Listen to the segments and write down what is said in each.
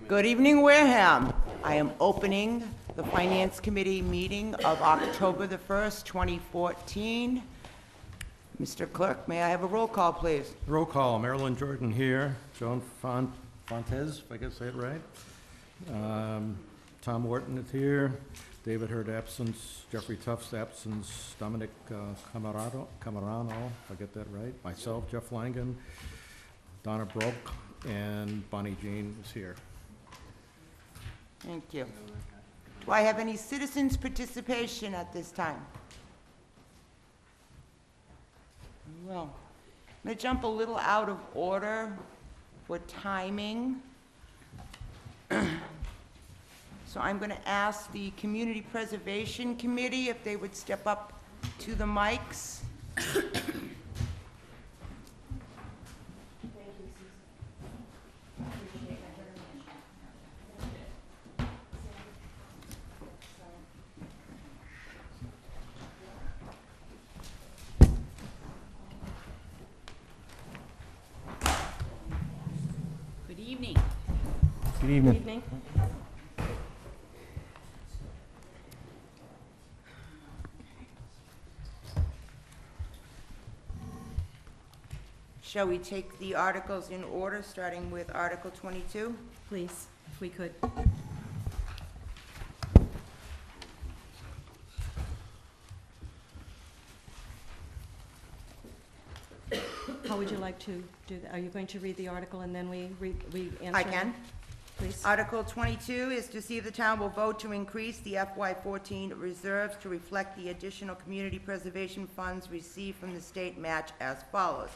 Good evening, Wareham. I am opening the Finance Committee meeting of October the 1st, 2014. Mr. Clerk, may I have a roll call, please? Roll call, Marilyn Jordan here, Joan Fontes, if I can say it right. Tom Wharton is here, David Hurd absence, Jeffrey Tuft's absence, Dominic Camarano, if I get that right, myself, Jeff Langen, Donna Broke, and Bonnie Jean is here. Thank you. Do I have any citizens' participation at this time? Well, I'm going to jump a little out of order for timing. So I'm going to ask the Community Preservation Committee if they would step up to the mics. Good evening. Good evening. Good evening. Shall we take the articles in order, starting with Article 22? Please, if we could. How would you like to do that? Are you going to read the article and then we answer? I can. Please. Article 22 is to see if the town will vote to increase the FY14 reserves to reflect the additional community preservation funds received from the state match as follows.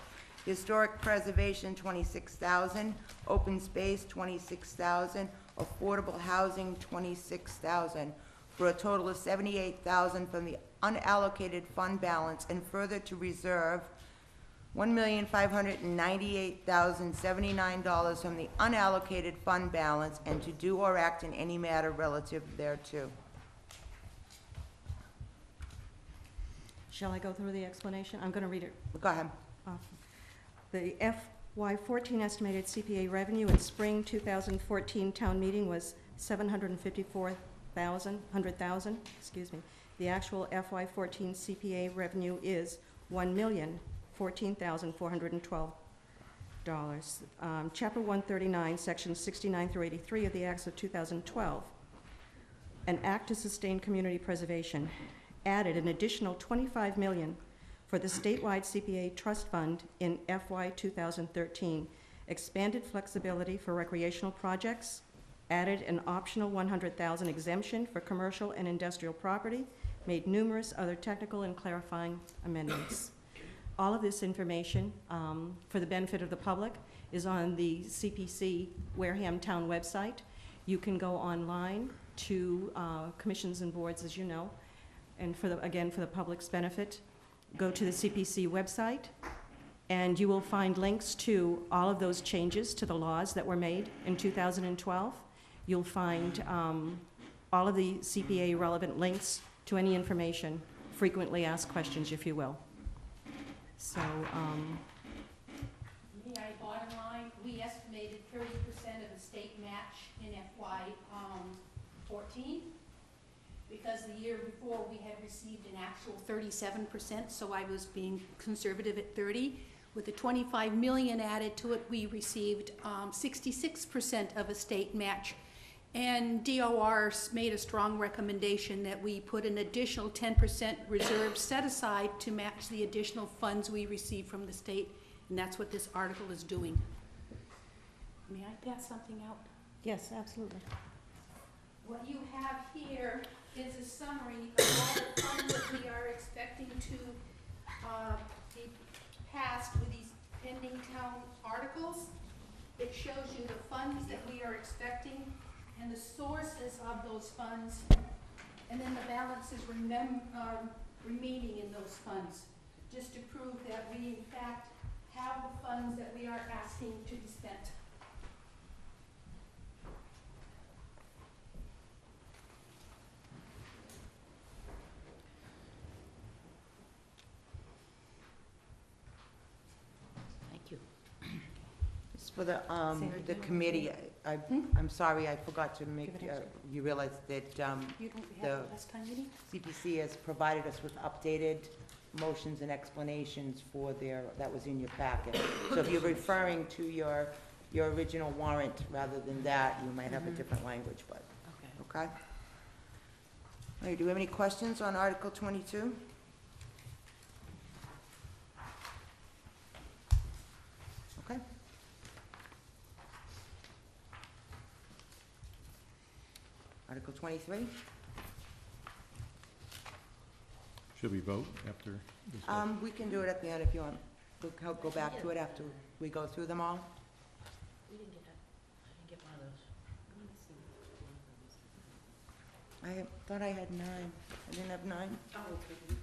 Historic preservation, $26,000. Open space, $26,000. Affordable housing, $26,000. For a total of $78,000 from the unallocated fund balance, and further to reserve $1,598,079 from the unallocated fund balance, and to do or act in any matter relative thereto. Shall I go through the explanation? I'm going to read it Go ahead. off. The FY14 estimated CPA revenue in spring 2014 town meeting was $754,000, excuse me. The actual FY14 CPA revenue is $1,014,412. Chapter 139, Sections 69 through 83 of the Acts of 2012, an act to sustain community preservation, added an additional $25 million for the statewide CPA trust fund in FY 2013, expanded flexibility for recreational projects, added an optional $100,000 exemption for commercial and industrial property, made numerous other technical and clarifying amendments. All of this information, for the benefit of the public, is on the CPC Wareham Town website. You can go online to commissions and boards, as you know, and for the public's benefit, go to the CPC website, and you will find links to all of those changes to the laws that were made in 2012. You'll find all of the CPA relevant links to any information, frequently asked questions, if you will. So, Bottom line, we estimated 30% of the state match in FY 14, because the year before we had received an actual 37%, so I was being conservative at 30. With the 25 million added to it, we received 66% of a state match. And DOR made a strong recommendation that we put an additional 10% reserve set aside to match the additional funds we received from the state, and that's what this article is doing. May I pass something out? yes, absolutely. What you have here is a summary of all the funds that we are expecting to be passed with these pending town articles. It shows you the funds that we are expecting and the sources of those funds, and then the balances remaining in those funds, just to prove that we in fact have the funds that we are asking to be spent. It's for the committee. I'm sorry, I forgot to make, Give it extra. you realize that You don't The- have a last time meeting? CPC has provided us with updated motions and explanations for that was in your packet. So if you're referring to your original warrant rather than that, you might have a different language, but, okay? All right, do we have any questions on Article 22? Okay. Article 23? Should we vote after this? We can do it at the end if you want. We'll go back to it after we go through them all. We didn't get that, I didn't get one of those. Thought I had 9. I didn't have 9? Oh, okay.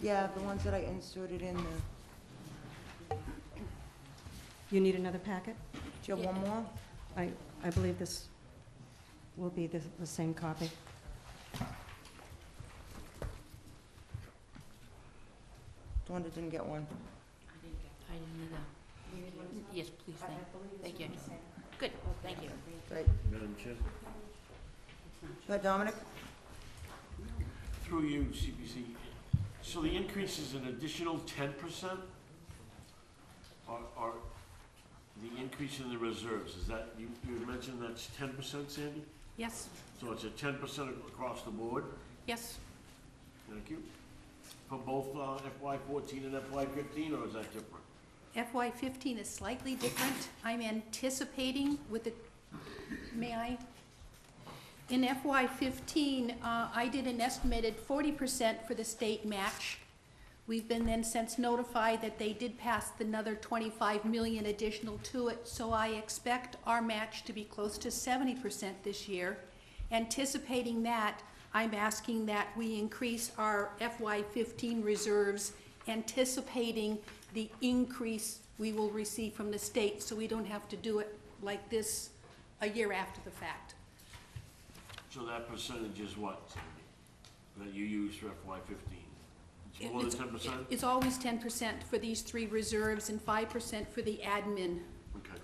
Yeah, the ones that I inserted in there. You need another packet? Do you have one more? I believe this will be the same copy. Wanda didn't get one. I didn't either. Yes, please, thank you. Good, thank you. Great. Madam Chair, Go ahead, Dominic. through you, CPC, so the increase is an additional 10%? Or the increase in the reserves, is that, you had mentioned that's 10%, Sandy? Yes, So it's a 10% across the board? yes. Thank you. For both FY14 and FY15, or is that different? FY15 is slightly different. I'm anticipating with the, may I? In FY15, I did an estimated 40% for the state match. We've been then since notified that they did pass another 25 million additional to it, so I expect our match to be close to 70% this year. Anticipating that, I'm asking that we increase our FY15 reserves, anticipating the increase we will receive from the state, so we don't have to do it like this a year after the fact. So that percentage is what, Sandy, that you use for FY15? It's more than 10%? It's always 10% for these 3 reserves and 5% for the admin. Okay.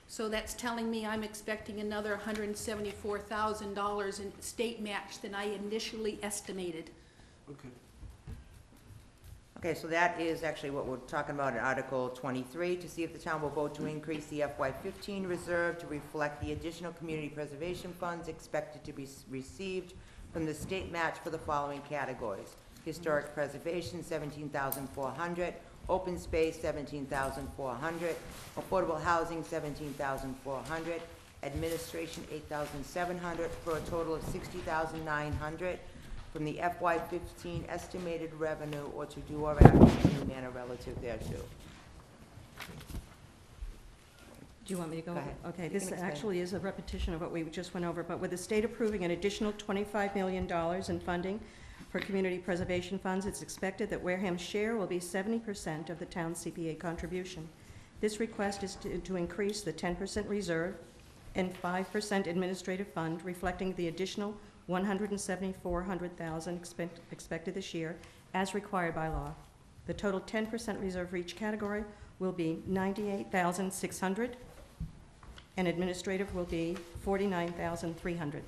So that's telling me I'm expecting another $174,000 in state match than I initially estimated. Okay. Okay, so that is actually what we're talking about in Article 23, to see if the town will vote to increase the FY15 reserve to reflect the additional community preservation funds expected to be received from the state match for the following categories: historic preservation, $17,400, open space, $17,400, affordable housing, $17,400, administration, $8,700, for a total of $60,900 from the FY15 estimated revenue, or to do or act in any manner relative thereto. Do you want me to go? Go ahead. Okay, You this can explain. actually is a repetition of what we just went over, but with the state approving an additional $25 million in funding for community preservation funds, it's expected that Wareham's share will be 70% of the town's CPA contribution. This request is to increase the 10% reserve and 5% administrative fund, reflecting the additional $174,000 expected this year, as required by law. The total 10% reserve for each category will be $98,600, and administrative will be $49,300.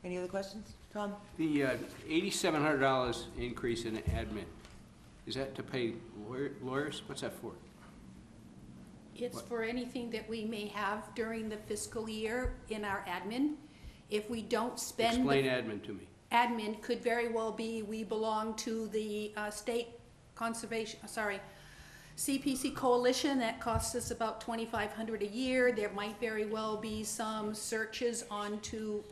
Any other questions? Tom? The $8,700 increase in admin, is that to pay lawyers? What's that for? It's What? for anything that we may have during the fiscal year in our admin. If we don't spend. Explain admin to me. Admin could very well be, we belong to the state conservation, CPC coalition, that costs us about $2,500 a year. There might very well be some searches onto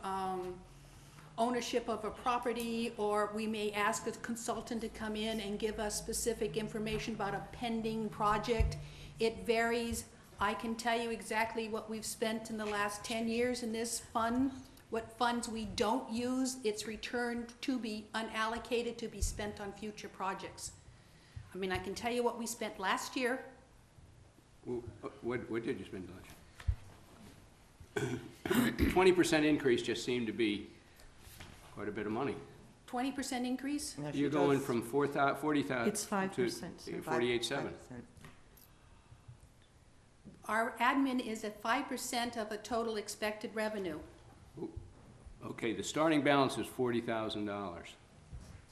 ownership of a property, or we may ask a consultant to come in and give us specific information about a pending project. It varies. I can tell you exactly what we've spent in the last 10 years in this fund. What funds we don't use, it's returned to be unallocated to be spent on future projects. I mean, I can tell you what we spent last year. What did you spend last year? 20% increase just seemed to be quite a bit of money. 20% increase? No, she You're going does- from 40,000 It's 5%. to 48.7. Our admin is at 5% of a total expected revenue. Okay, the starting balance is $40,000,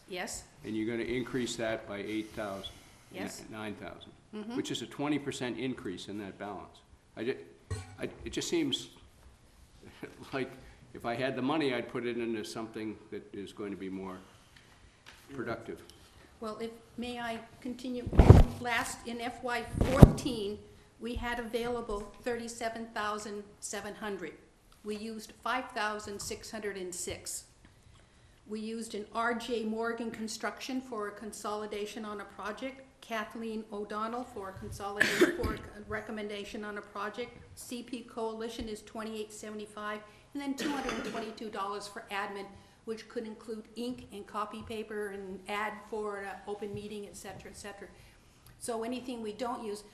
Yes? and you're gonna increase that by 8,000. Yes. 9,000, which is a 20% increase in that balance. It just seems like if I had the money, I'd put it into something that is going to be more productive. Well, may I continue? In FY '14, we had available 37,700. We used 5,606. We used an R.J. Morgan Construction for a consolidation on a project, Kathleen O'Donnell for a consolidation for a recommendation on a project, CP Coalition is $28.75, and then $222 for admin, which could include ink and copy paper and ad for an open meeting, et cetera, et cetera. So anything we don't use,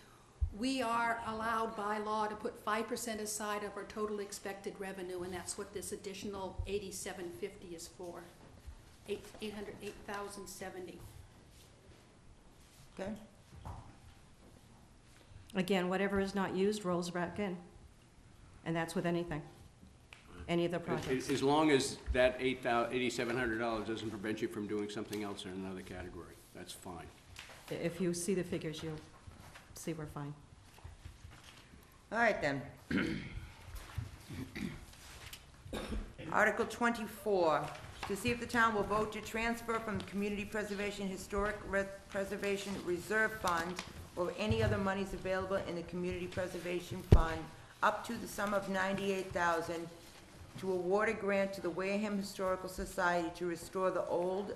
we are allowed by law to put 5% aside of our total expected revenue, and that's what this additional $87.50 is for. $8,070. Okay? Again, whatever is not used rolls back in, and that's with anything, any of the projects. As long as that $8,700 doesn't prevent you from doing something else in another category, that's fine. If you see the figures, you'll see we're fine. All right, then. Article 24, to see if the town will vote to transfer from the Community Preservation Historic Preservation Reserve Fund or any other monies available in the Community Preservation Fund up to the sum of $98,000 to award a grant to the Wareham Historical Society to restore the old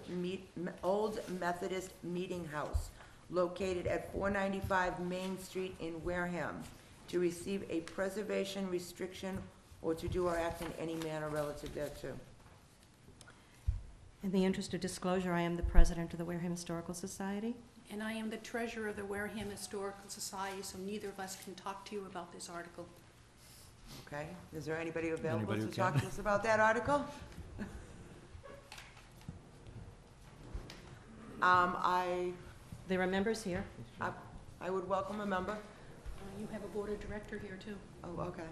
Methodist Meeting House located at 495 Main Street in Wareham, to receive a preservation restriction or to do or act in any manner relative thereto. In the interest of disclosure, I am the president of the Wareham Historical Society. And I am the treasurer of the Wareham Historical Society, so neither of us can talk to you about this article. Okay, is there anybody available Anybody to who talk can? to us about that article? There are members here. I would welcome a member. You have a board of director here too, Oh, okay.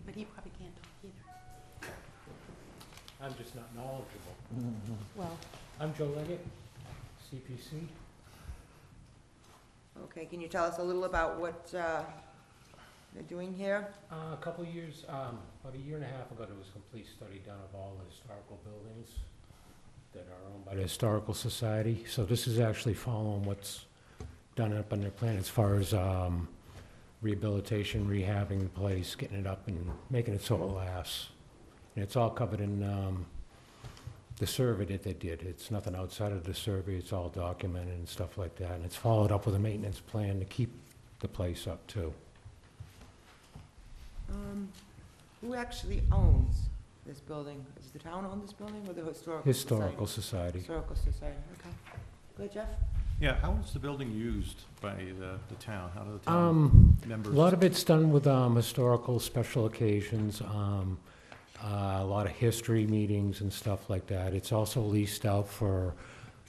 but he probably can't talk either. I'm just not knowledgeable. Well, I'm Joe Leggett, CPC. Okay, can you tell us a little about what they're doing here? A couple of years, about a year and a half ago, there was a complete study done of all the historical buildings that are owned by the Historical Society. So this is actually following what's done up on their plan as far as rehabilitation, rehabbing the place, getting it up and making it so it lasts. And it's all covered in the survey that they did. It's nothing outside of the survey. It's all documented and stuff like that. And it's followed up with a maintenance plan to keep the place up too. Who actually owns this building? Does the town own this building or the Historical Society? Historical Society. Historical Society, okay. Go ahead, Jeff. Yeah, how is the building used by the town? How do the town A members? lot of it's done with historical special occasions, a lot of history meetings and stuff like that. It's also leased out for,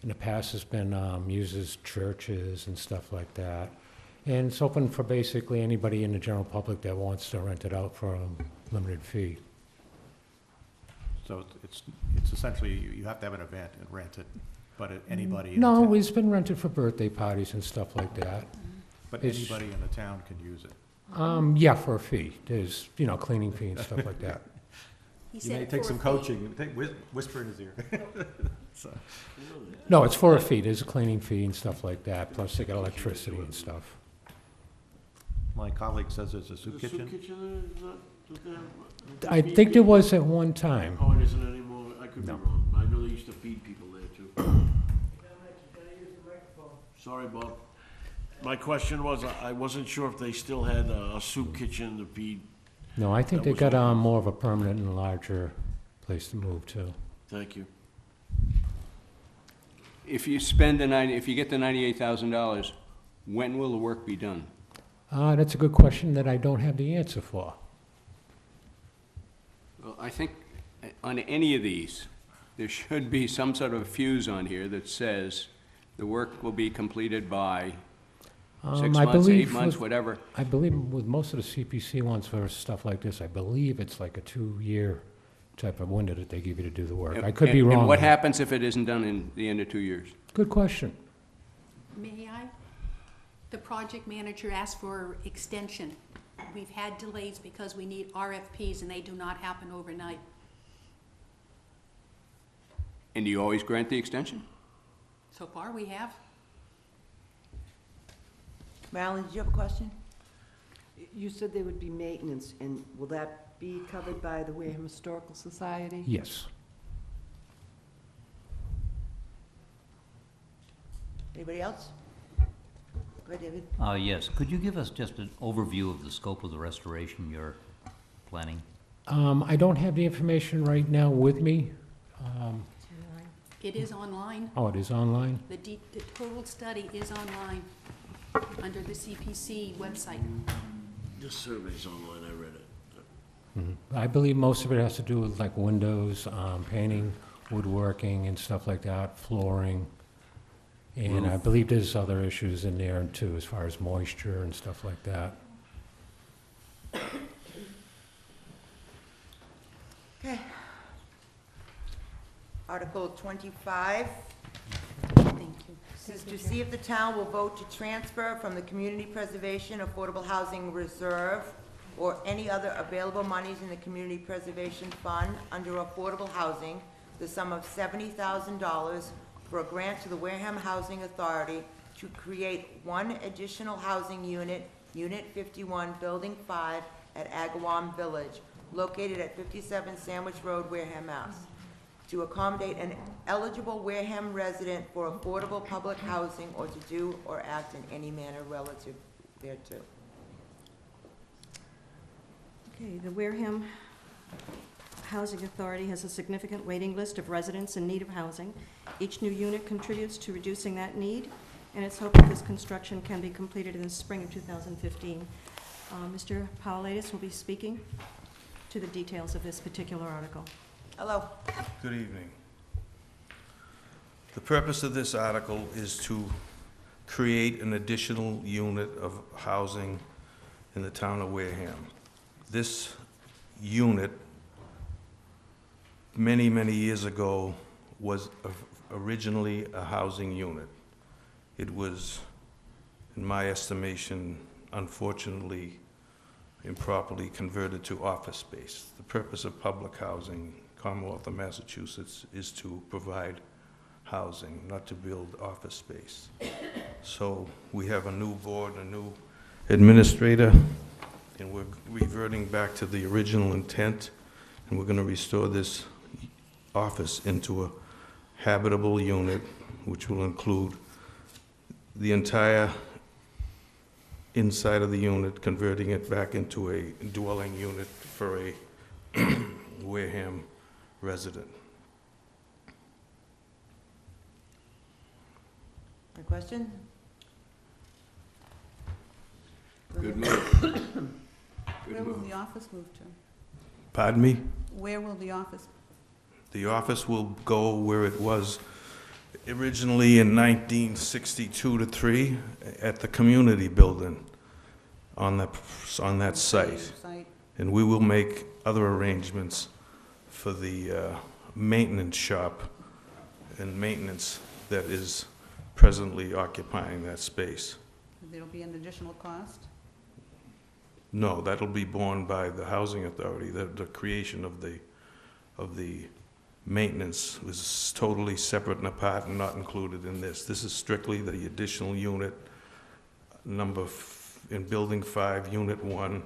in the past, it's been used as churches and stuff like that. And it's open for basically anybody in the general public that wants to rent it out for a limited fee. So it's essentially, you have to have an event and rent it, but anybody in the No, town, it's been rented for birthday parties and stuff like that. but it's- anybody in the town can use it. Yeah, for a fee. There's, cleaning fee and stuff like that. He You said may it take for a some fee. coaching, whisper in his ear. So, No, it's for a fee. There's a cleaning fee and stuff like that, plus they got electricity and stuff. my colleague says there's a soup The soup kitchen. kitchen is not, do they have? I think there was at one time. Oh, it isn't anymore? I could be No. wrong. I know they used to feed people there too. Sorry, Bob. My question was, I wasn't sure if they still had a soup kitchen to feed. No, I think That they was got all. more of a permanent and larger place to move to. Thank you. If you spend if you get the $98,000, when will the work be done? That's a good question that I don't have the answer for. Well, I think on any of these, there should be some sort of fuse on here that says the work will be completed by 6 I months, 8 believe months, with- whatever? I believe with most of the CPC ones for stuff like this, I believe it's like a 2-year type of window that they give you to do the work. I could be wrong. And what though. happens if it isn't done in the end of 2 years? Good question. May I? The project manager asked for extension. We've had delays because we need RFPs and they do not happen overnight. And do you always grant the extension? So far, we have. Marilyn, did you have a question? You said there would be maintenance, and will that be covered by the Wareham Historical Society? Yes. Anybody else? Go ahead, David. Yes, could you give us just an overview of the scope of the restoration you're planning? I don't have the information right now with me. It is online. Oh, it is online? The total study is online under the CPC website. This survey's online, I read it. I believe most of it has to do with like windows, painting, woodworking and stuff like that, flooring. And I believe there's other issues in there too, as far as moisture and stuff like that. Okay. Article 25. Thank you. This is to see if the town will vote to transfer from the Community Preservation Affordable Housing Reserve or any other available monies in the Community Preservation Fund under affordable housing, the sum of $70,000 for a grant to the Wareham Housing Authority to create one additional housing unit, Unit 51, Building 5 at Agawam Village, located at 57 Sandwich Road, Wareham, Mass. To accommodate an eligible Wareham resident for affordable public housing or to do or act in any manner relative thereto. Okay, the Wareham Housing Authority has a significant waiting list of residents in need of housing. Each new unit contributes to reducing that need, and it's hoped that this construction can be completed in the spring of 2015. Mr. Paulaitis will be speaking to the details of this particular article. Hello. Good evening. The purpose of this article is to create an additional unit of housing in the town of Wareham. This unit, many, many years ago, was originally a housing unit. It was, in my estimation, unfortunately, improperly converted to office space. The purpose of public housing, Commonwealth of Massachusetts, is to provide housing, not to build office space. So we have a new board, a new administrator, and we're reverting back to the original intent, and we're going to restore this office into a habitable unit, which will include the entire inside of the unit, converting it back into a dwelling unit for a Wareham resident. A question? Good move. Where Good will move. the office move to? Pardon me? Where will the office, The office will go where it was originally in 1962 to 3 at the community building on that site. site? And we will make other arrangements for the maintenance shop and maintenance that is presently occupying that space. There'll be an additional cost? No, that'll be borne by the housing authority. The creation of the maintenance was totally separate and apart and not included in this. This is strictly the additional unit, in Building 5, Unit 1,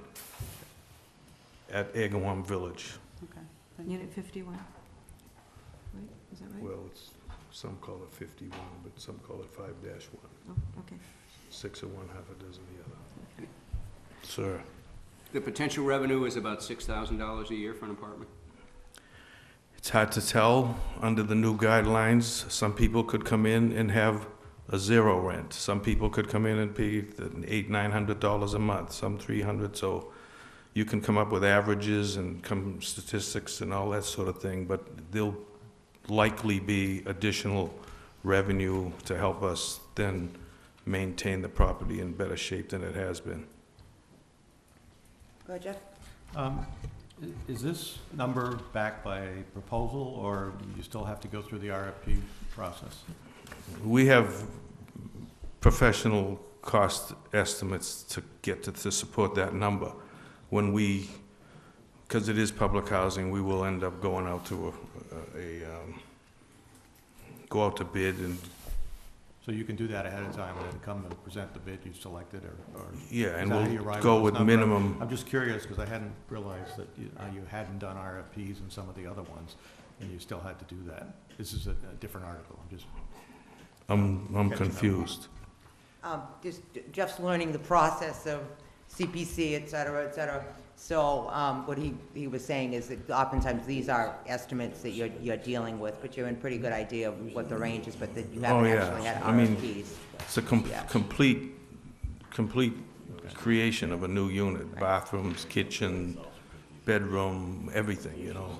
at Agawam Village. Okay, thank you. Unit 51, right? Is that right? Well, some call it 51, but some call it 5-1. Oh, okay. 6 of one, half a dozen of the other. Sir, The potential revenue is about $6,000 a year for an apartment? it's hard to tell under the new guidelines. Some people could come in and have a zero rent. Some people could come in and pay $800-900 a month, some $300. So you can come up with averages and statistics and all that sort of thing, but there'll likely be additional revenue to help us then maintain the property in better shape than it has been. Go ahead, Jeff. Is this number backed by a proposal, or do you still have to go through the RFP process? We have professional cost estimates to get to support that number. When we, because it is public housing, we will end up going out to go out to bid and. So you can do that ahead of time and then come and present the bid you selected, or? Yeah, and is that how you we'll arrive go at this with number? minimum. I'm just curious, because I hadn't realized that you hadn't done RFPs in some of the other ones, and you still had to do that. This is a different article, I'm catching up. confused. Just Jeff's learning the process of CPC, et cetera, et cetera. So what he was saying is that oftentimes these are estimates that you're dealing with, but you're in pretty good idea of what the range is, but that you haven't actually had I mean, RFPs. it's a Yeah. complete creation of a new unit, Right. bathrooms, kitchen, bedroom, everything, you know.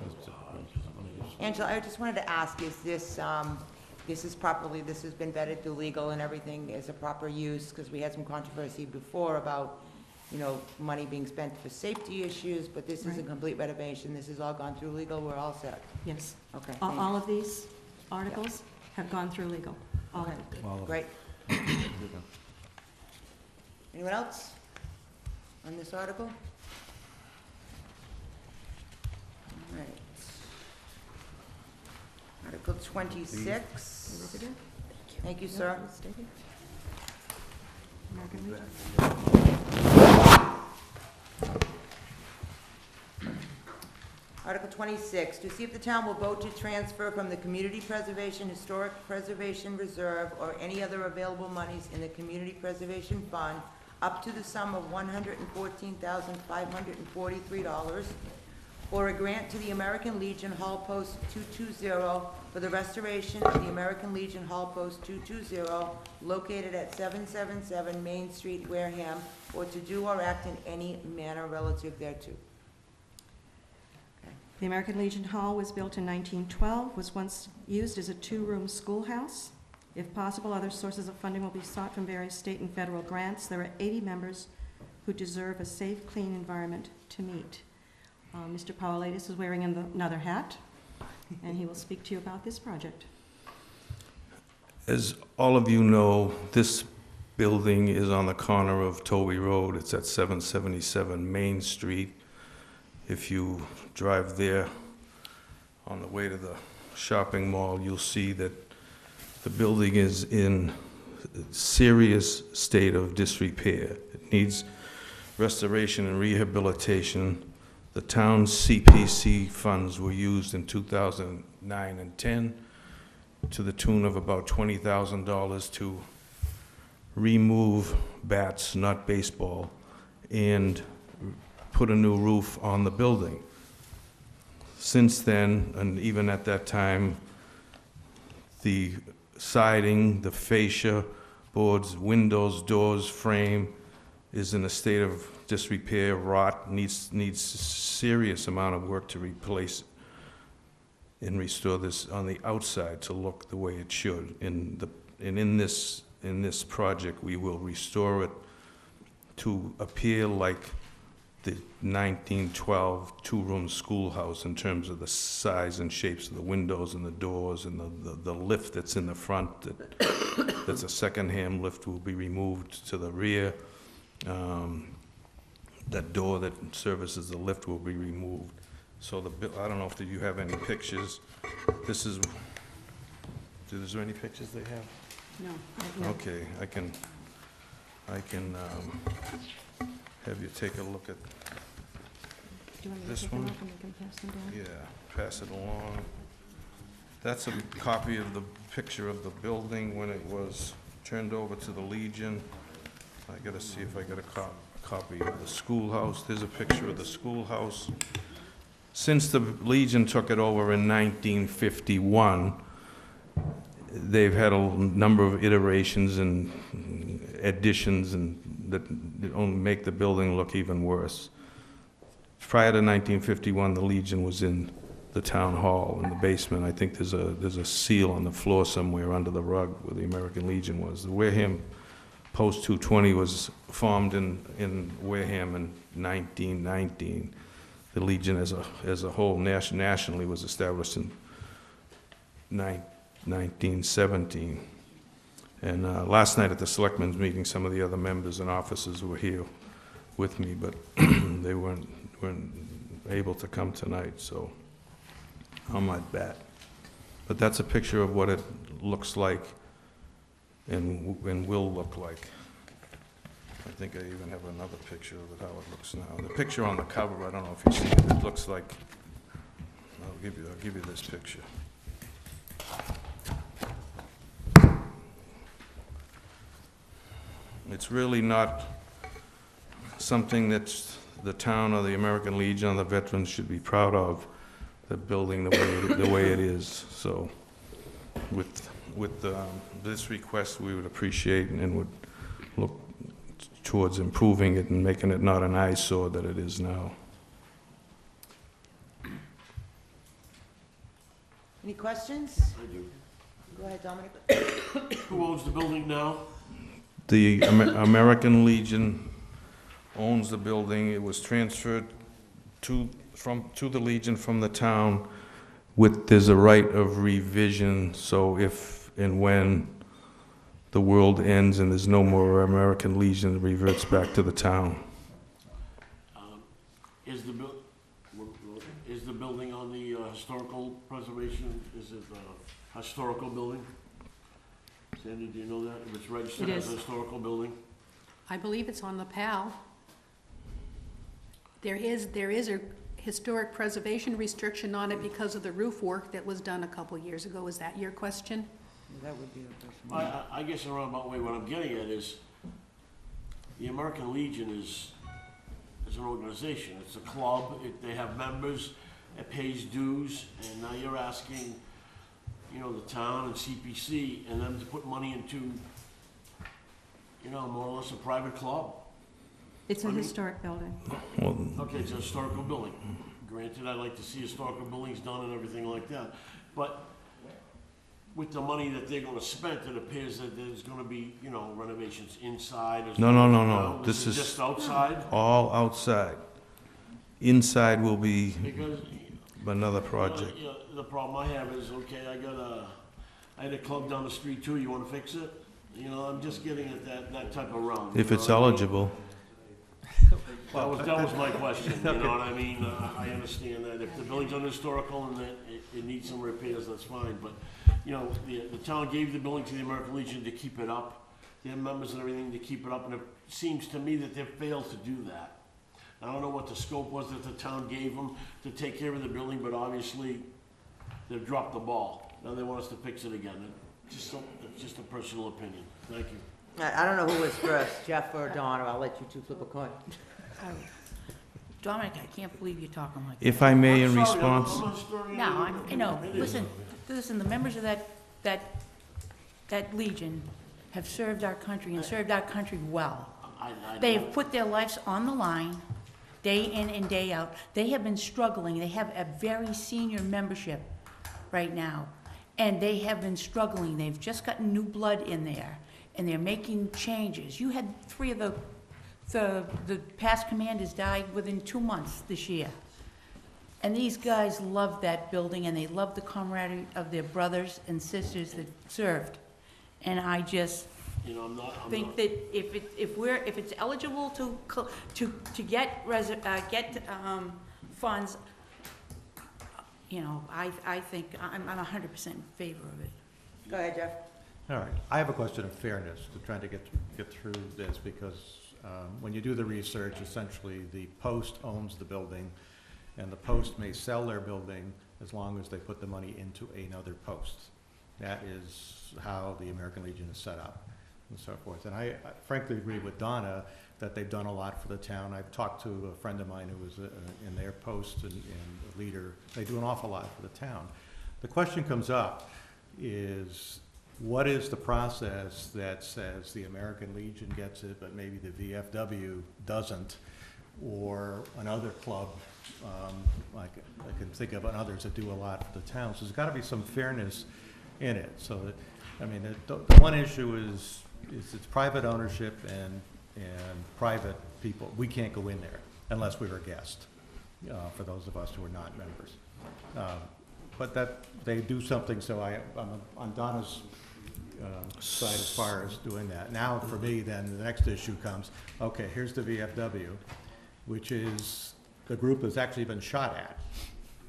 Angela, I just wanted to ask, is this, this has been vetted through legal and everything is a proper use? Because we had some controversy before about, money being spent for safety issues, but this is a Right. complete renovation. This has all gone through legal. We're all set. Yes. Okay. All of these articles have gone through legal. All of them. Well, Great. Anyone else on this article? All right. Article 26. Thank you, sir. American Legion. Article 26, to see if the town will vote to transfer from the Community Preservation Historic Preservation Reserve or any other available monies in the Community Preservation Fund up to the sum of $114,543 or a grant to the American Legion Hall Post 220 for the restoration of the American Legion Hall Post 220 located at 777 Main Street, Wareham, or to do or act in any manner relative thereto. The American Legion Hall was built in 1912, was once used as a two-room schoolhouse. If possible, other sources of funding will be sought from various state and federal grants. There are 80 members who deserve a safe, clean environment to meet. Mr. Paulides is wearing another hat, and he will speak to you about this project. As all of you know, this building is on the corner of Toby Road. It's at 777 Main Street. If you drive there on the way to the shopping mall, you'll see that the building is in serious state of disrepair. It needs restoration and rehabilitation. The town's CPC funds were used in 2009 and 10 to the tune of about $20,000 to remove bats, not baseball, and put a new roof on the building. Since then, and even at that time, the siding, the fascia, boards, windows, doors, frame is in a state of disrepair, rot, needs serious amount of work to replace and restore this on the outside to look the way it should. In this project, we will restore it to appear like the 1912 two-room schoolhouse in terms of the size and shapes of the windows and the doors and the lift that's in the front. That's a second-hand lift will be removed to the rear. That door that services the lift will be removed. So I don't know if you have any pictures. Is there any pictures they have? No. Okay, I can have you take a look at Do you want me to this take them one? up and we can pass them down? Yeah, pass it along. That's a copy of the picture of the building when it was turned over to the Legion. I gotta see if I got a copy of the schoolhouse. There's a picture of the schoolhouse. Since the Legion took it over in 1951, they've had a number of iterations and additions and that only make the building look even worse. Prior to 1951, the Legion was in the town hall in the basement. I think there's a seal on the floor somewhere under the rug where the American Legion was. The Wareham Post 220 was formed in Wareham in 1919. The Legion as a whole nationally was established in 1917. And last night at the selectmen's meeting, some of the other members and officers were here with me, but they weren't able to come tonight, so I'm at bat. But that's a picture of what it looks like and will look like. I think I even have another picture of it, how it looks now. The picture on the cover, I don't know if you see it, it looks like, I'll give you this picture. It's really not something that the town or the American Legion or the veterans should be proud of, the building the way it is. So with this request, we would appreciate and would look towards improving it and making it not an eyesore that it is now. Any questions? I do. Go ahead, Dominic. Who owns the building now? The American Legion owns the building. It was transferred to the Legion from the town there's a right of revision, so if and when the world ends and there's no more American Legion, it reverts back to the town. Is the building on the historical preservation, is it a historical building? Sandy, do you know that? If it's registered as a historical building? I believe it's on the PAL. There is a historic preservation restriction on it because of the roof work that was done a couple years ago. Is that your question? That would be the question. I guess in a roundabout way, what I'm getting at is, the American Legion is an organization. It's a club. They have members. It pays dues, and now you're asking, the town and CPC and them to put money into, more or less a private club. It's a historic building. Well, Okay, it's a historical building. Granted, I'd like to see historical buildings done and everything like that, but with the money that they're gonna spend, it appears that there's gonna be, renovations inside as well. No. This is just outside? all outside. Inside will be Because another project. the problem I have is, okay, I had a club down the street too, you wanna fix it? I'm just getting at that type of realm. If you it's know what I mean? eligible. That was my question, you know what I mean? I understand that. If the building's unhistorical and that it needs some repairs, that's fine, but, the town gave the building to the American Legion to keep it up. They have members and everything to keep it up, and it seems to me that they've failed to do that. I don't know what the scope was that the town gave them to take care of the building, but obviously, they've dropped the ball. Now they want us to fix it again. It's just a personal opinion. Thank you. I don't know who was first, Jeff or Dawn, or I'll let you two flip a coin. Dominic, I can't believe you're talking like that. If I may, in I'm sorry, response, I'm not stirring No, anything. I know, listen, the members of that Legion have served our country and served our country well. They have put their lives on the line, day in and day out. They have been struggling. They have a very senior membership right now, and they have been struggling. They've just gotten new blood in there, and they're making changes. You had 3 of the past commanders died within 2 months this year. And these guys love that building, and they love the camaraderie of their brothers and sisters that served. And I just I'm think that if it's eligible to get funds, I think I'm 100% in favor of it. Go ahead, Jeff. All right, I have a question of fairness to trying to get through this, because when you do the research, essentially the Post owns the building, and the Post may sell their building as long as they put the money into another Post. That is how the American Legion is set up, and so forth. And I frankly agree with Donna that they've done a lot for the town. I've talked to a friend of mine who was in their Post and a leader. They do an awful lot for the town. The question comes up is, what is the process that says the American Legion gets it, but maybe the VFW doesn't, or another club, like I can think of others that do a lot for the town. So there's got to be some fairness in it. So that, the one issue is, it's private ownership and private people. We can't go in there unless we were a guest, for those of us who are not members. But that, they do something, so I'm on Donna's side as far as doing that. Now, for me, then, the next issue comes, okay, here's the VFW, which is the group that's actually been shot at.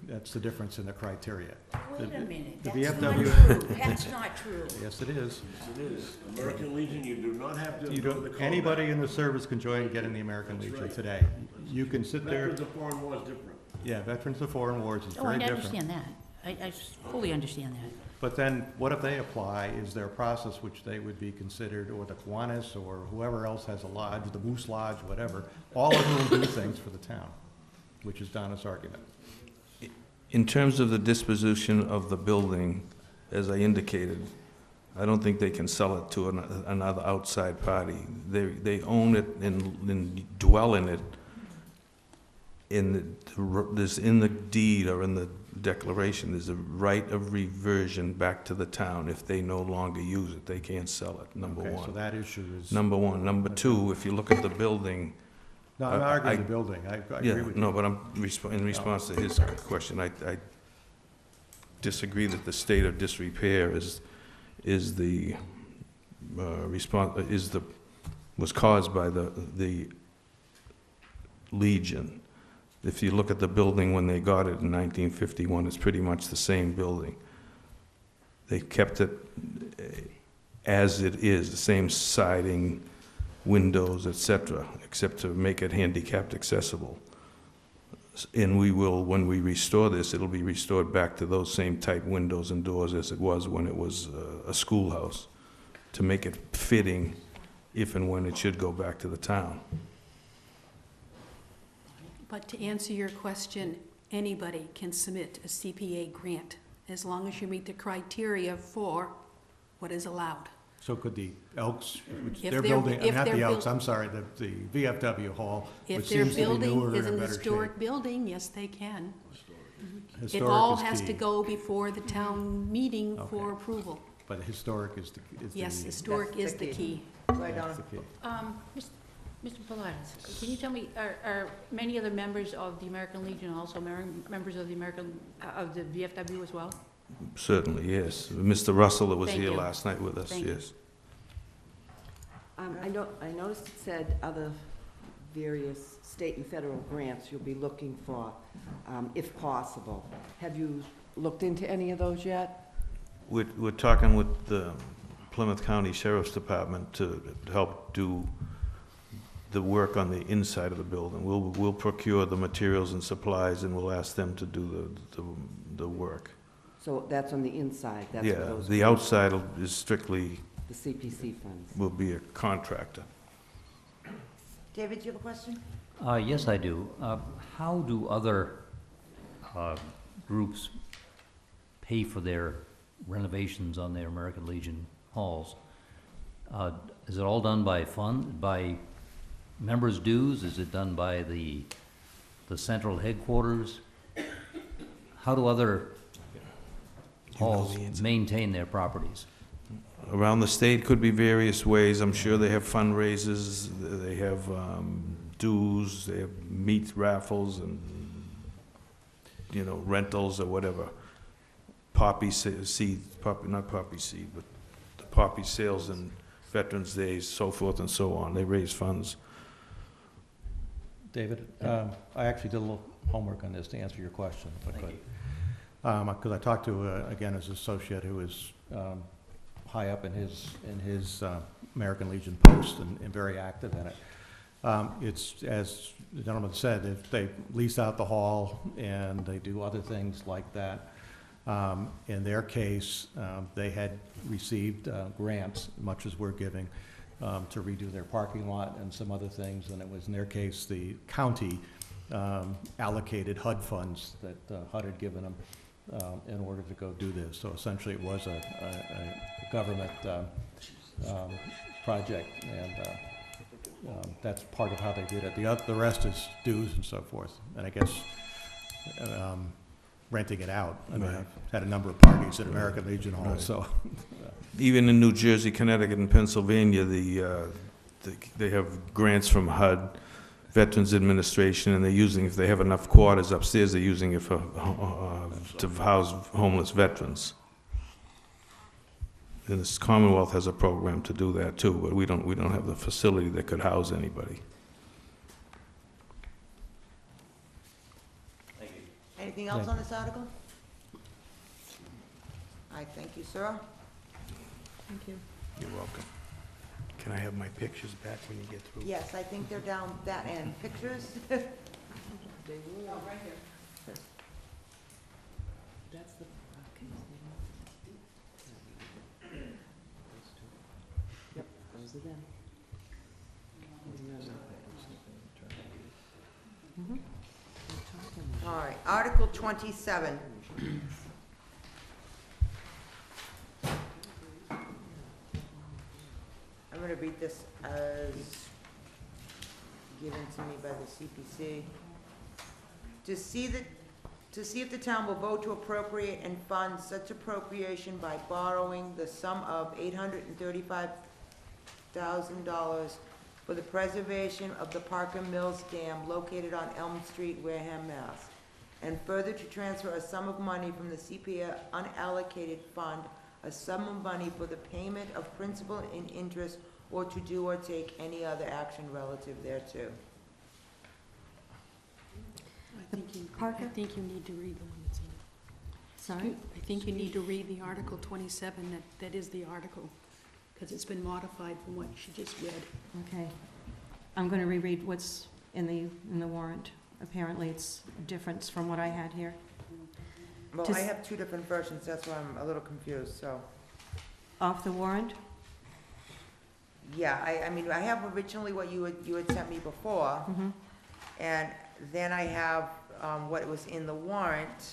That's the difference in the criteria. Wait a minute, The that's not VFW true, that's not true. Yes, it is. It is. American Legion, you do not have to You go to the don't, combat. anybody in the service can join and get in the American That's Legion right. today. You can sit there, Veterans of foreign war is different. yeah, Veterans of Foreign Wars is Oh, I very different. understand that. I fully understand that. But then, what if they apply, is there a process which they would be considered, or the Kiwanis, or whoever else has a lodge, the Moose Lodge, whatever, all of whom do things for the town, which is Donna's argument. In terms of the disposition of the building, as I indicated, I don't think they can sell it to another outside party. They own it and dwell in it. In the deed or in the declaration, there's a right of reversion back to the town. If they no longer use it, they can't sell it, number Okay, so one. that issue is, Number one. Number two, if you look at the building, no, I'm not arguing I- the building, I yeah, agree with you. no, but in response to his question, I disagree that the state of disrepair was caused by the Legion. If you look at the building when they got it in 1951, it's pretty much the same building. They kept it as it is, the same siding, windows, etc., except to make it handicapped accessible. And we will, when we restore this, it'll be restored back to those same type windows and doors as it was when it was a schoolhouse, to make it fitting if and when it should go back to the town. But to answer your question, anybody can submit a CPA grant as long as you meet the criteria for what is allowed. So could the Elks, which If they're they're- building, if not they're the Elks, buil- I'm sorry, the VFW Hall, which If their seems to be building newer is and in an better shape. historic building, yes, they can. It Historic all is has key, to go before the town meeting for Okay. approval. But historic is the. Yes, historic is the key. Right, Donna? That's the key. Mr. Pilatus, can you tell me, are many other members of the American Legion also members of the of the VFW as well? Certainly, yes. Mr. Russell that was Thank here you. last night with us, Thank you. yes. I noticed it said other various state and federal grants you'll be looking for, if possible. Have you looked into any of those yet? We're talking with the Plymouth County Sheriff's Department to help do the work on the inside of the building. We'll procure the materials and supplies, and we'll ask them to do the work. So that's on the inside, that's what Yeah, those. the outside is strictly, The CPC funds. will be a contractor. David, do you have a question? Yes, I do. How do other groups pay for their renovations on their American Legion halls? Is it all done by members' dues? Is it done by the central headquarters? How do other halls maintain their properties? Around the state could be various ways. I'm sure they have fundraisers, they have dues, they have meat raffles and, rentals or whatever. Poppy seed, not poppy seed, but the poppy sales and Veterans Days, so forth and so on. They raise funds. David, I actually did a little homework on this to answer your question, if I Thank could. you. Because I talked to, again, his associate who is high up in his American Legion post and very active in it. It's, as the gentleman said, if they lease out the hall and they do other things like that. In their case, they had received grants, much as we're giving, to redo their parking lot and some other things. And it was, in their case, the county allocated HUD funds that HUD had given them in order to go do this. So essentially, it was a government project, and that's part of how they did it. The rest is dues and so forth. And I guess renting it out. I mean, Right. I've had a number of parties at American Legion Hall, Right. so. Even in New Jersey, Connecticut, and Pennsylvania, they have grants from HUD, Veterans Administration, and they're using, if they have enough quarters upstairs, they're using it for, to house homeless veterans. And this Commonwealth has a program to do that too, but we don't have the facility that could house anybody. Anything else on this article? I thank you, sir. Thank you. You're welcome. Can I have my pictures back when you get through? Yes, I think they're down that end. Pictures? They will. Oh, right here. That's the, okay. Yep, those are them. Mhm. All right, Article 27. I'm going to read this as given to me by the CPC. To see if the town will vote to appropriate and fund such appropriation by borrowing the sum of $835,000 for the preservation of the Parker Mills Dam located on Elm Street, Wareham, Mass. And further to transfer a sum of money from the CPA unallocated fund, a sum of money for the payment of principal and interest, or to do or take any other action relative thereto. I Parker? think you need to read the one that's in. Sorry? I think you need to read the Article 27, that is the article, because it's been modified from what she just read. Okay. I'm going to reread what's in the warrant. Apparently, it's a difference from what I had here. Well, To I s- have two different versions, that's why I'm a little confused, so. Off the warrant? Yeah, I mean, I have originally what you had sent me before, Mm-hmm. and then I have, what was in the warrant,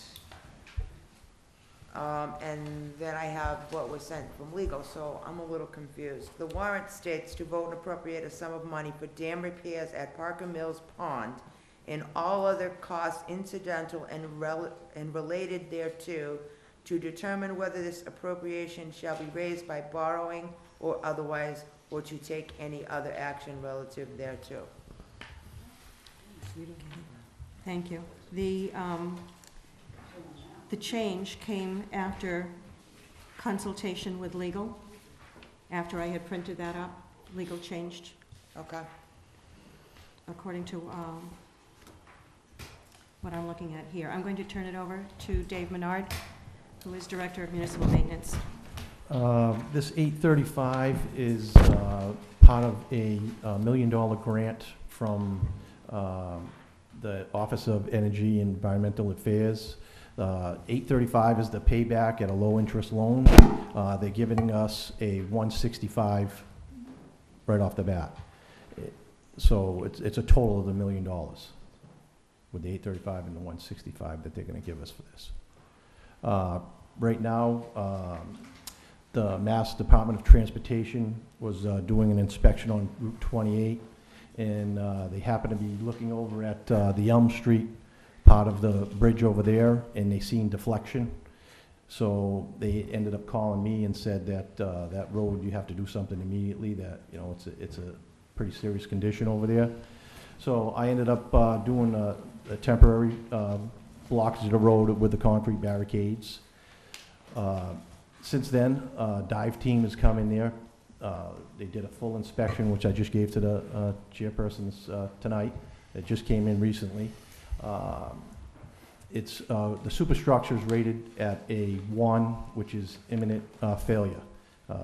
and then I have what was sent from legal, so I'm a little confused. The warrant states to vote and appropriate a sum of money for dam repairs at Parker Mills Pond and all other costs incidental and related thereto, to determine whether this appropriation shall be raised by borrowing or otherwise, or to take any other action relative thereto. Thank you. The change came after consultation with legal. After I had printed that up, legal changed Okay? according to what I'm looking at here. I'm going to turn it over to Dave Menard, who is Director of Municipal Maintenance. This 835 is part of a $1 million grant from the Office of Energy and Environmental Affairs. 835 is the payback at a low-interest loan. They're giving us a 165 right off the bat. So it's a total of $1 million with the 835 and the 165 that they're going to give us for this. Right now, the Mass Department of Transportation was doing an inspection on Route 28, and they happened to be looking over at the Elm Street part of the bridge over there, and they seen deflection. So they ended up calling me and said that that road, you have to do something immediately, that, you know, it's a pretty serious condition over there. So I ended up doing a temporary blockage of the road with the concrete barricades. Since then, dive team has come in there. They did a full inspection, which I just gave to the chairpersons tonight. It just came in recently. The superstructure is rated at a 1, which is imminent failure.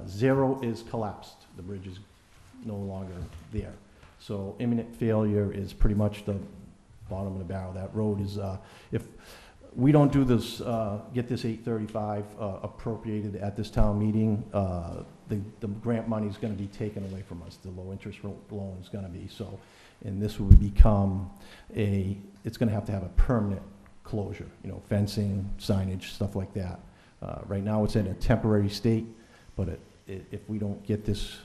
0 is collapsed. The bridge is no longer there. So imminent failure is pretty much the bottom of the barrel. That road is, if we don't do this, get this 835 appropriated at this town meeting, the grant money is going to be taken away from us. The low interest loan is going to be so, and this will become it's going to have a permanent closure. You know, fencing, signage, stuff like that. Right now, it's in a temporary state, but if we don't get this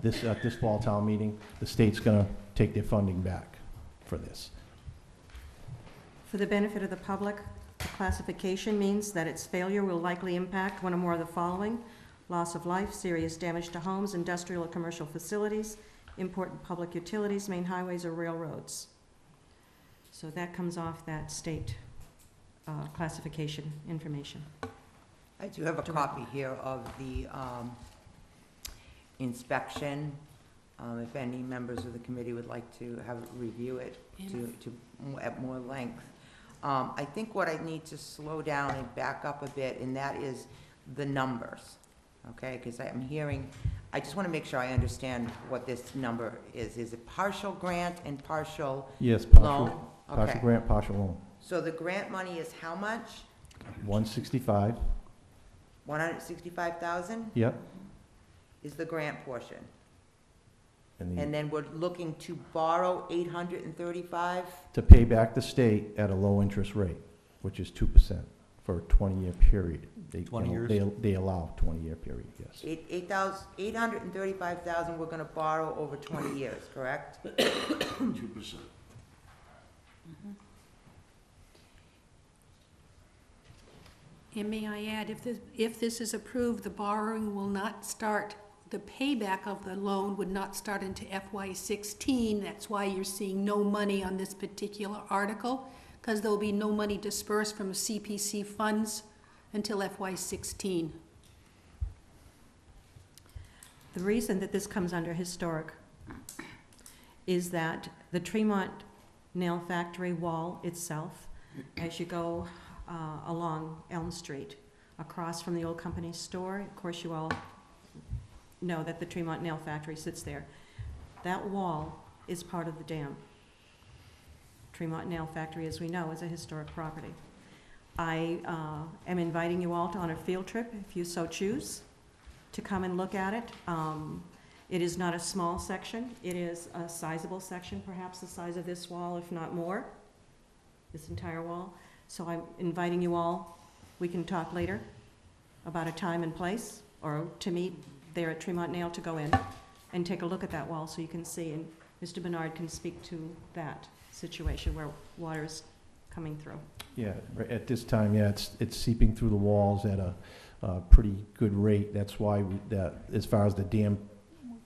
at this fall town meeting, the state's going to take their funding back for this. For the benefit of the public, The classification means that its failure will likely impact one or more of the following: loss of life, serious damage to homes, industrial or commercial facilities, important public utilities, main highways, or railroads. So that comes off that state classification information. I do have a copy here of the inspection. If any members of the committee would like to review it at more length. I think what I need to slow down and back up a bit, and that is the numbers, okay? Because I'm hearing, I just want to make sure I understand what this number is. Is it partial grant and partial Yes, loan? partial Okay. grant, partial loan. So the grant money is how much? 165, 165,000 yep. is the grant portion. And And then we're looking to borrow 835? to pay back the state at a low interest rate, which is 2% for a 20-year period. 20 years? They allow 20-year period, yes. 835,000 we're gonna borrow over 20 years, correct? 2%. And may I add, if this is approved, the borrowing will not start, the payback of the loan would not start into FY16. That's why you're seeing no money on this particular article, because there'll be no money dispersed from CPC funds until FY16. The reason that this comes under historic is that the Tremont Nail Factory wall itself, as you go along Elm Street, across from the old company store, of course you all know that the Tremont Nail Factory sits there. That wall is part of the dam. Tremont Nail Factory, as we know, is a historic property. I am inviting you all on a field trip, if you so choose, to come and look at it. It is not a small section. It is a sizable section, perhaps the size of this wall, if not more, this entire wall. So I'm inviting you all, we can talk later about a time and place, or to meet there at Tremont Nail to go in and take a look at that wall so you can see, and Mr. Bernard can speak to that situation where water is coming through. Yeah, at this time, yeah, it's seeping through the walls at a pretty good rate. That's why as far as the dam,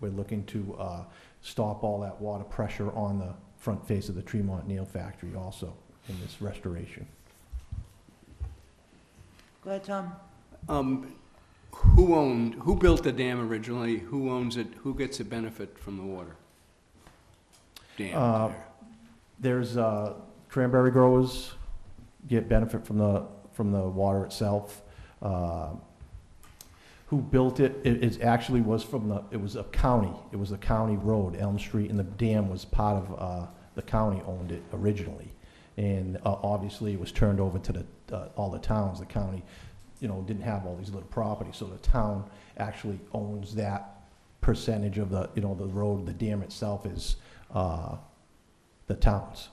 we're looking to stop all that water pressure on the front face of the Tremont Nail Factory also in this restoration. Go ahead, Tom. Who built the dam originally? Who owns it? Who gets the benefit from the water? Dam there. There's cranberry growers get benefit from the water itself. Who built it? It actually was it was a county road, Elm Street, and the dam was part of, the county owned it originally. And obviously it was turned over to all the towns. The county, didn't have all these little properties, so the town actually owns that percentage of the road. The dam itself is the town's.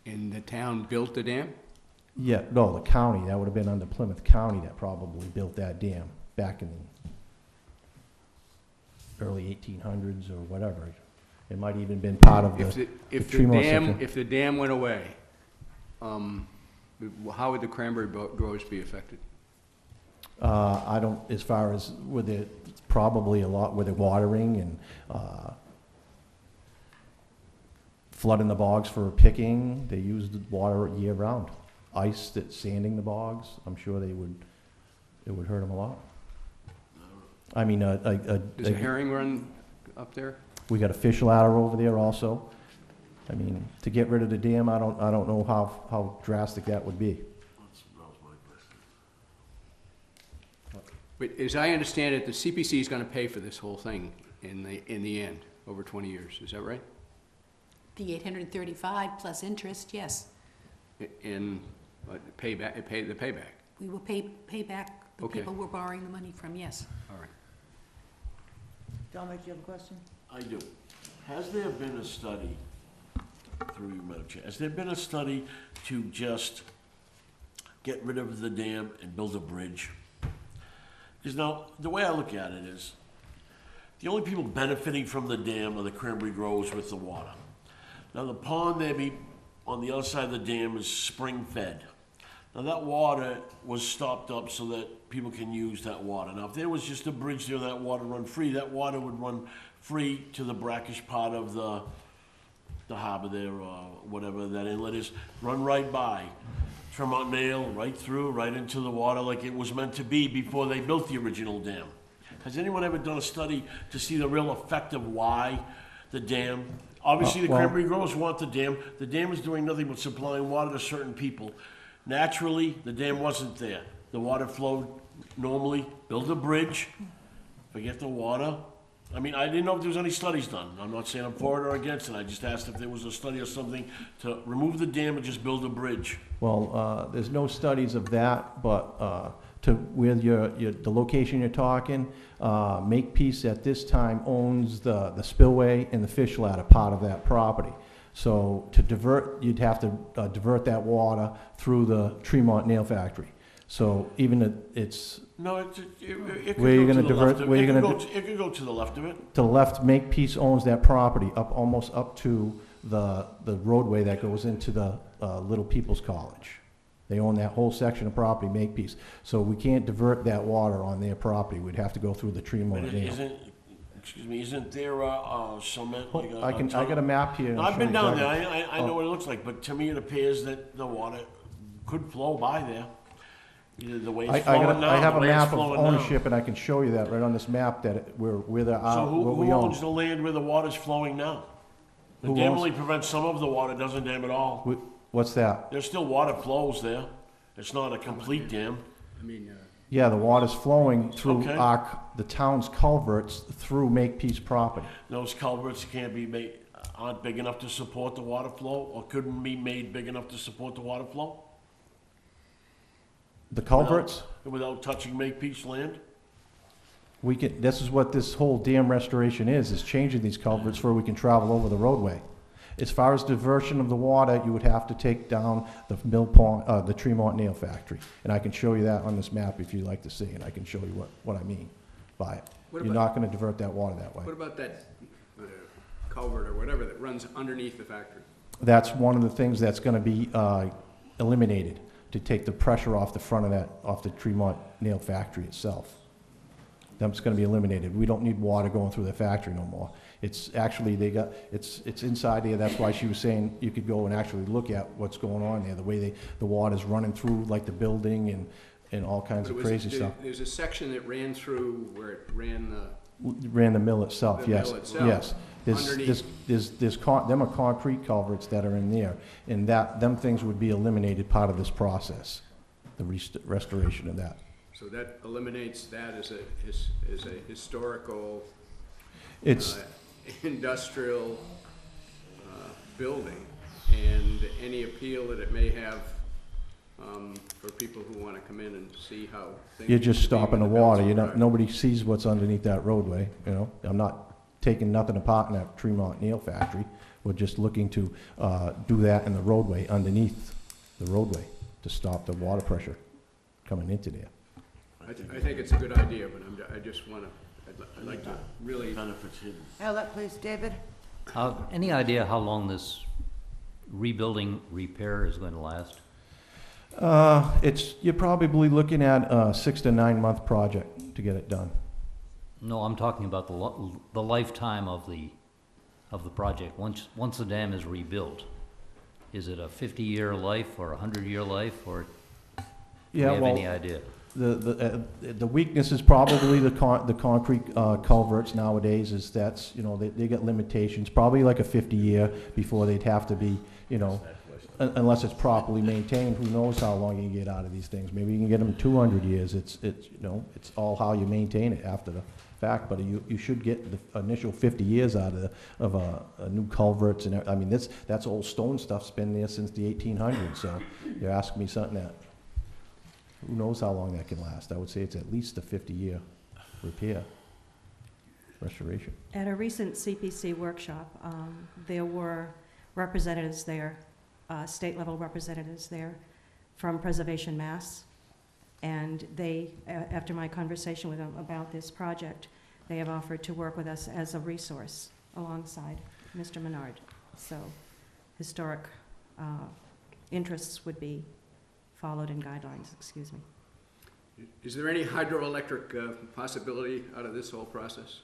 And the town built the dam? Yeah, no, the county, that would have been under Plymouth County that probably built that dam back in the early 1800s or whatever. It might even been part of If Tremont section. the dam went away, how would the cranberry growers be affected? I don't, as far as with it, probably a lot with the watering and flooding the bogs for picking. They use the water year round. Ice that's sanding the bogs, I'm sure it would hurt them a lot. I mean, Does a herring run up there? we got a fish ladder over there also. I mean, to get rid of the dam, I don't know how drastic that would be. That was my question. But as I understand it, the CPC is gonna pay for this whole thing in the end, over 20 years, is that right? The 835 plus interest, yes. In the payback? We will pay back the Okay. people we're borrowing the money from, yes. All right. Dominic, do you have a question? I do. Has there been a study, through you, Madam Chair, has there been a study to just get rid of the dam and build a bridge? Because now, the way I look at it is, the only people benefiting from the dam are the cranberry growers with the water. Now, the pond on the other side of the dam is spring-fed. Now, that water was stopped up so that people can use that water. Now, if there was just a bridge there, that water run free, that water would run free to the brackish part of the harbor there, or whatever that inlet is, run right by. Tremont Nail, right through, right into the water like it was meant to be before they built the original dam. Has anyone ever done a study to see the real effect of why the dam? Obviously, the well- cranberry growers want the dam. The dam is doing nothing but supplying water to certain people. Naturally, the dam wasn't there. The water flowed normally. Build a bridge, forget the water. I mean, I didn't know if there was any studies done. I'm not saying I'm for it or against it. I just asked if there was a study or something to remove the dam and just build a bridge. Well, there's no studies of that, but to where the location you're talking, Makepeace at this time owns the spillway and the fish ladder part of that property. So to divert, you'd have to divert that water through the Tremont Nail Factory. So even it's No, it could Where you go to gonna the left divert- of where it. you It could gonna go it could go to the left of it. to the left, Makepeace owns that property almost up to the roadway that goes into the Little People's College. They own that whole section of property, Makepeace. So we can't divert that water on their property. We'd have to go through the But Tremont Nail. isn't there cement, like a I got a map here. No, I'll I've show been you down exactly. there, I know what it looks like, but to me it appears that the water could flow by there. Either the way I it's flowing now, I have the a way it's map of flowing now. ownership, and I can show you that right on this map, that where the, So what we who own. owns the land where the water's flowing now? The Who dam owns- only prevents some of the water, doesn't dam it all. What's that? There's still water flows there. It's not a complete dam. I mean, Yeah, the water's flowing through Okay. the town's culverts through Makepeace property. Those culverts can't be made, aren't big enough to support the water flow, or couldn't be made big enough to support the water flow? The culverts, Without touching Makepeace land? this is what this whole dam restoration is changing these culverts where we can travel over the roadway. As far as diversion of the water, you would have to take down the Mill Pond, the Tremont Nail Factory. And I can show you that on this map if you'd like to see, and I can show you what I mean by it. What You're about- not gonna divert that water that way. what about that culvert or whatever that runs underneath the factory? That's one of the things that's gonna be eliminated, to take the pressure off the front of that, off the Tremont Nail Factory itself. That's gonna be eliminated. We don't need water going through the factory no more. It's actually, it's inside there, that's why she was saying you could go and actually look at what's going on there, the way the water's running through, like the building and all kinds of crazy stuff. There's a section that ran through where it ran Ran the mill itself, The yes, mill itself, yes. Them are concrete culverts that are in there, and them things would be eliminated part of this process, the restoration of that. so that eliminates that as a historical, It's, industrial building, and any appeal that it may have for people who want to come in and see how things. you're just used to be stopping the when buildings water, were right. nobody sees what's underneath that roadway, I'm not taking nothing apart in that Tremont Nail Factory. We're just looking to do that in the roadway, underneath the roadway, to stop the water pressure coming into there. I think it's a good idea, but I just want to, I'd like to really. Benefits hidden. Please, David? Any idea how long this rebuilding repair is going to last? You're probably looking at a 6 to 9 month project to get it done. No, I'm talking about the lifetime of the project. Once the dam is rebuilt, is it a 50-year life or a 100-year life, or do you Yeah, have well, any idea? the weakness is probably the concrete culverts nowadays, is that's, they get limitations, probably like a 50-year before they'd have to be, unless it's properly maintained. Who knows how long you can get out of these things? Maybe you can get them 200 years. It's all how you maintain it after the fact, but you should get the initial 50 years out of a new culverts, and I mean, that's old stone stuff's been there since the 1800s, so you're asking me something that, who knows how long that can last. I would say it's at least a 50-year repair, restoration. At a recent CPC workshop, there were representatives there, state-level representatives there from Preservation Mass, and they, after my conversation with them about this project, they have offered to work with us as a resource alongside Mr. Menard. So historic interests would be followed in guidelines, excuse me. Is there any hydroelectric possibility out of this whole process?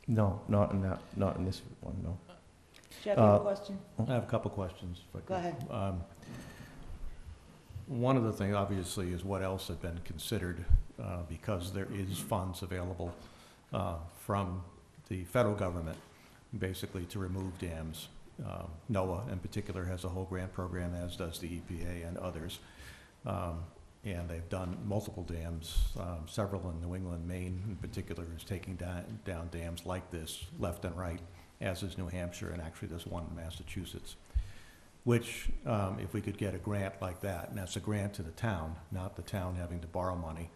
No, not in that, not in this one, no. Jeff, you have a question? I have a couple questions. if I Go could. ahead. One of the things, obviously, is what else had been considered, because there is funds available from the federal government, basically to remove dams. NOAA in particular has a whole grant program, as does the EPA and others. And they've done multiple dams, several in New England. Maine in particular is taking down dams like this left and right, as is New Hampshire, and actually there's one in Massachusetts. Which, if we could get a grant like that, and that's a grant to the town, not the town having to borrow money,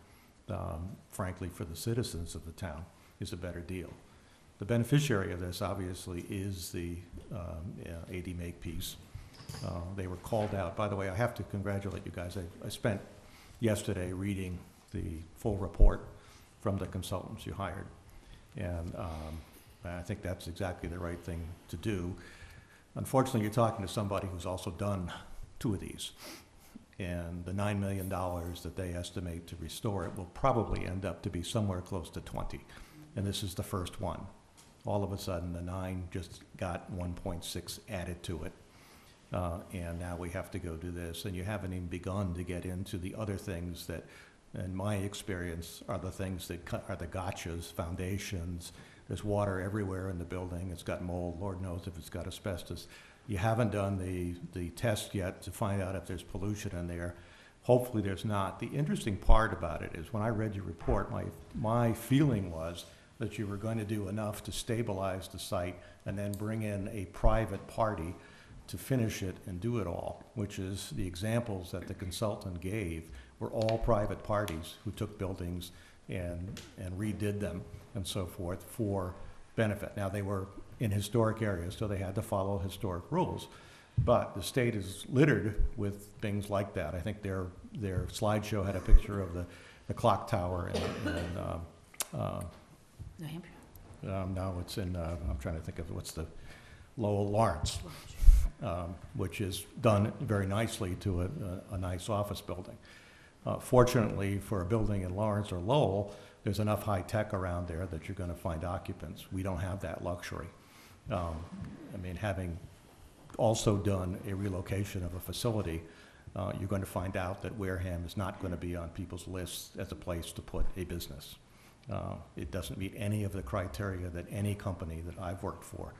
frankly, for the citizens of the town, is a better deal. The beneficiary of this, obviously, is the AD Makepeace. They were called out. By the way, I have to congratulate you guys. I spent yesterday reading the full report from the consultants you hired. And I think that's exactly the right thing to do. Unfortunately, you're talking to somebody who's also done 2 of these. And the $9 million that they estimate to restore it will probably end up to be somewhere close to 20. And this is the first one. All of a sudden, the 9 just got 1.6 added to it. And now we have to go do this. And you haven't even begun to get into the other things that, in my experience, are the things that are the gotchas, foundations. There's water everywhere in the building. It's got mold. Lord knows if it's got asbestos. You haven't done the test yet to find out if there's pollution in there. Hopefully there's not. The interesting part about it is when I read your report, my feeling was that you were going to do enough to stabilize the site and then bring in a private party to finish it and do it all, which is the examples that the consultant gave were all private parties who took buildings and redid them and so forth for benefit. Now, they were in historic areas, so they had to follow historic rules. But the state is littered with things like that. I think their slideshow had a picture of the clock tower in New Hampshire. no, it's in, I'm trying to think of what's the, Lowell Lawrence, which is done very nicely to a nice office building. Fortunately, for a building in Lawrence or Lowell, there's enough high tech around there that you're going to find occupants. We don't have that luxury. I mean, having also done a relocation of a facility, you're going to find out that Wareham is not going to be on people's lists as a place to put a business. It doesn't meet any of the criteria that any company that I've worked for,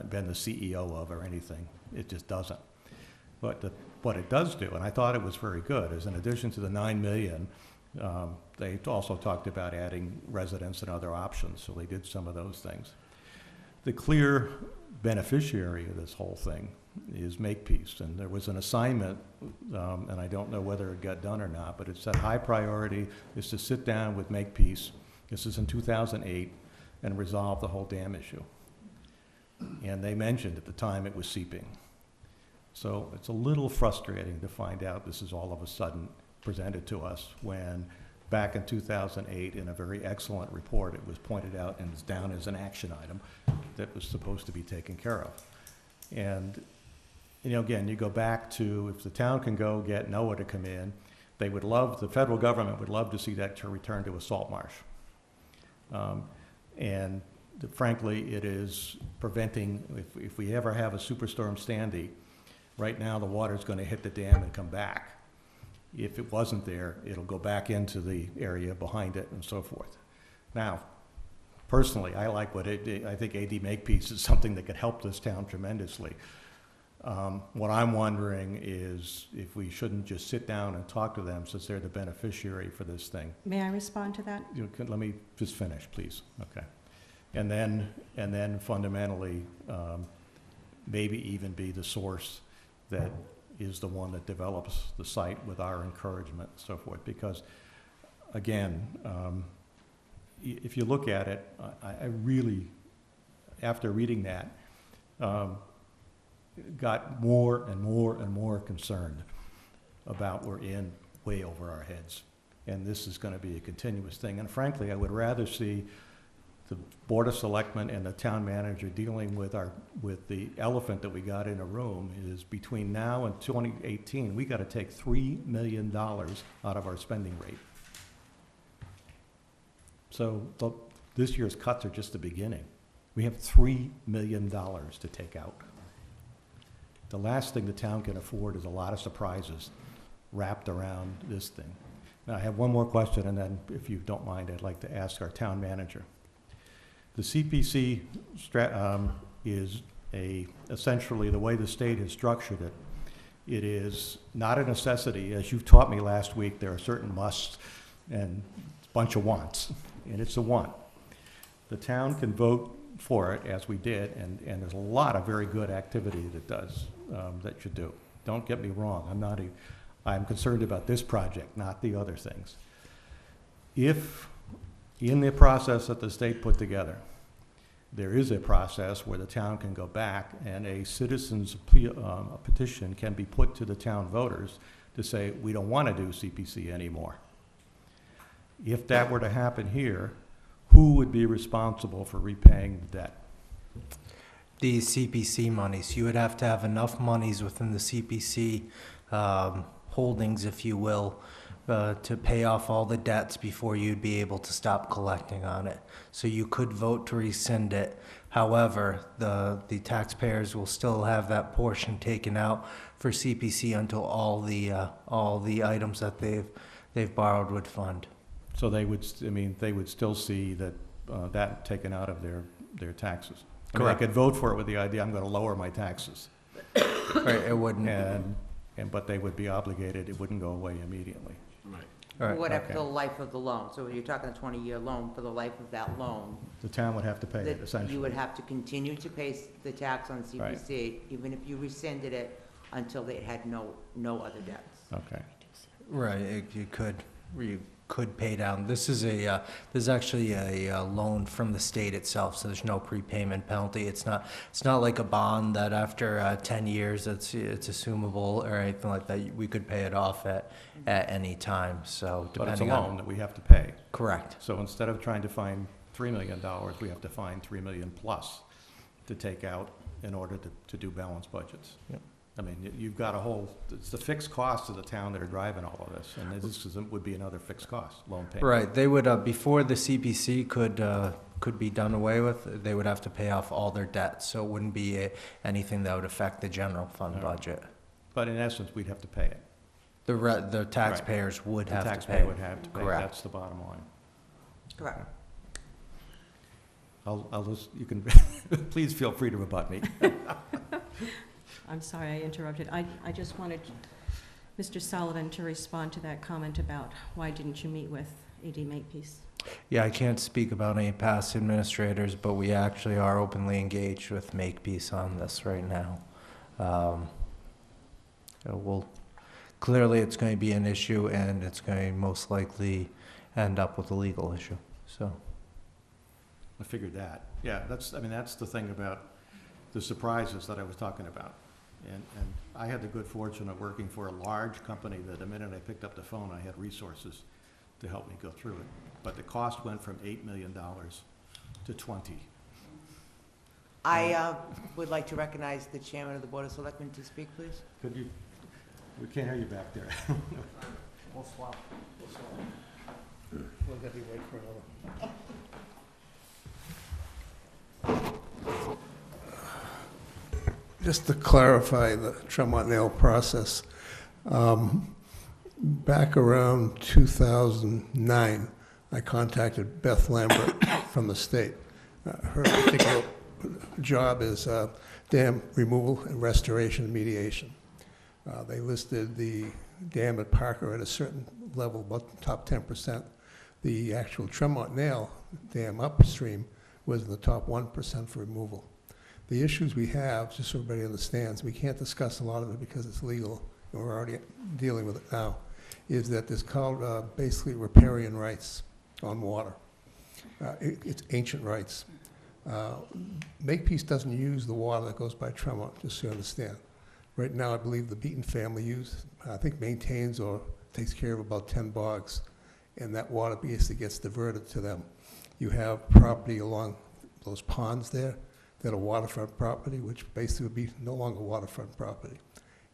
been the CEO of or anything, it just doesn't. But what it does do, and I thought it was very good, is in addition to the $9 million, they also talked about adding residents and other options, so they did some of those things. The clear beneficiary of this whole thing is Makepeace, and there was an assignment, and I don't know whether it got done or not, but it said high priority is to sit down with Makepeace, this is in 2008, and resolve the whole dam issue. And they mentioned at the time it was seeping. So it's a little frustrating to find out this is all of a sudden presented to us when back in 2008 in a very excellent report it was pointed out and is down as an action item that was supposed to be taken care of. And you know, again, you go back to if the town can go get NOAA to come in, they would love, the federal government would love to see that to return to a salt marsh. Frankly, it is preventing, if we ever have a superstorm Sandy, right now the water's going to hit the dam and come back. If it wasn't there, it'll go back into the area behind it and so forth. Now, personally, I like what I think AD Makepeace is something that could help this town tremendously. What I'm wondering is if we shouldn't just sit down and talk to them since they're the beneficiary for this thing. May I respond to that? Let me just finish, please. Okay. And then fundamentally, maybe even be the source that is the one that develops the site with our encouragement and so forth. Because, again, if you look at it, I really, after reading that, got more and more and more concerned about we're in way over our heads. And this is going to be a continuous thing. And frankly, I would rather see the Board of Selectmen and the town manager dealing with the elephant that we got in a room is between now and 2018, we gotta take $3 million out of our spending rate. So this year's cuts are just the beginning. We have $3 million to take out. The last thing the town can afford is a lot of surprises wrapped around this thing. Now, I have one more question, and then if you don't mind, I'd like to ask our town manager. The CPC is essentially the way the state has structured it. It is not a necessity. As you taught me last week, there are certain musts and a bunch of wants, and it's a want. The town can vote for it, as we did, and there's a lot of very good activity that you do. Don't get me wrong. I'm concerned about this project, not the other things. If in the process that the state put together, there is a process where the town can go back and a citizen's petition can be put to the town voters to say, we don't want to do CPC anymore. If that were to happen here, who would be responsible for repaying the debt? The CPC monies. You would have to have enough monies within the CPC holdings, if you will, to pay off all the debts before you'd be able to stop collecting on it. So you could vote to rescind it. However, the taxpayers will still have that portion taken out for CPC until all the items that they've borrowed would fund. So they would still see that taken out of their taxes. Correct. I could vote for it with the idea I'm going to lower my taxes. Right, it wouldn't. But they would be obligated, it wouldn't go away immediately. Right. Right. Whatever, Okay. the life of the loan. So you're talking a 20-year loan, for the life of that loan, The town would have to pay it, that essentially. you would have to continue to pay the tax on CPC, even if you rescinded it, until they had no other debts. Okay. Right, you could pay down. This is actually a loan from the state itself, so there's no prepayment penalty. It's not like a bond that after 10 years it's assumable or anything like that. We could pay it off at any time. So But it's a depending loan on that we have to pay. correct. So instead of trying to find $3 million, we have to find $3 million plus to take out in order to do balanced budgets. Yep. I mean, you've got it's the fixed costs of the town that are driving all of this, and this would be another fixed cost, loan payment. Right, they would before the CPC could be done away with, they would have to pay off all their debts. So it wouldn't be anything that would affect the general fund Right. budget. But in essence, we'd have to pay it. The taxpayers would have to pay. The taxpayer would have to pay, Correct. that's the bottom line. Correct. You can, please feel free to rebut me. I'm sorry I interrupted. I just wanted Mr. Sullivan to respond to that comment about why didn't you meet with AD Makepeace? Yeah, I can't speak about any past administrators, but we actually are openly engaged with Makepeace on this right now. Clearly it's going to be an issue, and it's going to most likely end up with a legal issue, so. I figured that. Yeah, that's the thing about the surprises that I was talking about. And I had the good fortune of working for a large company that the minute I picked up the phone, I had resources to help me go through it. But the cost went from $8 million to 20. I would like to recognize the chairman of the Board of Selectmen to speak, please. Could you, we can't hear you back there. We'll swap. We'll have you wait for another. Just to clarify the Tremont Nail process, back around 2009, I contacted Beth Lambert from the state. Her particular job is dam removal and restoration and mediation. They listed the dam at Parker at a certain level, about the top 10%. The actual Tremont Nail Dam upstream was in the top 1% for removal. The issues we have, just so everybody understands, we can't discuss a lot of it because it's legal, and we're already dealing with it now, is that there's called basically riparian rights on water. It's ancient rights. Makepeace doesn't use the water that goes by Tremont, just so you understand. Right now, I believe the Beaton family maintains or takes care of about 10 bogs, and that water basically gets diverted to them. You have property along those ponds there that are waterfront property, which basically would be no longer waterfront property.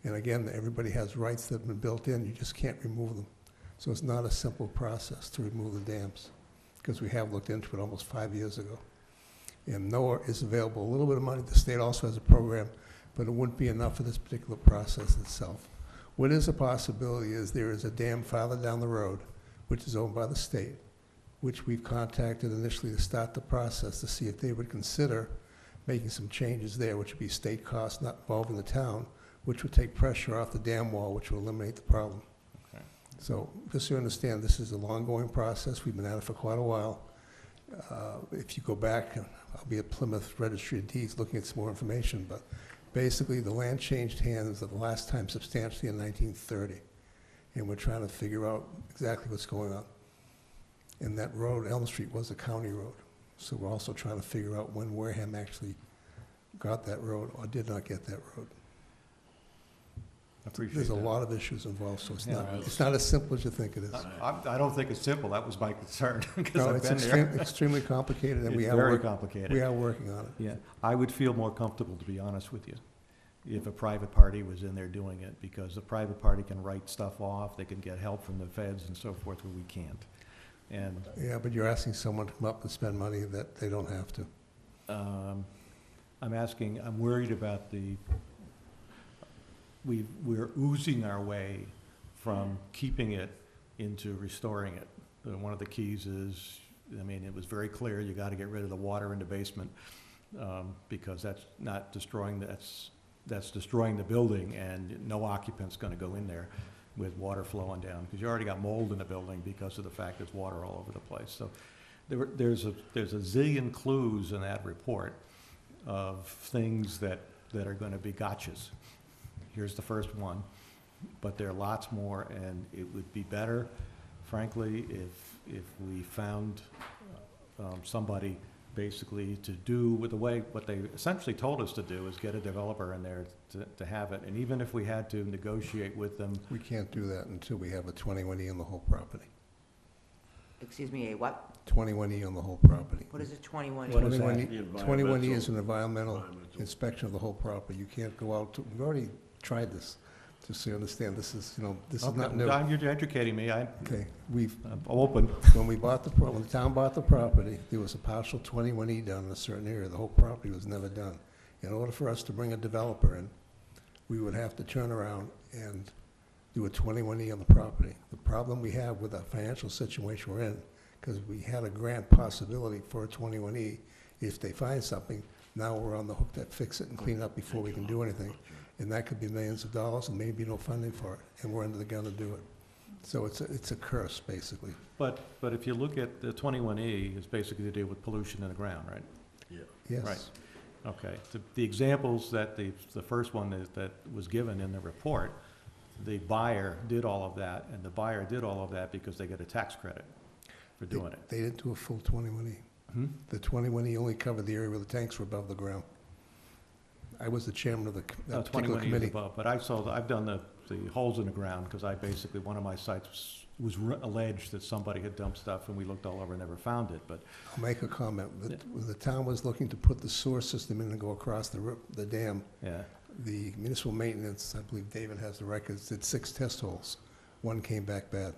And again, everybody has rights that have been built in, you just can't remove them. So it's not a simple process to remove the dams, because we have looked into it almost 5 years ago. And NOAA is available, a little bit of money, the state also has a program, but it wouldn't be enough for this particular process itself. What is a possibility is there is a dam farther down the road, which is owned by the state, which we've contacted initially to start the process to see if they would consider making some changes there, which would be state costs not involving the town, which would take pressure off the dam wall, which will eliminate the problem. Okay. So just so you understand, this is a long-going process. We've been at it for quite a while. If you go back, I'll be at Plymouth Registry of Deeds looking at some more information, but basically the land changed hands the last time substantially in 1930. And we're trying to figure out exactly what's going on. And that road, Elm Street, was a county road. So we're also trying to figure out when Wareham actually got that road or did not get that road. I appreciate There's a that. lot of issues involved, so Yeah, it's not as simple as you think it is. I don't think it's simple, that was my concern, because No, I've it's been there. extremely complicated, and we It's are very working. complicated. We are working on it. Yeah, I would feel more comfortable, to be honest with you, if a private party was in there doing it, because the private party can write stuff off, they can get help from the feds and so forth, where we can't. And Yeah, but you're asking someone to come up and spend money that they don't have to. I'm worried about we're oozing our way from keeping it into restoring it. One of the keys is, I mean, it was very clear, you gotta get rid of the water in the basement, because that's not destroying, that's destroying the building, and no occupant's gonna go in there with water flowing down, because you already got mold in the building because of the fact there's water all over the place. So there's a zillion clues in that report of things that are gonna be gotchas. Here's the first one, but there are lots more, and it would be better, frankly, if we found somebody basically to do with what they essentially told us to do is get a developer in there to have it. And even if we had to negotiate with them, We can't do that until we have a 21E on the whole property. Excuse me, a what? 21E on the whole property. What is a 21? What is that? 21E is an environmental inspection of the whole property. You can't go out we've already tried this, just so you understand, this is not new. Okay, you're educating me, I'm Okay, open. when the town bought the property, there was a partial 21E done in a certain area. The whole property was never done. In order for us to bring a developer in, we would have to turn around and do a 21E on the property. The problem we have with the financial situation we're in, because we had a grant possibility for a 21E, if they find something, now we're on the hook to fix it and clean it up before we can do anything. And that could be millions of dollars and maybe no funding for it, and we're under the gun to do it. So it's a curse, basically. But if you look at the 21E, it's basically to deal with pollution in the ground, right? Yeah. Yes. Right. Okay, the examples that the first one that was given in the report, the buyer did all of that, and the buyer did all of that because they get a tax credit for doing it. They didn't do a full 21E. Hmm? The 21E only covered the area where the tanks were above the ground. I was the chairman of that particular 21E is committee. above, but I've done the holes in the ground, because one of my sites was alleged that somebody had dumped stuff, and we looked all over and never found it, but. I'll make a comment. Yeah. When the town was looking to put the sewer system in and go across the dam, Yeah, the municipal maintenance, I believe David has the records, did 6 test holes. 1 came back bad.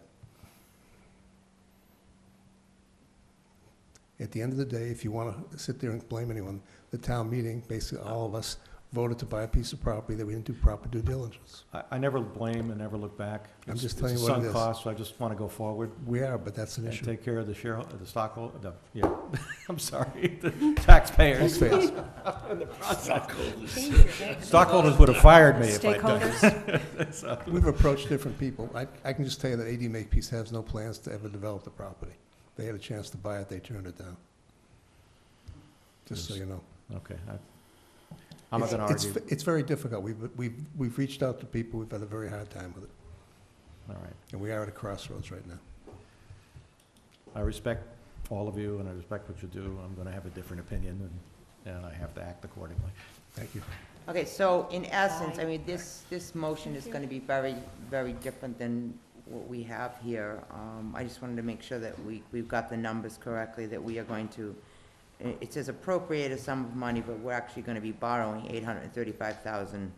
At the end of the day, if you want to sit there and blame anyone, the town meeting, basically all of us voted to buy a piece of property that we didn't do proper due diligence. I never blame and never look back. I'm just It's telling a you what it sunk is. cost, so I just want to go forward We are, but that's an and issue. take care of the stockholder, yeah, I'm sorry, the taxpayers. Taxpayers. Stockholders would have fired me if I'd done Stakeholders. it. So- We've approached different people. I can just tell you that AD Makepeace has no plans to ever develop the property. They had a chance to buy it, they turned it down. Just so you know. Okay, I'm not gonna argue. It's very difficult. We've reached out to people, we've had a very hard time with it, All right. and we are at a crossroads right now. I respect all of you, and I respect what you do. I'm gonna have a different opinion, and I have to act accordingly. Thank you. Okay, so in essence, I mean, this motion is gonna be very, very different than what we have here. I just wanted to make sure that we've got the numbers correctly, that we are going to, it says appropriate a sum of money, but we're actually gonna be borrowing 835,000,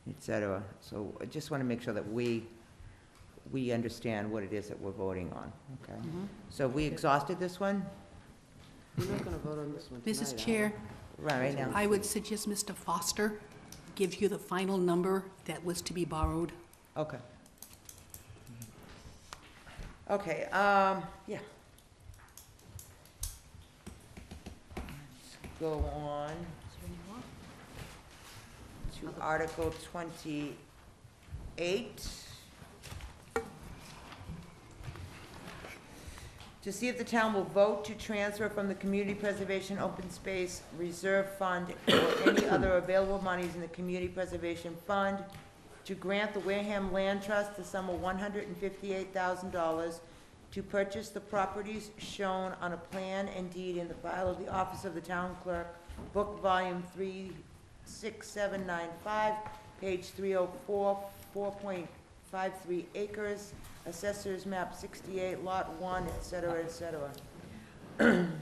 et cetera. So I just wanna make sure that we understand what it is that we're voting on, okay? So we exhausted this one? We're not going to vote on this one tonight, Mrs. are Chair, Right now. I would suggest Mr. Foster gives you the final number that was to be borrowed. Okay. Okay, yeah. Let's go on to Article 28. To see if the town will vote to transfer from the Community Preservation Open Space Reserve Fund or any other available monies in the Community Preservation Fund to grant the Wareham Land Trust the sum of $158,000 to purchase the properties shown on a plan and deed in the file of the Office of the Town Clerk, Book Volume 36795, page 304, 4.53 acres, Assessors Map 68, Lot 1, et cetera, et cetera. And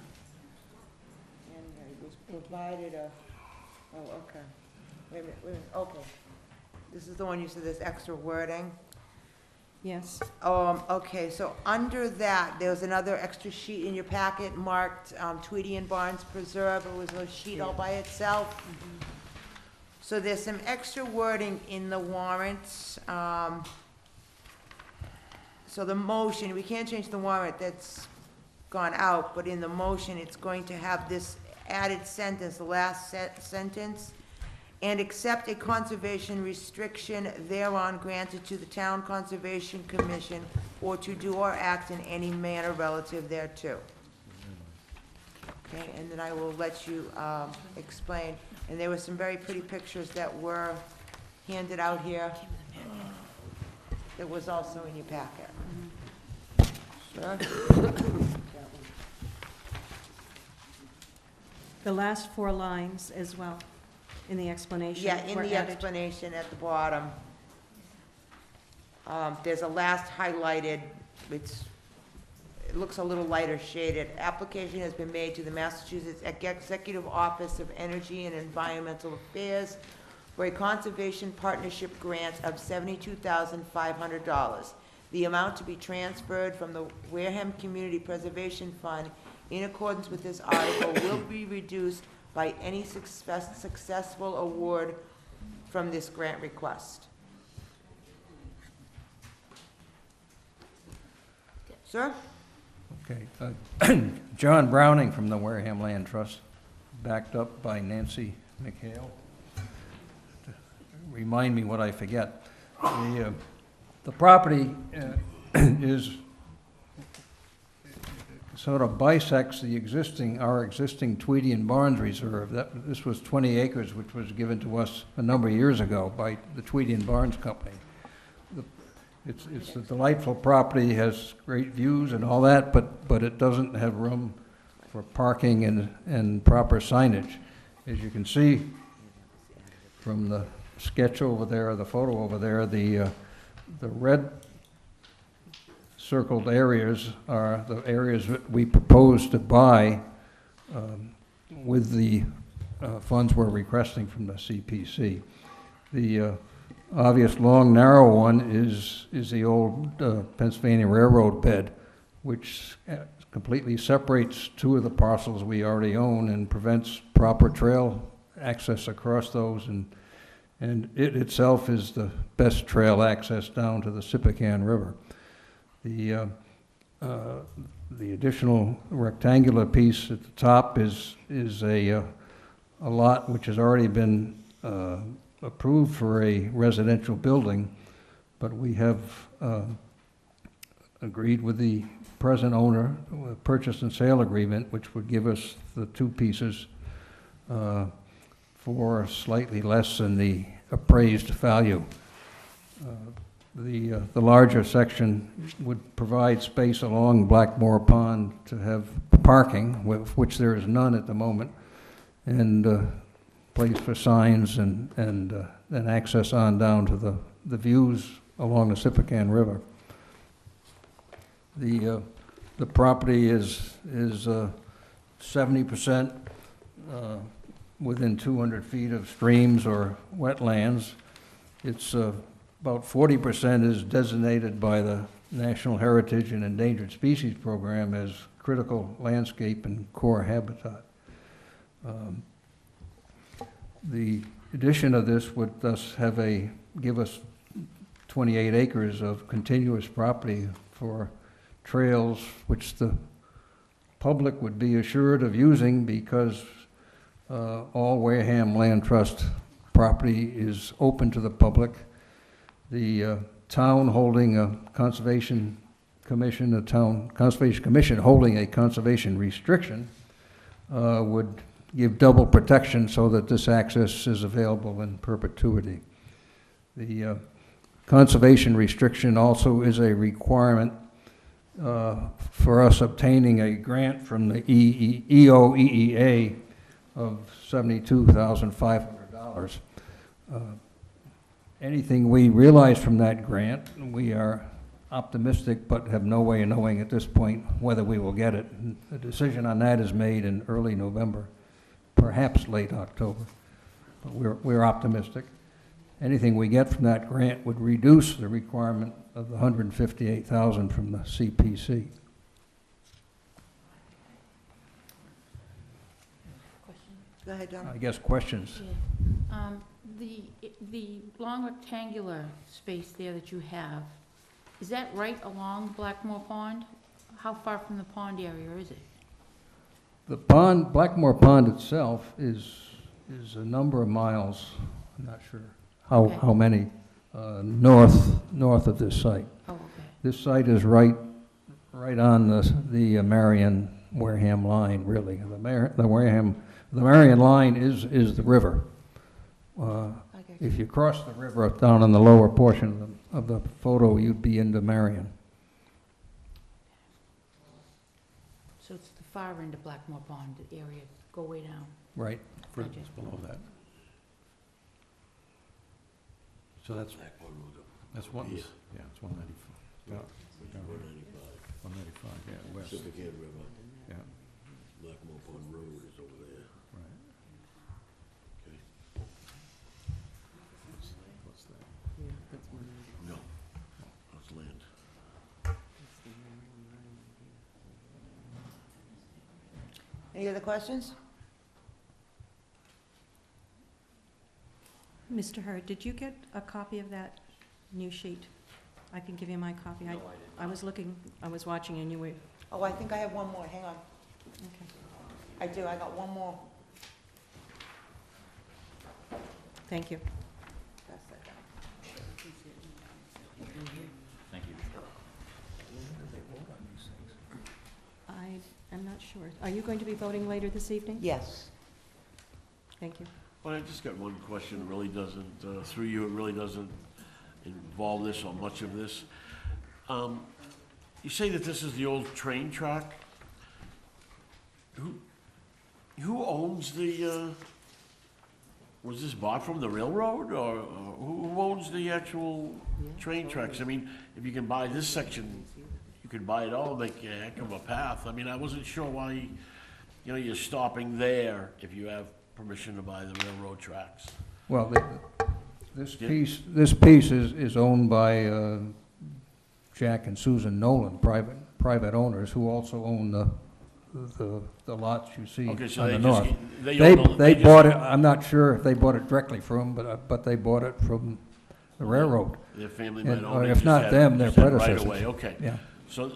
I was provided a, oh, okay. Wait a minute, okay. This is the one you said there's extra wording? Yes. Okay, so under that, there was another extra sheet in your packet marked Tweedy and Barnes Preserve. It was a sheet all by itself. So there's some extra wording in the warrant. So the motion, we can't change the warrant, that's gone out, but in the motion, it's going to have this added sentence, the last sentence, and accept a conservation restriction thereon granted to the Town Conservation Commission or to do or act in any manner relative thereto. Okay, and then I will let you explain. And there were some very pretty pictures that were handed out here. That was also in your packet. Sure. The last 4 lines as well, in the explanation. Yeah, in were the added. explanation at the bottom. There's a last highlighted, it looks a little lighter shaded. Application has been made to the Massachusetts Executive Office of Energy and Environmental Affairs for a conservation partnership grant of $72,500. The amount to be transferred from the Wareham Community Preservation Fund in accordance with this article will be reduced by any successful award from this grant request. Sir? Okay. John Browning from the Wareham Land Trust, backed up by Nancy McHale. Remind me what I forget. The property is sort of bisects our existing Tweedy and Barnes Reserve. This was 20 acres, which was given to us a number of years ago by the Tweedy and Barnes Company. It's a delightful property, has great views and all that, but it doesn't have room for parking and proper signage. As you can see from the sketch over there, the photo over there, the red circled areas are the areas that we propose to buy with the funds we're requesting from the CPC. The obvious long, narrow one is the old Pennsylvania Railroad bed, which completely separates 2 of the parcels we already own and prevents proper trail access across those, and it itself is the best trail access down to the Sippacan River. The additional rectangular piece at the top is a lot which has already been approved for a residential building, but we have agreed with the present owner, a purchase and sale agreement, which would give us the 2 pieces for slightly less than the appraised value. The larger section would provide space along Blackmore Pond to have parking, which there is none at the moment, and place for signs and access on down to the views along the Sippacan River. The property is 70% within 200 feet of streams or wetlands. It's about 40% is designated by the National Heritage and Endangered Species Program as critical landscape and core habitat. The addition of this would thus give us 28 acres of continuous property for trails which the public would be assured of using because all Wareham Land Trust property is open to the public. The town holding a conservation commission, the town conservation commission holding a conservation restriction would give double protection so that this access is available in perpetuity. The conservation restriction also is a requirement for us obtaining a grant from the EOEEA of $72,500. Anything we realize from that grant, we are optimistic but have no way of knowing at this point whether we will get it. The decision on that is made in early November, perhaps late October, but we're optimistic. Anything we get from that grant would reduce the requirement of the $158,000 from the CPC. Go ahead, John. I guess questions. Yeah. The long rectangular space there that you have, is that right along Blackmore Pond? How far from the pond area is it? The pond, Blackmore Pond itself is a number of miles, I'm not sure how many, north of this site. Oh, okay. This site is right on the Marion-Wareham line, really. The Marion line is the river. If you cross the river up down in the lower portion of the photo, you'd be into Marion. So it's the far end of Blackmore Pond area, go way down. Right. Gotcha. Just below that. So that's one, yeah, it's 195. Yeah. 195, yeah, west. Pacific River, Yeah, Blackmore Pond Road is over there. right. Okay. What's that? No, that's land. Any other questions? Mr. Hurd, did you get a copy of that new sheet? I can give you my copy. No, I did I was looking, I was watching and you were, Oh, I think I have one more, hang on. okay. I do, I got one more. Thank you. Pass that down. Thank you. I am not sure. Are you going to be voting later this evening? Yes. Thank you. Well, I just got one question, it really doesn't, through you, it really doesn't involve this or much of this. You say that this is the old train track? Who owns the, was this bought from the railroad, or who owns the actual train tracks? I mean, if you can buy this section, you could buy it all, make a heck of a path. I mean, I wasn't sure why, you're stopping there if you have permission to buy the railroad tracks. Well, this piece is owned by Jack and Susan Nolan, private owners, who also own the lots you see on Okay, so the they north. just, They bought it, I'm not sure if they bought it directly from, but they bought it from the railroad. Their family And- might or own it. if just not had- them, their just had right predecessors. away. Okay. Yeah. So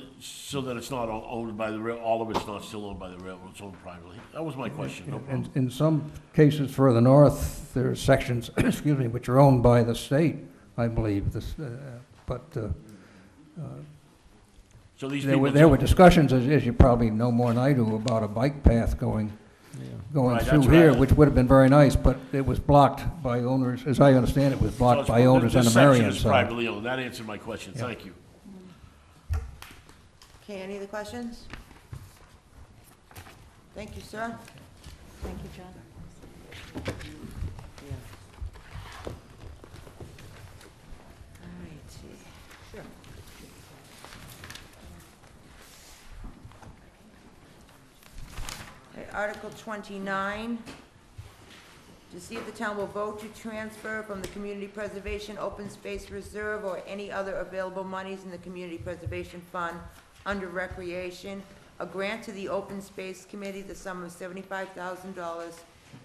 that it's not owned by the all of it's not still owned by the railroad, it's owned privately. That was my question, no problem. In some cases further north, there are sections, excuse me, which are owned by the state, I believe. So these There people. were discussions, as you probably know more than I do, about a bike path going Right, through that's here, right. which would have been very nice, but it was blocked by owners, as I understand it, was blocked by owners on the Marion This section is side. privately owned, that answered my question, Yeah. thank you. Okay, any other questions? Thank you, sir. Thank you, John. All right. Sure. Article 29, to see if the town will vote to transfer from the Community Preservation Open Space Reserve or any other available monies in the Community Preservation Fund under Recreation, a grant to the Open Space Committee, the sum of $75,000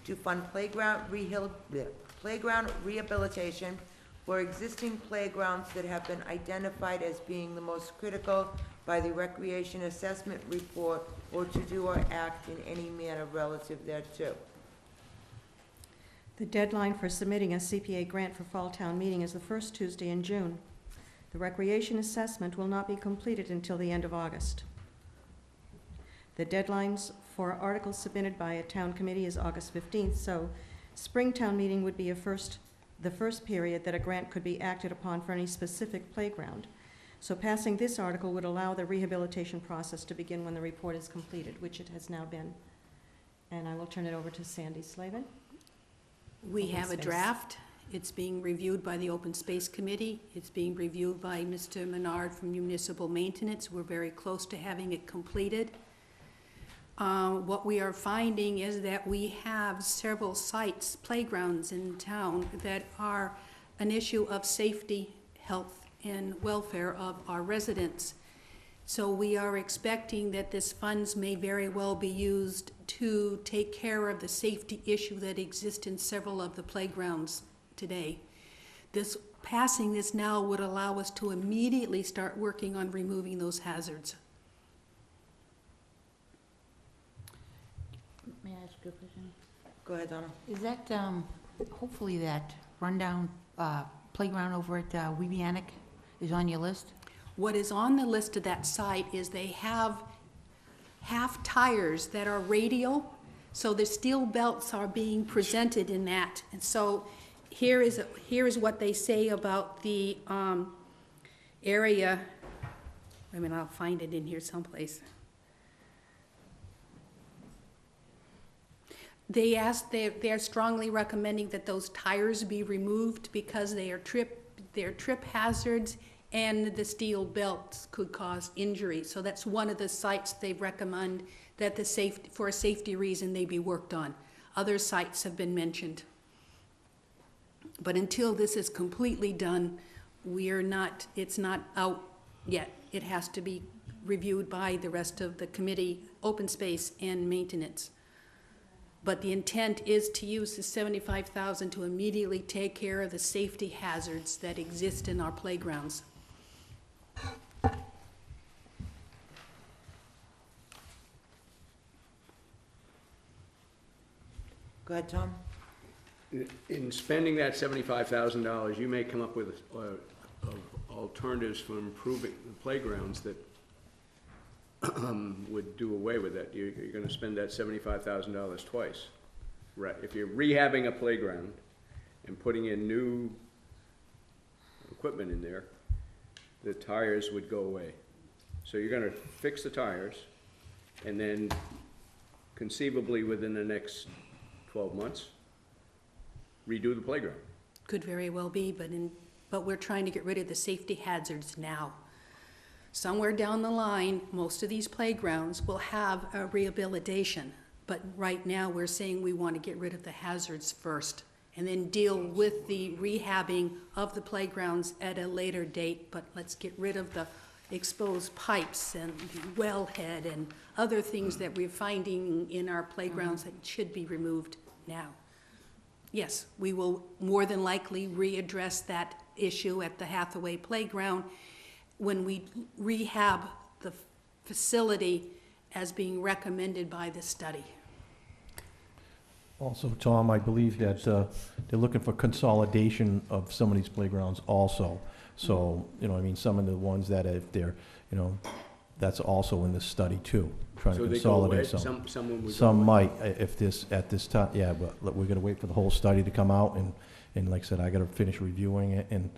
to fund playground rehabilitation for existing playgrounds that have been identified as being the most critical by the Recreation Assessment Report, or to do or act in any manner relative thereto. The deadline for submitting a CPA grant for Fall Town Meeting is the first Tuesday in June. The recreation assessment will not be completed until the end of August. The deadlines for articles submitted by a town committee is August 15th, so spring town meeting would be the first period that a grant could be acted upon for any specific playground. So passing this article would allow the rehabilitation process to begin when the report is completed, which it has now been. And I will turn it over to Sandy Slavin. We Open have a space. draft. It's being reviewed by the Open Space Committee. It's being reviewed by Mr. Menard from Municipal Maintenance. We're very close to having it completed. What we are finding is that we have several sites, playgrounds in town, that are an issue of safety, health, and welfare of our residents. So we are expecting that this funds may very well be used to take care of the safety issue that exists in several of the playgrounds today. Passing this now would allow us to immediately start working on removing those hazards. May I ask you a question? Go ahead, Donna. Is that, hopefully that rundown playground over at Weebianic is on your list? What is on the list of that site is they have half tires that are radial, so the steel belts are being presented in that. And so here is what they say about the area. I mean, I'll find it in here someplace. They're strongly recommending that those tires be removed because they're trip hazards, and the steel belts could cause injury. So that's one of the sites they recommend that for a safety reason they be worked on. Other sites have been mentioned. But until this is completely done, it's not out yet. It has to be reviewed by the rest of the committee, Open Space and Maintenance. But the intent is to use the $75,000 to immediately take care of the safety hazards that exist in our playgrounds. Go ahead, Tom. In spending that $75,000, you may come up with alternatives for improving the playgrounds that would do away with that. You're going to spend that $75,000 twice. Right. If you're rehabbing a playground and putting in new equipment in there, the tires would go away. So you're going to fix the tires, and then conceivably within the next 12 months, redo the playground. Could very well be, but we're trying to get rid of the safety hazards now. Somewhere down the line, most of these playgrounds will have a rehabilitation, but right now we're saying we want to get rid of the hazards first and then deal with the rehabbing of the playgrounds at a later date. But let's get rid of the exposed pipes and the wellhead and other things that we're finding in our playgrounds that should be removed now. Yes, we will more than likely readdress that issue at the Hathaway Playground when we rehab the facility as being recommended by the study. Also, Tom, I believe that they're looking for consolidation of some of these playgrounds also. So, some of the ones that if they're, that's also in this study too, trying to consolidate some. Some might, if this, at this time, yeah, but we're gonna wait for the whole study to come out, and like I said, I gotta finish reviewing it, and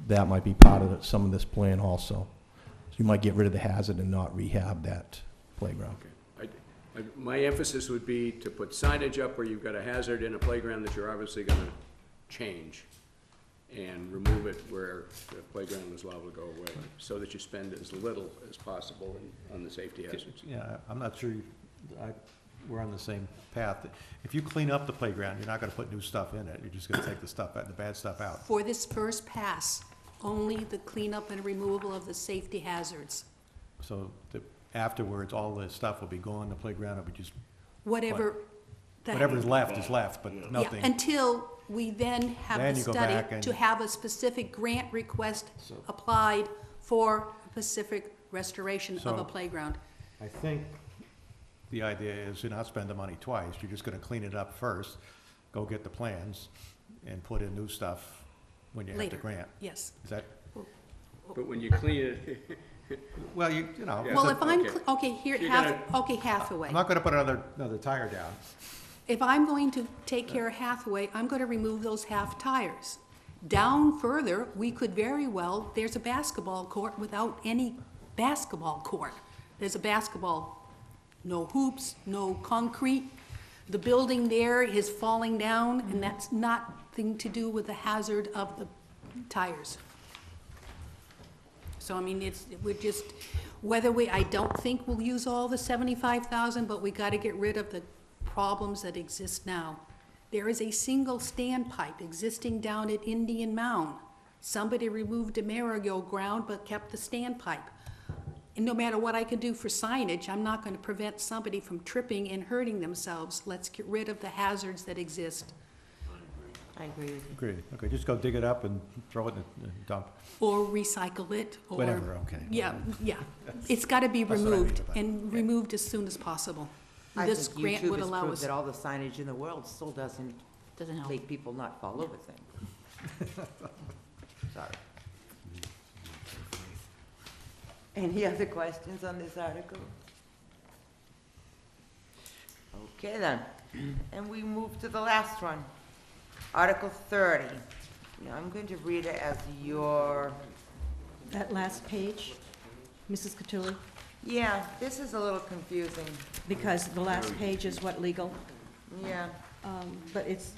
that might be part of some of this plan also. So you might get rid of the hazard and not rehab that playground. Okay. My emphasis would be to put signage up where you've got a hazard in a playground that you're obviously gonna change, and remove it where the playground is liable to go away, so that you spend as little as possible on the safety hazards. Yeah, I'm not sure, we're on the same path. If you clean up the playground, you're not gonna put new stuff in it, you're just gonna take the stuff, the bad stuff out. For this first pass, only the cleanup and removal of the safety hazards. So afterwards, all the stuff will be gone, the playground will be just, Whatever. the- whatever's left is left, but Yeah, nothing. until we then have Then the you go back study and- to have a specific grant request So- applied for specific restoration of So- a playground. I think the idea is to not spend the money twice, you're just gonna clean it up first, go get the plans, and put in new stuff when you have the Later. grant. Yes. Is that, But when you clean it, well, you know. Yeah. Well, it's if a- I'm, okay. okay, here, You're Hathaway. I'm not gonna put another tire down. If I'm going to take care of Hathaway, I'm going to remove those half tires. Down further, we could very well, there's a basketball court without any basketball court. There's a basketball, no hoops, no concrete. The building there is falling down, and that's nothing to do with the hazard of the tires. So, I mean, we're just, I don't think we'll use all the 75,000, but we gotta get rid of the problems that exist now. There is a single standpipe existing down at Indian Mound. Somebody removed a merry-go-round but kept the standpipe. And no matter what I can do for signage, I'm not gonna prevent somebody from tripping and hurting themselves. Let's get rid of the hazards that exist. I agree with you. Agreed, okay, just go dig it up and throw it in the dump. Or recycle it, or. Whatever, okay. Yeah, yeah. It's gotta be That's what I mean removed, by that. and removed as soon as possible. I This think grant YouTube would has allow proved us. that all the signage in the world still doesn't Doesn't make people not fall over things. Sorry. Any other questions on this article? Okay then, and we move to the last one, Article 30. Now, I'm going to read it as your, That last page, Mrs. Cattouli, yeah, this is a little confusing, because the last page is what legal, yeah. but it's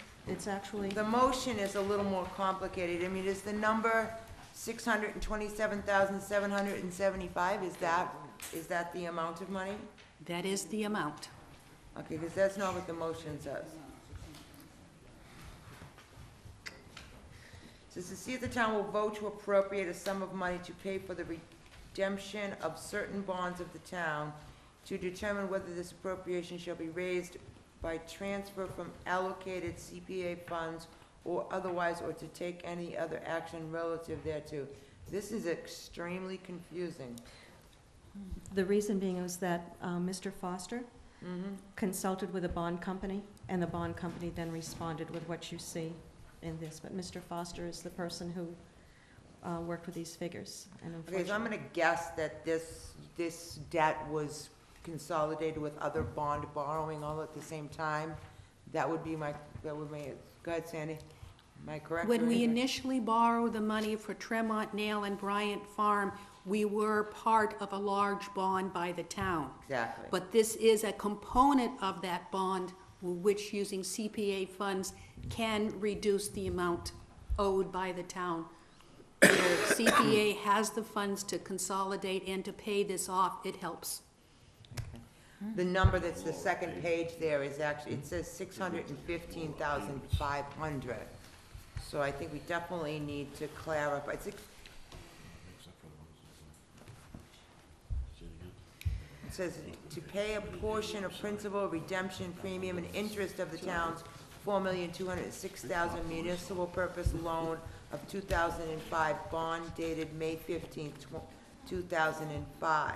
actually, The motion is a little more complicated. I mean, is the number 627,775, is that the amount of money? That is the amount. Okay, because that's not what the motion says. It says to see if the town will vote to appropriate a sum of money to pay for the redemption of certain bonds of the town, to determine whether this appropriation shall be raised by transfer from allocated CPA funds or otherwise, or to take any other action relative thereto. This is extremely confusing. the reason being is that Mr. Foster consulted with a bond company, and the bond company then responded with what you see in this. But Mr. Foster is the person who worked with these figures, and Okay, so I'm unfortunately. gonna guess that this debt was consolidated with other bond borrowing all at the same time. That would be go ahead, Sandy. Am I correct? When or we incorrect? initially borrowed the money for Tremont Nail and Bryant Farm, we were part of a large bond by the town. Exactly. But this is a component of that bond, which using CPA funds can reduce the amount owed by the town. If CPA has the funds to consolidate and to pay this off, it helps. The number that's the second page there is actually, it says 615,500. So I think we definitely need to clarify. It says to pay a portion of principal, redemption, premium, and interest of the town's $4,206,000 municipal purpose loan of 2005, bond dated May 15th, 2005.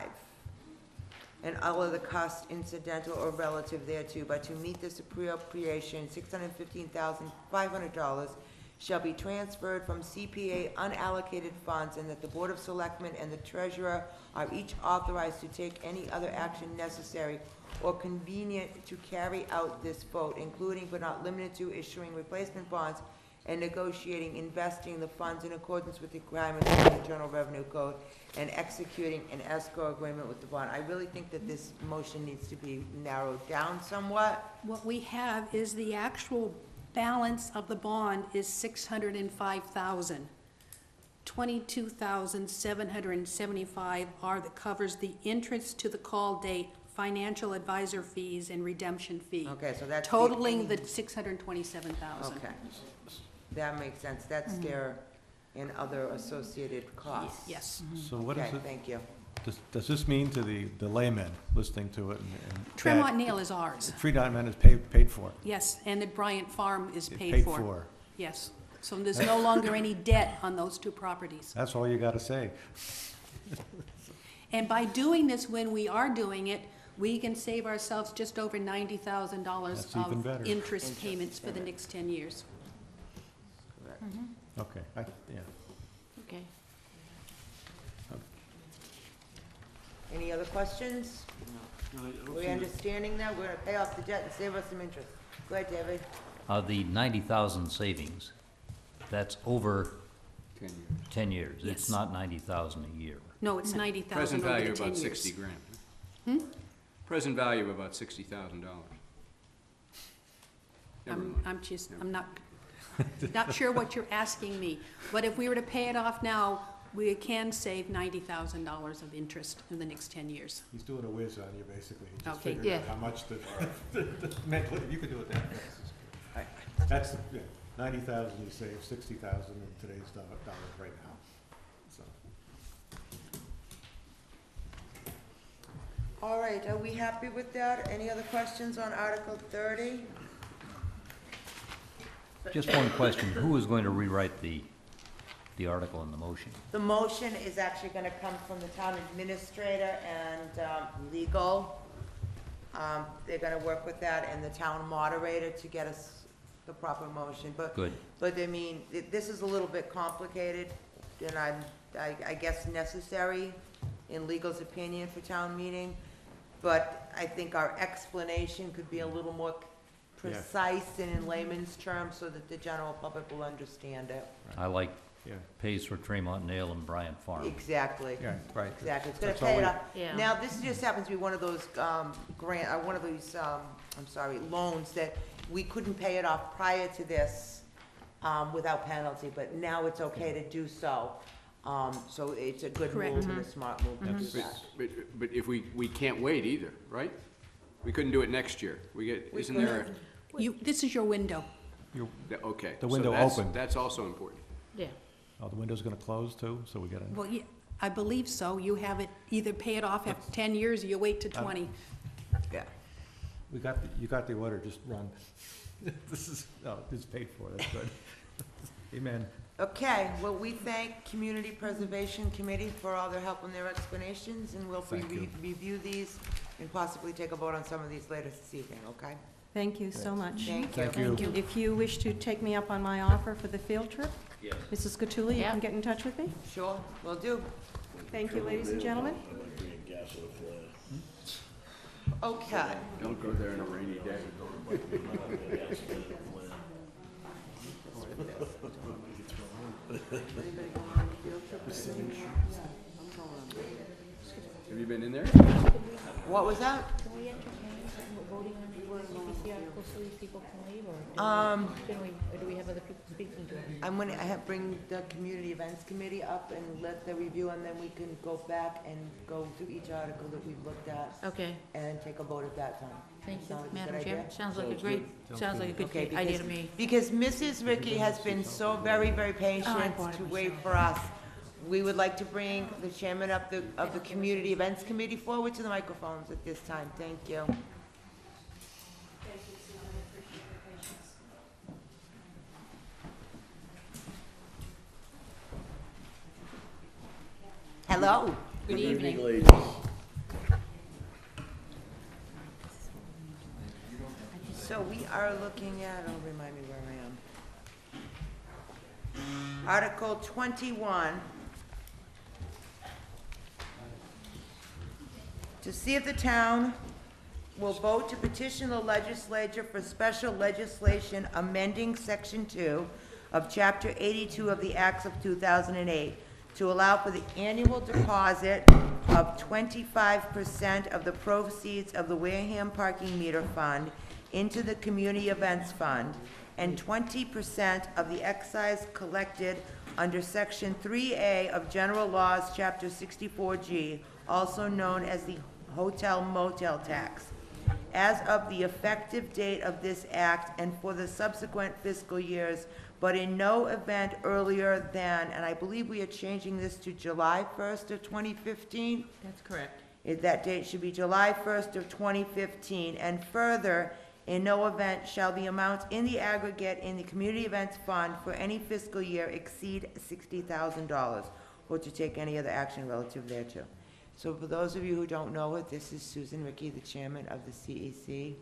And all of the costs incidental or relative thereto, but to meet this appropriation, $615,500 shall be transferred from CPA unallocated funds, and that the Board of Selectmen and the Treasurer are each authorized to take any other action necessary or convenient to carry out this vote, including but not limited to issuing replacement bonds and negotiating, investing the funds in accordance with the requirements of the Internal Revenue Code, and executing an escrow agreement with the bond. I really think that this motion needs to be narrowed down somewhat. What we have is the actual balance of the bond is $605,000. $22,775 covers the interest to the call date financial advisor fees and redemption fee. Okay, so that's. Totaling the 627,000. Okay, that makes sense. That's their and other associated costs. Yes. So what is Okay, it, thank you. does this mean to the layman listening to it and Tremont Nail is ours. Fremont Man is paid for? Yes, and the Bryant Farm is It's paid for. Yes. So there's no longer any debt on those two properties. That's all you gotta say. And by doing this, when we are doing it, we can save ourselves just over $90,000 That's even better. of interest payments for the next 10 years. Correct. Okay, yeah. Okay. Any other questions? I don't We see- understanding that? We're gonna pay off the debt and save us some interest. Go ahead, David. The 90,000 savings, that's over 10 years. 10 years. Yes. It's not 90,000 a year. No, it's 90,000 Present over value the 10 about years. 60 grand. Hmm? Present value of about $60,000. Never mind. I'm not sure what you're asking me. But if we were to pay it off now, we can save $90,000 of interest in the next 10 years. He's doing a whiz on you, basically. He just Okay. figured Yeah. out how much you could do it that fast. That's, yeah, 90,000 you save, 60,000 in today's dollars right now, so. All right, are we happy with that? Any other questions on Article 30? Just one question, who is going to rewrite the article in the motion? The motion is actually gonna come from the town administrator and legal. They're gonna work with that and the town moderator to get us the proper motion. Good. But I mean, this is a little bit complicated and I guess necessary in legal's opinion for town meeting. But I think our explanation could be a little more precise and in layman's terms so that the general public will understand it. I like Yeah. pays for Tremont Nail and Bryant Farm. Exactly. Yeah, right. Exactly, it's gonna That's all pay it we- off. Yeah. Now, this just happens to be one of those, one of these, loans that we couldn't pay it off prior to this, without penalty, but now it's okay to do so. So it's a good Correct. move and a smart move to do that. But if we can't wait either, right? We couldn't do it next year. Isn't there This is your window. okay. The so window that's- opened. That's also important. Yeah. Oh, the window's gonna close too, so we gotta. Well, I believe so. You have it, either pay it off after 10 years or you wait to 20. Yeah. You got the order, just run. This is, it's paid for, that's good. Amen. Okay, well, we thank Community Preservation Committee for all their help and their explanations, and we'll Thank you. review these and possibly take a vote on some of these later this evening, okay? Thank you so much. Thank you. Thank you. If you wish to take me up on my offer for the field trip, Mrs. Cattouli, you Yeah. can get in touch with me. Sure, will do. Thank you, ladies and gentlemen. Okay. Don't go there on a rainy day. Have you been in there? What was that? Can we entertain voting on the CPC article so these people can leave, or do we have other people speaking to them? I have bring the Community Events Committee up and let the review, and then we can go back and go through each article that we've looked at Okay, and take a vote at that time. thank you, Sound like a Madam good Chair. idea? Sounds like a great, sounds like a good Okay, idea to me. Because Mrs. Ricky has been so very, very patient bought it to wait for us. We would like to bring the chairman of the Community Events Committee forward to the microphones at this time. Thank you. Hello. Good evening. So we are looking at, remind me where I am. Article 21. To see if the town will vote to petition the legislature for special legislation amending Section 2 of Chapter 82 of the Acts of 2008 to allow for the annual deposit of 25% of the proceeds of the Wareham Parking Meter Fund into the Community Events Fund, and 20% of the excise collected under Section 3A of General Laws, Chapter 64G, also known as the hotel motel tax as of the effective date of this act and for the subsequent fiscal years, but in no event earlier than, and I believe we are changing this to July 1st of 2015? That's correct. That date should be July 1st of 2015, and further, in no event shall the amounts in the aggregate in the Community Events Fund for any fiscal year exceed $60,000, or to take any other action relative thereto. So for those of you who don't know it, this is Susan Rickey, the chairman of the CEC.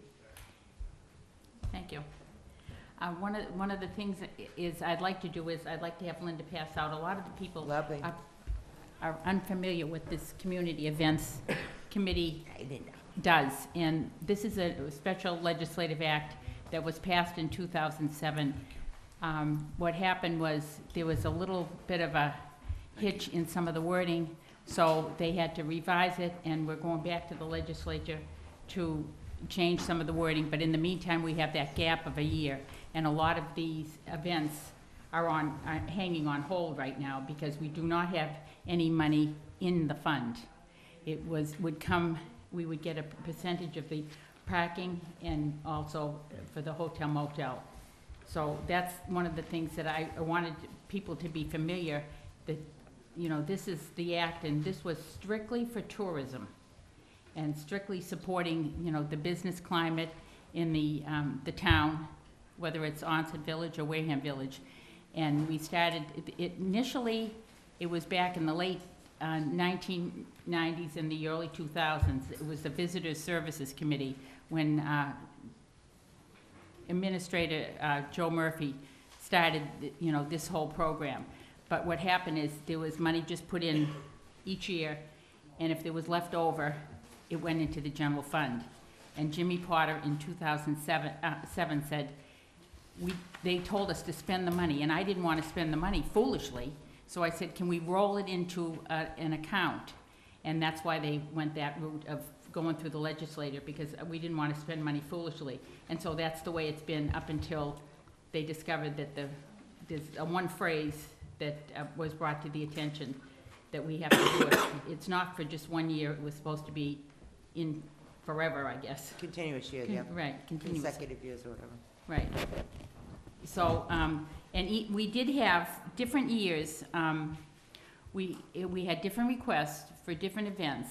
Thank you. One of the things is I'd like to do is I'd like to have Linda pass out. A lot of the people Lovely. are unfamiliar with this community events committee does. And this is a special legislative act that was passed in 2007. What happened was there was a little bit of a hitch in some of the wording, so they had to revise it, and we're going back to the legislature to change some of the wording. But in the meantime, we have that gap of a year, and a lot of these events are hanging on hold right now because we do not have any money in the fund. It would come, we would get a percentage of the parking and also for the hotel motel. So that's one of the things that I wanted people to be familiar that, you know, this is the act, and this was strictly for tourism and strictly supporting, you know, the business climate in the town, whether it's Onset Village or Wareham Village. And we started, initially, it was back in the late 1990s and the early 2000s. It was the Visitors Services Committee when Administrator Joe Murphy started, you know, this whole program. But what happened is there was money just put in each year, and if there was left over, it went into the general fund. And Jimmy Potter in 2007 said, they told us to spend the money, and I didn't want to spend the money foolishly, so I said, can we roll it into an account? And that's why they went that route of going through the legislature, because we didn't want to spend money foolishly. And so that's the way it's been up until they discovered that there's one phrase that was brought to the attention that we have to do it. It's not for just 1 year. It was supposed to be in forever, I guess. Continuous years, yeah. Right, continuous. Consecutive years or whatever. Right. So, we did have different years. We had different requests for different events.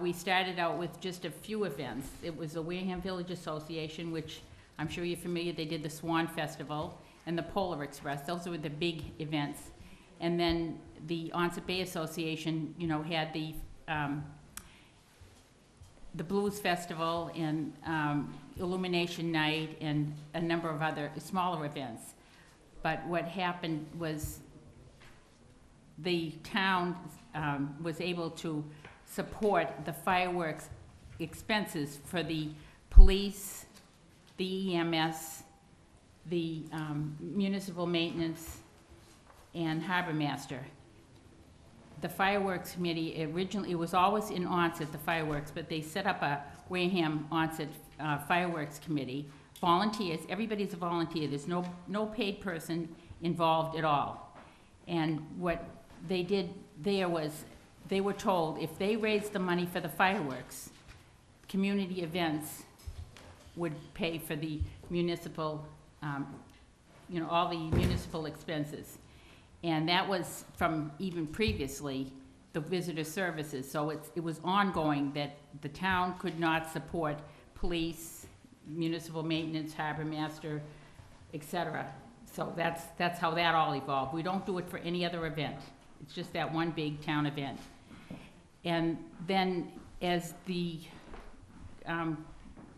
We started out with just a few events. It was the Wareham Village Association, which I'm sure you're familiar. They did the Swan Festival and the Polar Express. Those were the big events. And then the Onset Bay Association, you know, had the Blues Festival and Illumination Night and a number of other smaller events. But what happened was the town was able to support the fireworks expenses for the police, the EMS, the municipal maintenance, and harbor master. The fireworks committee originally, it was always in Onset, the fireworks, but they set up a Wareham Onset fireworks committee. Volunteers, everybody's a volunteer. There's no paid person involved at all. And what they did there was, they were told if they raised the money for the fireworks, community events would pay for the municipal, you know, all the municipal expenses. And that was from even previously the visitor services. So it was ongoing that the town could not support police, municipal maintenance, harbor master, et cetera. So that's how that all evolved. We don't do it for any other event. It's just that one big town event. And then as the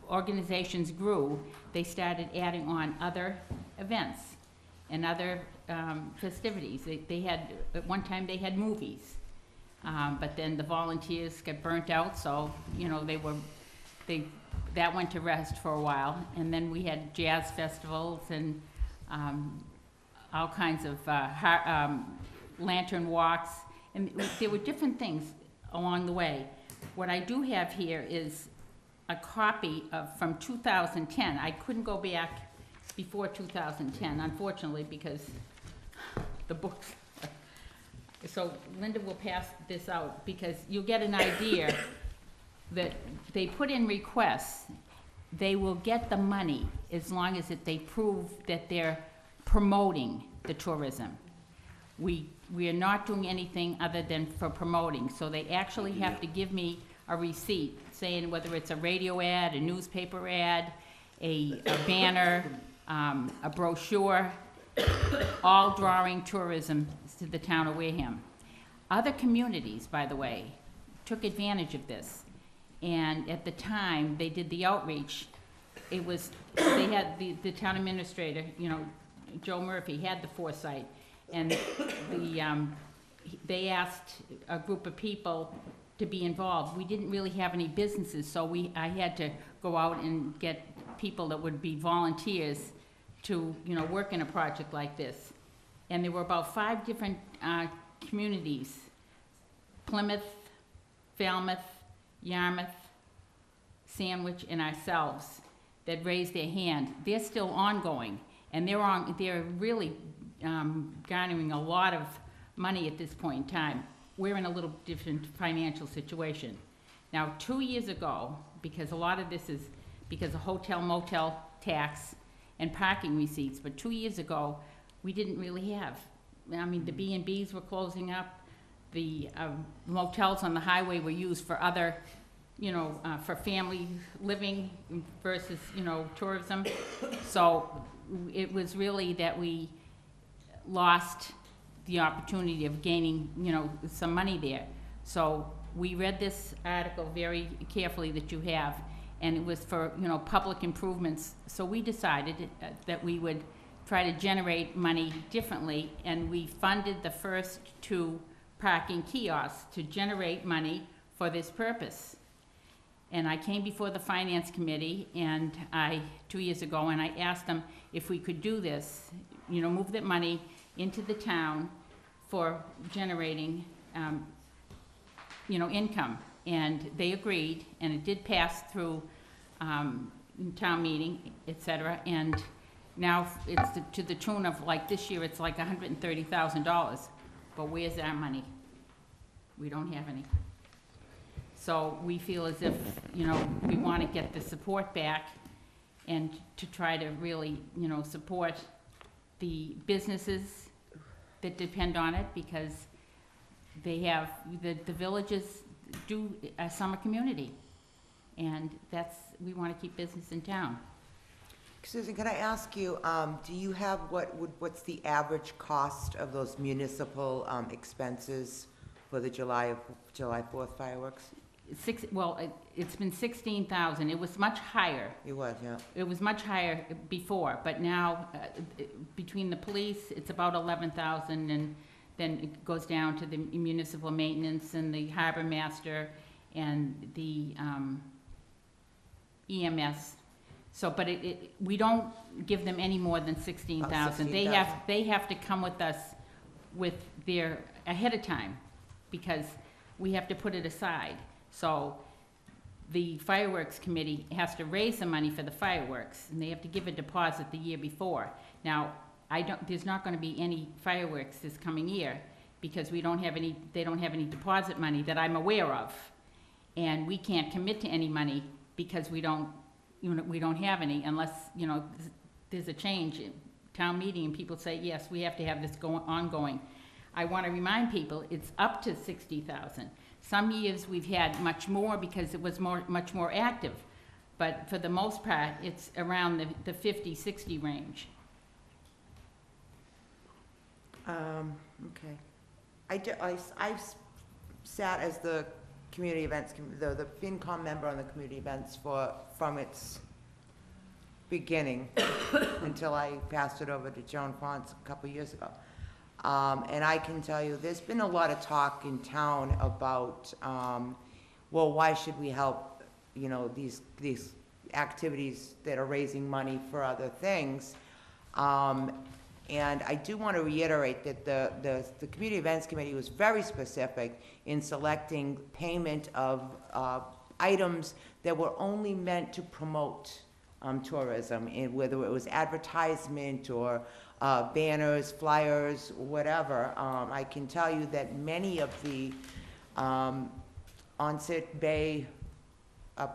organizations grew, they started adding on other events and other festivities. They had, at one time they had movies, but then the volunteers got burnt out, so, you know, that went to rest for a while. And then we had jazz festivals and all kinds of lantern walks, and there were different things along the way. What I do have here is a copy from 2010. I couldn't go back before 2010, unfortunately, because the books. So Linda will pass this out because you'll get an idea that they put in requests, they will get the money as long as that they prove that they're promoting the tourism. We are not doing anything other than for promoting, so they actually have to give me a receipt saying whether it's a radio ad, a newspaper ad, a banner, a brochure, all drawing tourism to the town of Wareham. Other communities, by the way, took advantage of this. And at the time, they did the outreach. It was, they had the town administrator, you know, Joe Murphy, had the foresight. And they asked a group of people to be involved. We didn't really have any businesses, so I had to go out and get people that would be volunteers to, you know, work in a project like this. And there were about 5 different communities: Plymouth, Falmouth, Yarmouth, Sandwich, and ourselves, that raised their hand. They're still ongoing, and they're really garnering a lot of money at this point in time. We're in a little different financial situation. Now, 2 years ago, because a lot of this is because of hotel motel tax and parking receipts, but 2 years ago, we didn't really have. I mean, the B&Bs were closing up. The motels on the highway were used for other, you know, for family living versus, you know, tourism. So it was really that we lost the opportunity of gaining, you know, some money there. So we read this article very carefully that you have, and it was for, you know, public improvements. So we decided that we would try to generate money differently, and we funded the first 2 parking kiosks to generate money for this purpose. And I came before the finance committee 2 years ago, and I asked them if we could do this, you know, move that money into the town for generating, you know, income. And they agreed, and it did pass through town meeting, et cetera. And now it's to the tune of, like, this year it's like $130,000. But where's our money? We don't have any. So we feel as if, you know, we want to get the support back and to try to really, you know, support the businesses that depend on it, because they have, the villages do a summer community. And we want to keep business in town. Susan, can I ask you, do you have what's the average cost of those municipal expenses for the July 4th fireworks? It's been 16,000. It was much higher. It was, yeah. It was much higher before, but now between the police, it's about 11,000, and then it goes down to the municipal maintenance and the harbor master and the EMS. So, but we don't give them any more than 16,000. They have to come with us with their ahead of time, because we have to put it aside. So the fireworks committee has to raise the money for the fireworks, and they have to give a deposit the year before. Now, there's not going to be any fireworks this coming year, because they don't have any deposit money that I'm aware of, and we can't commit to any money because we don't have any unless, you know, there's a change in town meeting and people say, yes, we have to have this ongoing. I want to remind people it's up to 60,000. Some years we've had much more because it was much more active, but for the most part, it's around the 50, 60 range. Okay. I've sat as the community events, the FinCom member on the community events from its beginning until I passed it over to Joan Fonts a couple years ago. And I can tell you, there's been a lot of talk in town about, well, why should we help, you know, these activities that are raising money for other things? And I do want to reiterate that the Community Events Committee was very specific in selecting payment of items that were only meant to promote tourism, and whether it was advertisement or banners, flyers, whatever. I can tell you that many of the Onset Bay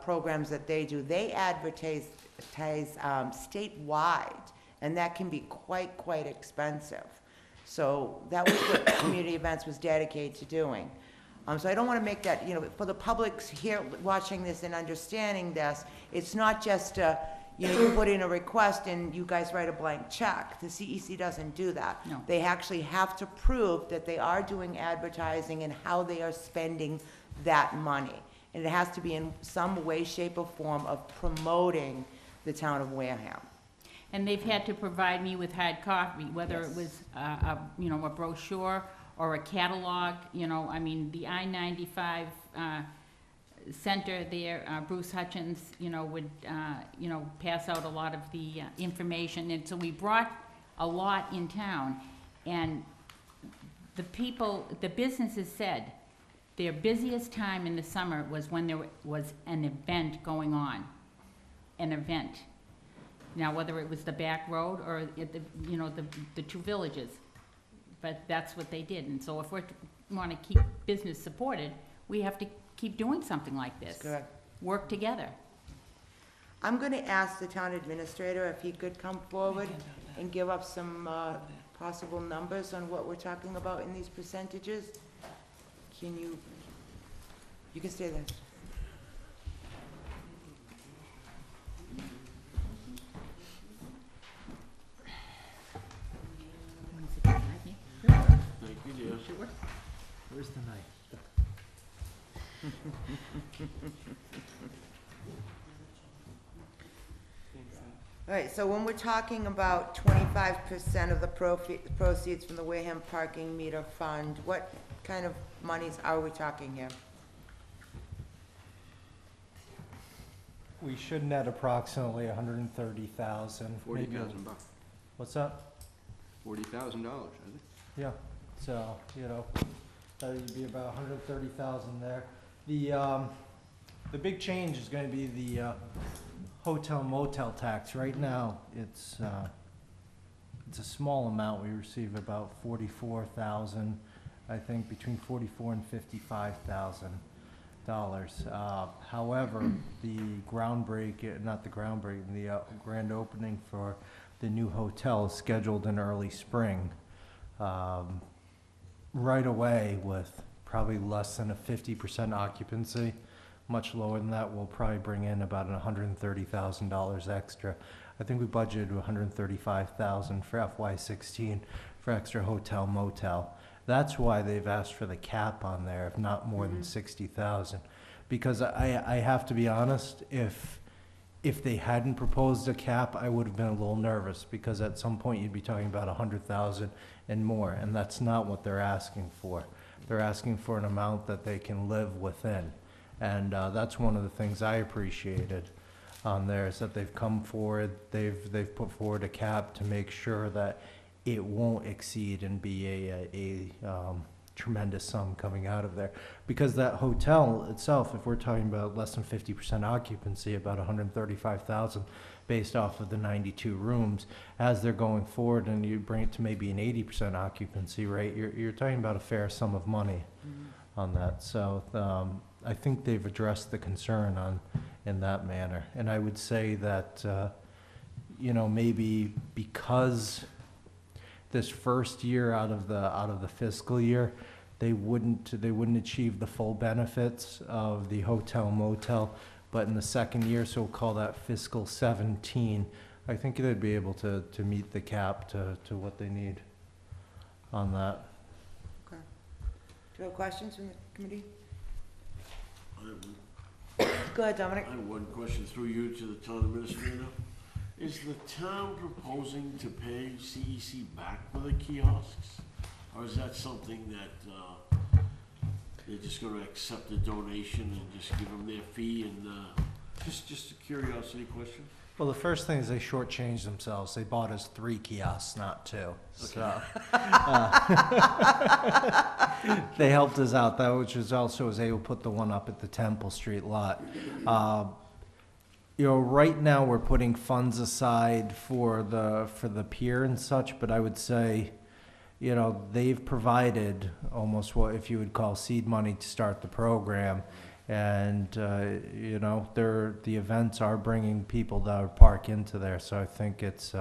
programs that they do, they advertise statewide, and that can be quite expensive. So that was what community events was dedicated to doing. So I don't want to make that, for the public's here watching this and understanding this, it's not just, you put in a request and you guys write a blank check. The CEC doesn't do that. No. They actually have to prove that they are doing advertising and how they are spending that money. And it has to be in some way, shape, or form of promoting the town of Wareham. And they've had to provide me with hard copy, whether it was, a brochure or a catalog, the I-95 center there, Bruce Hutchins, would, pass out a lot of the information. And so we brought a lot in town. And the businesses said their busiest time in the summer was when there was an event going on, an event. Now, whether it was the back road or the two villages, but that's what they did. And so if we want to keep business supported, we have to keep doing something like this. Correct. Work together. I'm going to ask the town administrator if he could come forward and give up some possible numbers on what we're talking about in these percentages. You can stay there. Thank you, dear. Sure. Where's the knife? All right, so when we're talking about 25% of the proceeds from the Wareham Parking Meter Fund, what kind of monies are we talking here? We should net approximately 130,000. $40,000. What's that? $40,000, I think. Yeah, so, that'd be about 130,000 there. The big change is gonna be the hotel motel tax. Right now, it's a small amount. We receive about 44,000, I think between 44 and 55,000 dollars. However, the grand opening for the new hotel is scheduled in early spring. Right away with probably less than a 50% occupancy, much lower than that, we'll probably bring in about $130,000 extra. I think we budgeted $135,000 for FY16 for extra hotel motel. That's why they've asked for the cap on there, if not more than 60,000. Because I have to be honest, if they hadn't proposed a cap, I would have been a little nervous, because at some point you'd be talking about 100,000 and more, and that's not what they're asking for. They're asking for an amount that they can live within. And that's one of the things I appreciated on there, is that they've come forward, they've put forward a cap to make sure that it won't exceed and be a tremendous sum coming out of there. Because that hotel itself, if we're talking about less than 50% occupancy, about 135,000 based off of the 92 rooms, as they're going forward and you bring it to maybe an 80% occupancy rate, you're talking about a fair sum of money on that. So I think they've addressed the concern in that manner. And I would say that, maybe because this first year out of the fiscal year, they wouldn't achieve the full benefits of the hotel motel, but in the second year, so we'll call that fiscal 17, I think they'd be able to meet the cap to what they need on that. Okay. Do you have questions from the committee? Go ahead, Dominic. I have one question through you to the town administrator. Is the town proposing to pay CEC back for the kiosks? Or is that something that they're just gonna accept the donation and just give them their fee and, just a curiosity question? Well, the first thing is they shortchanged themselves. They bought us 3 kiosks, not 2. So they helped us out, though, which was also was able to put the one up at the Temple Street lot. Right now we're putting funds aside for the pier and such, but I would say, they've provided almost what if you would call seed money to start the program, And, you know, the events are bringing people that would park into there, so I think it's,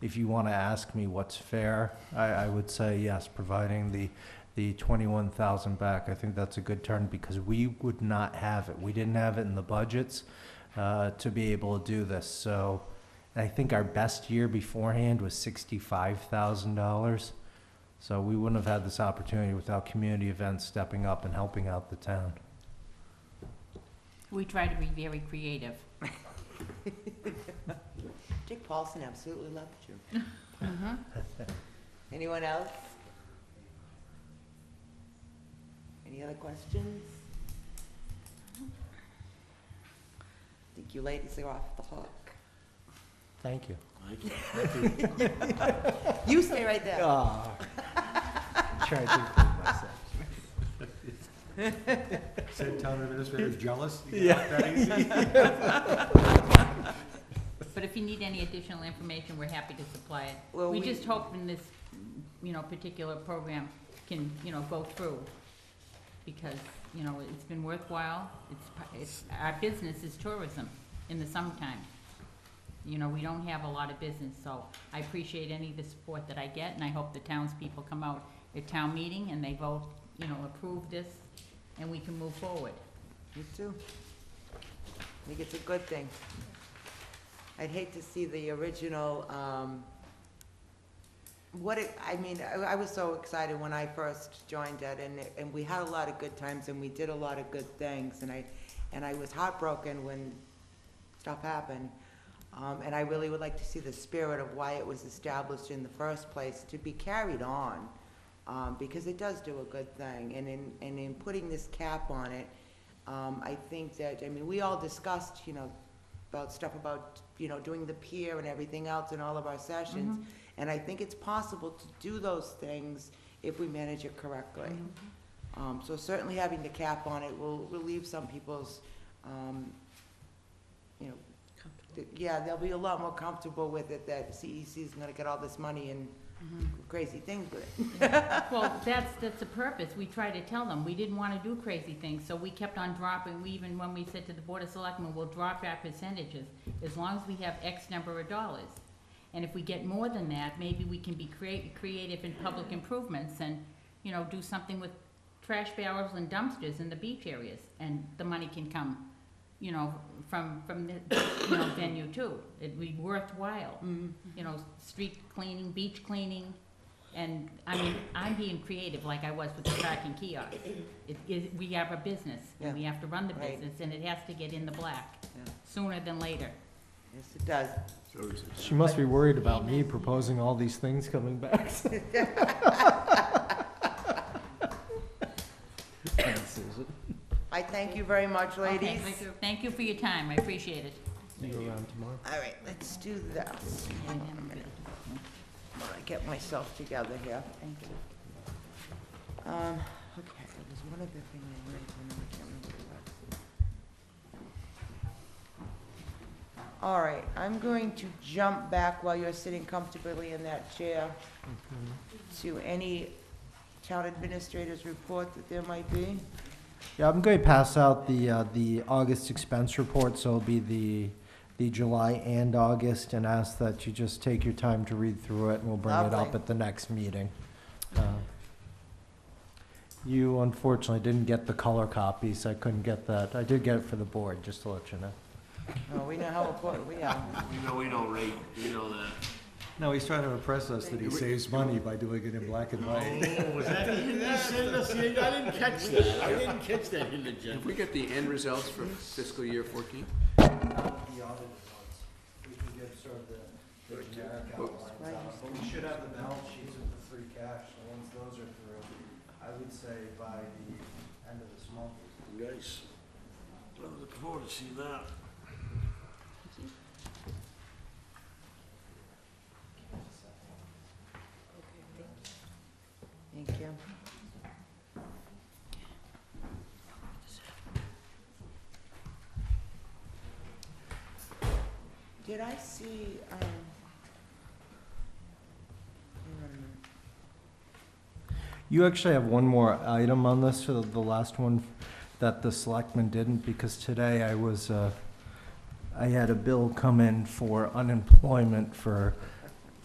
if you want to ask me what's fair, I would say yes, providing the 21,000 back. I think that's a good turn because we would not have it. We didn't have it in the budgets to be able to do this. So I think our best year beforehand was $65,000. So we wouldn't have had this opportunity without community events stepping up and helping out the town. We try to be very creative. Dick Paulson absolutely loved you. Anyone else? Any other questions? I think you ladies are off the hook. Thank you. You stay right there. Try to include myself. Said town administrator is jealous? But if you need any additional information, we're happy to supply it. Well, We we- just hope in this, particular program can, go through. Because, it's been worthwhile. It's, our business is tourism in the summertime. We don't have a lot of business, so I appreciate any of the support that I get, and I hope the townspeople come out at town meeting and they vote, approve this, and we can move forward. Me too. I think it's a good thing. I'd hate to see the original, I was so excited when I first joined it, and we had a lot of good times, and we did a lot of good things, and I was heartbroken when stuff happened. And I really would like to see the spirit of why it was established in the first place to be carried on, because it does do a good thing. And in putting this cap on it, I think that, we all discussed, about stuff about, doing the pier and everything else in all of our sessions. And I think it's possible to do those things if we manage it correctly. So certainly having the cap on it will relieve some people's, yeah, they'll be a lot more comfortable with it, that CEC is gonna get all this money and crazy things with it. Well, that's the purpose. We try to tell them, we didn't wanna do crazy things, so we kept on dropping. Even when we said to the Board of Selectmen, we'll drop our percentages as long as we have X number of dollars. And if we get more than that, maybe we can be creative in public improvements and, do something with trash barrels and dumpsters in the beach areas, and the money can come, from the, venue too. It'd be worthwhile. Street cleaning, beach cleaning, and, I'm being creative like I was with the parking kiosk. We have a business, and we have to run the Right. business, and it has to get in the black, Yeah. sooner than later. Yes, it does. She must be worried about me proposing all these things coming back. I thank you very much, ladies. Okay, thank you for your time, I appreciate it. See you around tomorrow. All right, let's do this. Hang on a minute. While I get myself together here. Thank you. Okay, there was one other thing I wanted to know, I can't remember what it was. All right, I'm going to jump back while you're sitting comfortably in that chair to any town administrator's report that there might be. Yeah, I'm going to pass out the August expense report, so it'll be the July and August, and ask that you just take your time to read through it, and we'll bring it up Lovely. at the next meeting. You unfortunately didn't get the color copies, I couldn't get that. I did get it for the board, just to let you know. Oh, we know how important we are. We don't rate, that. No, he's trying to impress us that he saves money by doing it in black and white. Oh, was that hidden agenda? See, I didn't catch that. I didn't catch that hidden If agenda. we get the end results for fiscal year 14? The audit results, we can give sort of the generic outlines out, but we should have the balance sheets with the free cash, so once those are through, I would say by the end of this month. Nice. I was looking forward to seeing that. Thank you. Did I see, hang on a minute. You actually have one more item on this, for the last one that the selectmen didn't, because today I had a bill come in for unemployment for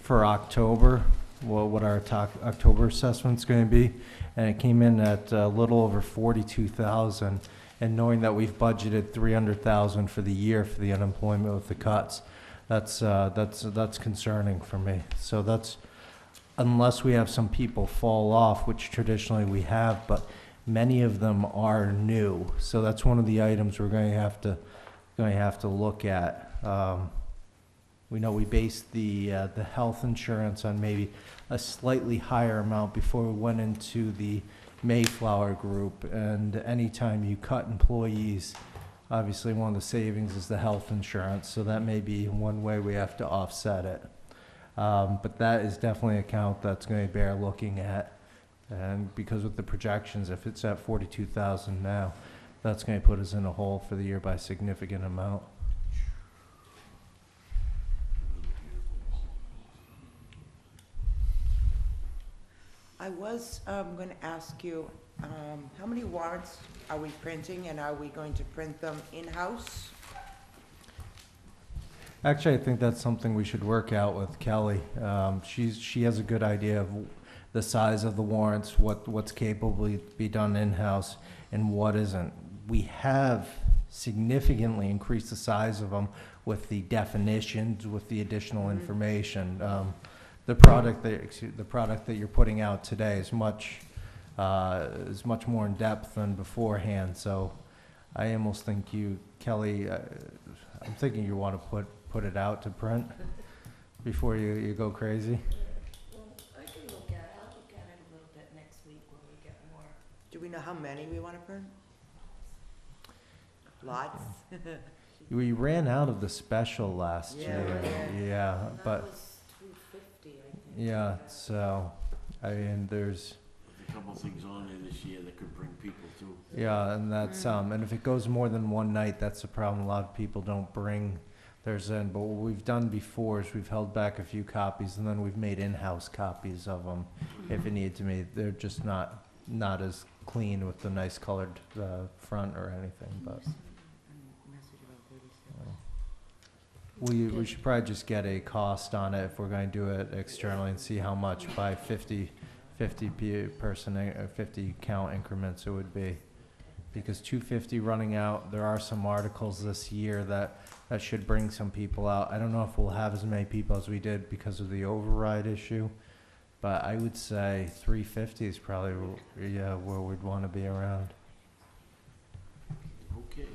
October, well, what our October assessment's gonna be, and it came in at a little over 42,000. And knowing that we've budgeted 300,000 for the year for the unemployment with the cuts, that's concerning for me. So that's, unless we have some people fall off, which traditionally we have, but many of them are new. So that's one of the items we're going to have to look at. We know we based the health insurance on maybe a slightly higher amount before we went into the Mayflower group, and anytime you cut employees, obviously one of the savings is the health insurance, so that may be one way we have to offset it. But that is definitely an account that's going to bear looking at, and because with the projections, if it's at 42,000 now, that's going to put us in a hole for the year by a significant amount. I was going to ask you, how many warrants are we printing, and are we going to print them in-house? Actually, I think that's something we should work out with Kelly. She has a good idea of the size of the warrants, what's capable to be done in-house and what isn't. We have significantly increased the size of them with the definitions, with the additional information. The product that you're putting out today is much more in depth than beforehand. So I almost think Kelly, I'm thinking you want to put it out to print before you go crazy. Well, I can look at it. I'll look at it a little bit next week when we get more. Do we know how many we want to print? Lots? We ran out of the special last year. Yeah, but. That was 250, I think. Yeah, so, I mean, there's, A couple things on there this year that could bring people too. yeah, and that's, and if it goes more than one night, that's the problem. A lot of people don't bring theirs in. But what we've done before is we've held back a few copies, and then we've made in-house copies of them if it needed to be. They're just not as clean with the nice colored front or anything, but. We should probably just get a cost on it if we're going to do it externally and see how much by 50 person, 50 count increments it would be. Because 250 running out, there are some articles this year that should bring some people out. I don't know if we'll have as many people as we did because of the override issue, but I would say 350 is probably, yeah, where we'd want to be around. Okay.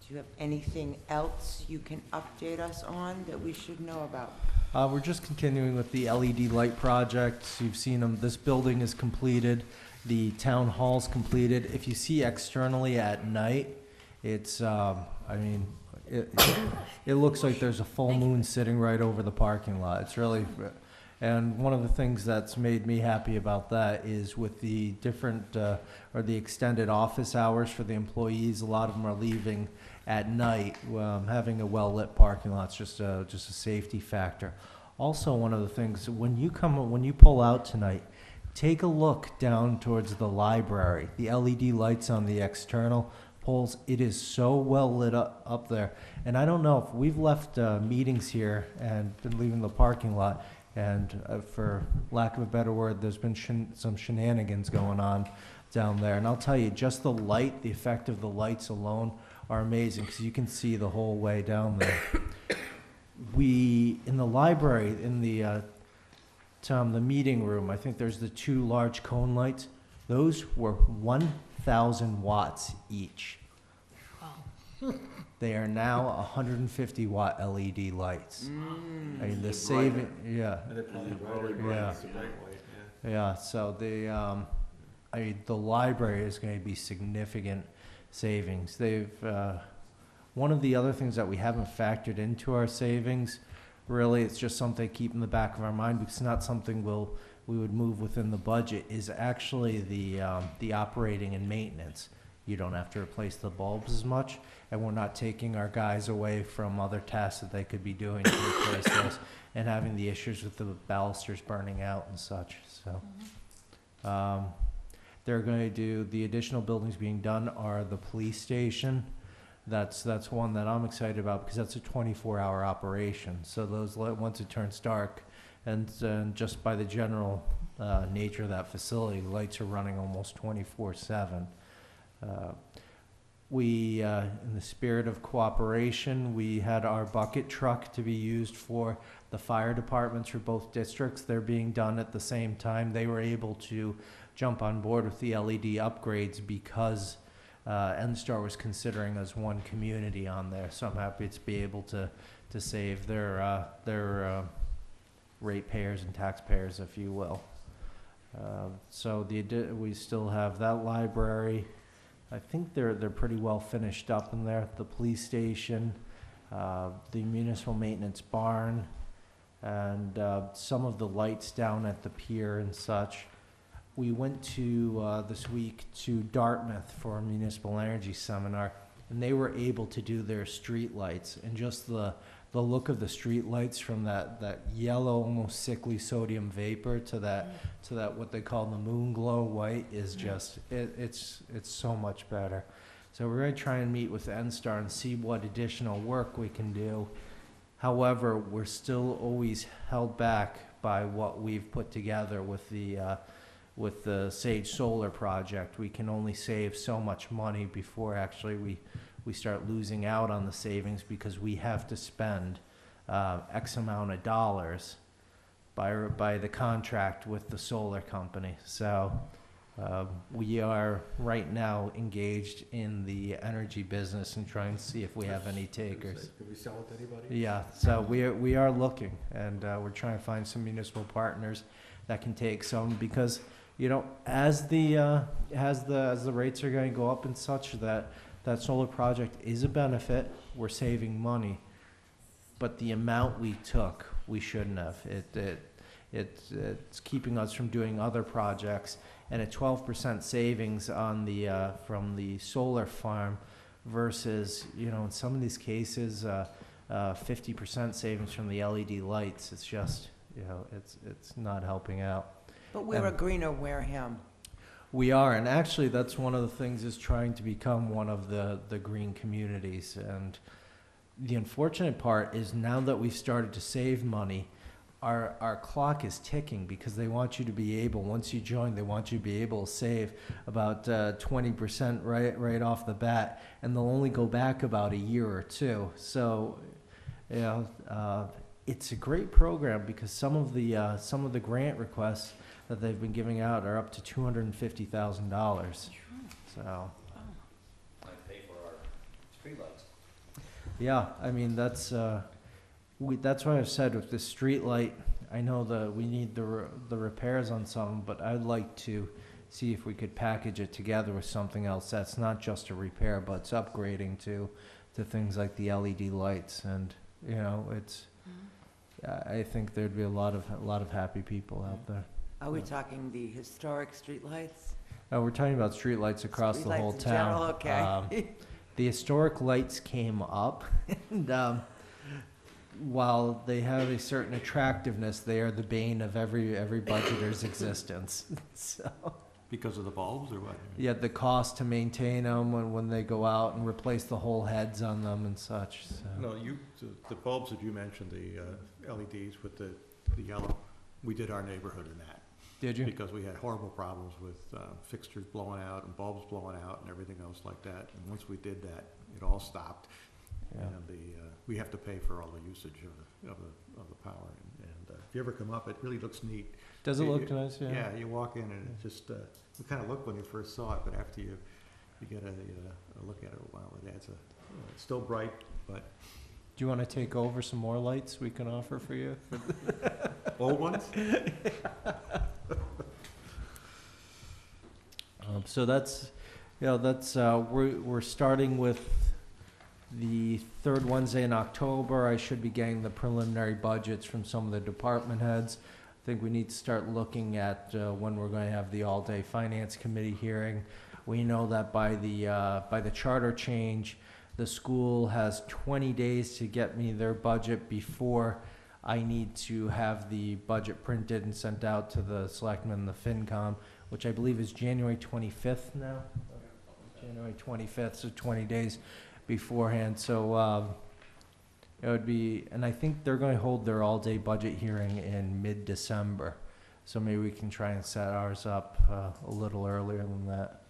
Do you have anything else you can update us on that we should know about? We're just continuing with the LED light project. You've seen them. This building is completed. The town hall's completed. If you see externally at night, it's, I mean, it looks like there's a full moon sitting right over the parking lot. It's really, and one of the things that's made me happy about that is with the different, or the extended office hours for the employees, a lot of them are leaving at night. Having a well-lit parking lot's just a safety factor. Also, one of the things, when you pull out tonight, take a look down towards the library. The LED lights on the external poles, it is so well lit up there. And I don't know if we've left meetings here and been leaving the parking lot, and for lack of a better word, there's been some shenanigans going on down there. And I'll tell you, just the light, the effect of the lights alone are amazing, because you can see the whole way down there. In the library, in the meeting room, I think there's the two large cone lights. Those were 1,000 watts each. Wow. They are now 150 watt LED lights. I mean, the saving, yeah. Yeah, so I mean, the library is going to be significant savings. One of the other things that we haven't factored into our savings, really, it's just something to keep in the back of our mind, because it's not something we would move within the budget, is actually the operating and maintenance. You don't have to replace the bulbs as much, and we're not taking our guys away from other tasks that they could be doing to replace those, and having the issues with the balusters burning out and such. So. They're going to do, the additional buildings being done are the police station. That's one that I'm excited about because that's a 24-hour operation. So once it turns dark, and just by the general nature of that facility, lights are running almost 24/7. We, in the spirit of cooperation, we had our bucket truck to be used for the fire departments for both districts. They're being done at the same time. They were able to jump on board with the LED upgrades because NSTAR was considering us one community on there. So I'm happy to be able to save their ratepayers and taxpayers, if you will. So we still have that library. I think they're pretty well finished up in there. The police station, the municipal maintenance barn, and some of the lights down at the pier and such. We went to this week to Dartmouth for a municipal energy seminar, and they were able to do their street lights, and just the look of the street lights from that yellow, almost sickly sodium vapor to that what they call the moon glow white is just it's so much better. So we're going to try and meet with NSTAR and see what additional work we can do. However, we're still always held back by what we've put together with the Sage Solar project. We can only save so much money before actually we start losing out on the savings because we have to spend X amount of dollars by the contract with the solar company. So we are right now engaged in the energy business and trying to see if we have any takers. Can we sell it to anybody? Yeah, so we are looking, and we're trying to find some municipal partners that can take some, because as the rates are going to go up and such, that solar project is a benefit. We're saving money, but the amount we took, we shouldn't have. It's keeping us from doing other projects, and a 12% savings on from the solar farm versus, in some of these cases, 50% savings from the LED lights. It's just, it's not helping out. But we're a greener Wareham. We are, and actually that's one of the things, is trying to become one of the green communities. And the unfortunate part is, now that we've started to save money, our clock is ticking, because they want you to be able, once you join, they want you to be able to save about 20% right off the bat, and they'll only go back about a year or two. So, it's a great program, because some of the grant requests that they've been giving out are up to $250,000. So. Might pay for our streetlights. Yeah, I mean, that's why I've said with the street light, I know that we need the repairs on some, but I'd like to see if we could package it together with something else that's not just a repair, but it's upgrading to things like the LED lights. And I think there'd be a lot of happy people out there. Are we talking the historic streetlights? We're talking about streetlights across the whole Streetlights in town. general, okay. The historic lights came up, and while they have a certain attractiveness, they are the bane of every budgeter's existence. So. Because of the bulbs, or what? Yeah, the cost to maintain them when they go out and replace the whole heads on them and such. So. No, the bulbs that you mentioned, the LEDs with the yellow, we did our neighborhood in that. Did you? Because we had horrible problems with fixtures blowing out and bulbs blowing out and everything else like that. And once we did that, it all stopped. Yeah. And we have to pay for all the usage of the power. And if you ever come up, it really looks neat. Does it look nice? Yeah. Yeah, you walk in and it just you kind of look when you first saw it, but after you get a look at it a while, it adds it's still bright, but. Do you want to take over some more lights we can offer for you? Old ones? So that's we're starting with the third Wednesday in October. I should be getting the preliminary budgets from some of the department heads. I think we need to start looking at when we're going to have the all-day finance committee hearing. We know that by the charter change, the school has 20 days to get me their budget before I need to have the budget printed and sent out to the selectmen and the FinCom. which I believe is January 25th now. January 25th, so 20 days beforehand. So it would be, and I think they're going to hold their all-day budget hearing in mid-December. So maybe we can try and set ours up a little earlier than that.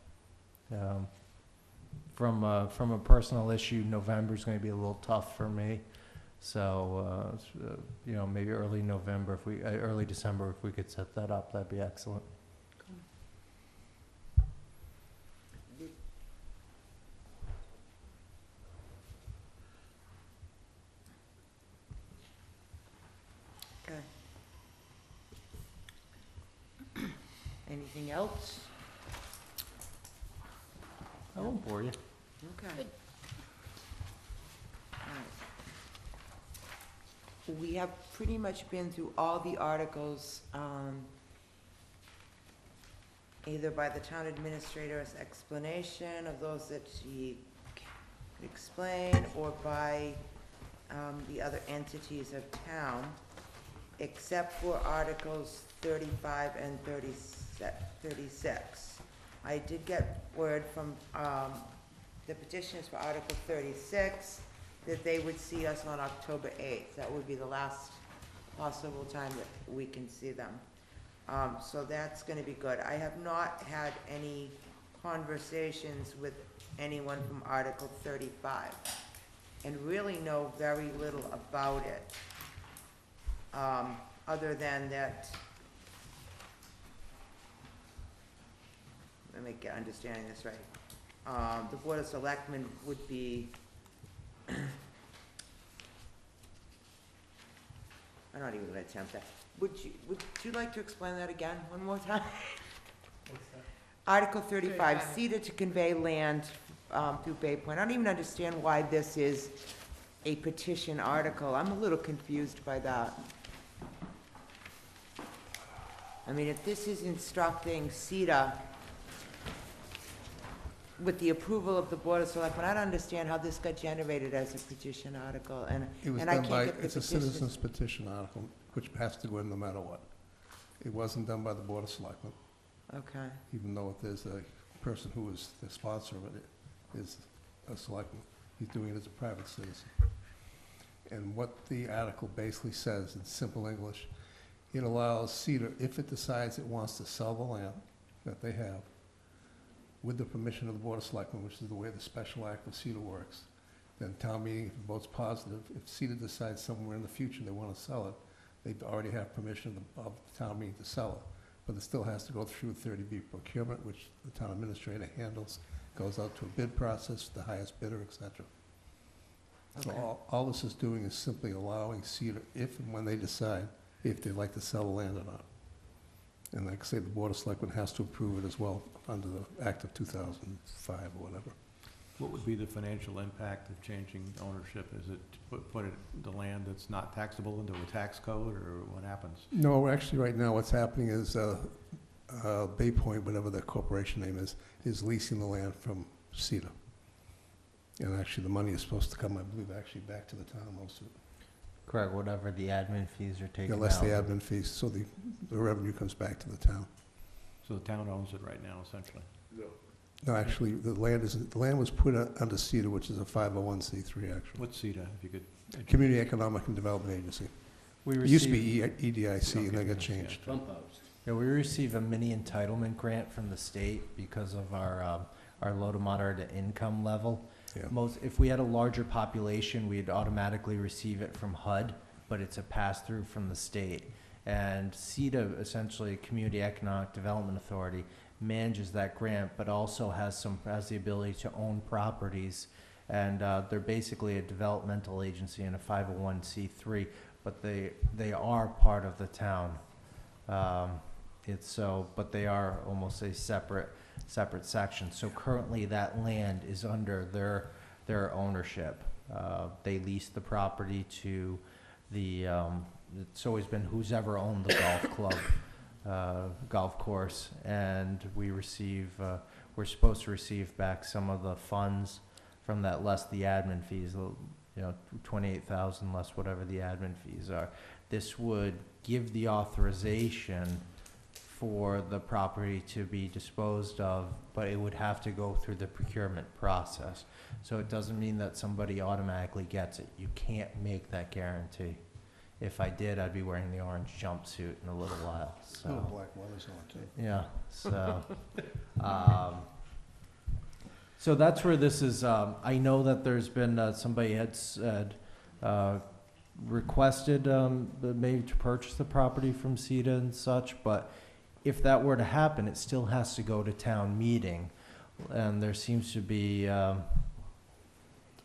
From a personal issue, November's going to be a little tough for me. So, you know, maybe early November, if we, early December, if we could set that up, that'd be excellent. Okay. Anything else? I won't bore you. Okay. All right. We have pretty much been through all the articles, either by the town administrator's explanation of those that she explained, or by the other entities of town, except for Articles 35 and 36. I did get word from the petitioners for Article 36 that they would see us on October 8th. That would be the last possible time that we can see them. So that's going to be good. I have not had any conversations with anyone from Article 35 and really know very little about it, other than that, let me get understanding this right. The Board of Selectmen would be, I'm not even gonna attempt that. Would you like to explain that again, one more time? Article 35, cedar to convey land through Bay Point. I don't even understand why this is a petition article. I'm a little confused by that. I mean, if this is instructing CETA with the approval of the Board of Selectmen, I don't understand how this got generated as a petition article, and It was and I done can't by, get the it's a petitioners- citizen's petition article, which has to go in no matter what. It wasn't done by the Board of Selectmen, Okay, even though there's a person who is the sponsor of it, is a selectman. He's doing it as a private citizen. And what the article basically says in simple English, it allows CETA, if it decides it wants to sell the land that they have, with the permission of the Board of Selectmen, which is the way the special act of CETA works, then town meeting, if it votes positive, if CETA decides somewhere in the future they want to sell it, they already have permission of the town meeting to sell it. But it still has to go through 30B procurement, which the town administrator handles, goes out to a bid process, the highest bidder, et cetera. So Okay. all this is doing is simply allowing CETA, if and when they decide, if they'd like to sell the land or not. And like I say, the Board of Selectmen has to approve it as well under the Act of 2005 or whatever. What would be the financial impact of changing ownership? Is it to put the land that's not taxable into a tax code, or what happens? No, actually, right now, what's happening is Bay Point, whatever the corporation name is leasing the land from CETA. And actually, the money is supposed to come, I believe, actually back to the town, most of it. Correct, whatever the admin fees are taken Yeah, out. less the admin fees, so the revenue comes back to the town. So the town owns it right now, essentially? No, actually, the land was put under CETA, which is a 501c3, actually. What's CETA, if you could? Community Economic and Development Agency. We It used to receive- be EDIC, and they got changed. Yeah, we receive a mini entitlement grant from the state because of our low to moderate income level. Yeah. If we had a larger population, we'd automatically receive it from HUD, but it's a pass-through from the state. And CETA, essentially, Community Economic Development Authority, manages that grant, but also has the ability to own properties. And they're basically a developmental agency and a 501c3, but they are part of the town. But they are almost a separate section. So currently, that land is under their ownership. They lease the property to it's always been who's ever owned the golf club, golf course, and we're supposed to receive back some of the funds from that, less the admin fees, 28,000 less whatever the admin fees are. This would give the authorization for the property to be disposed of, but it would have to go through the procurement process. So it doesn't mean that somebody automatically gets it. You can't make that guarantee. If I did, I'd be wearing the orange jumpsuit in a little while, so. Black weather's on too. Yeah, so, so that's where this is, I know that there's been, somebody had said, requested, maybe to purchase the property from CETA and such, but if that were to happen, it still has to go to town meeting. And there seems to be,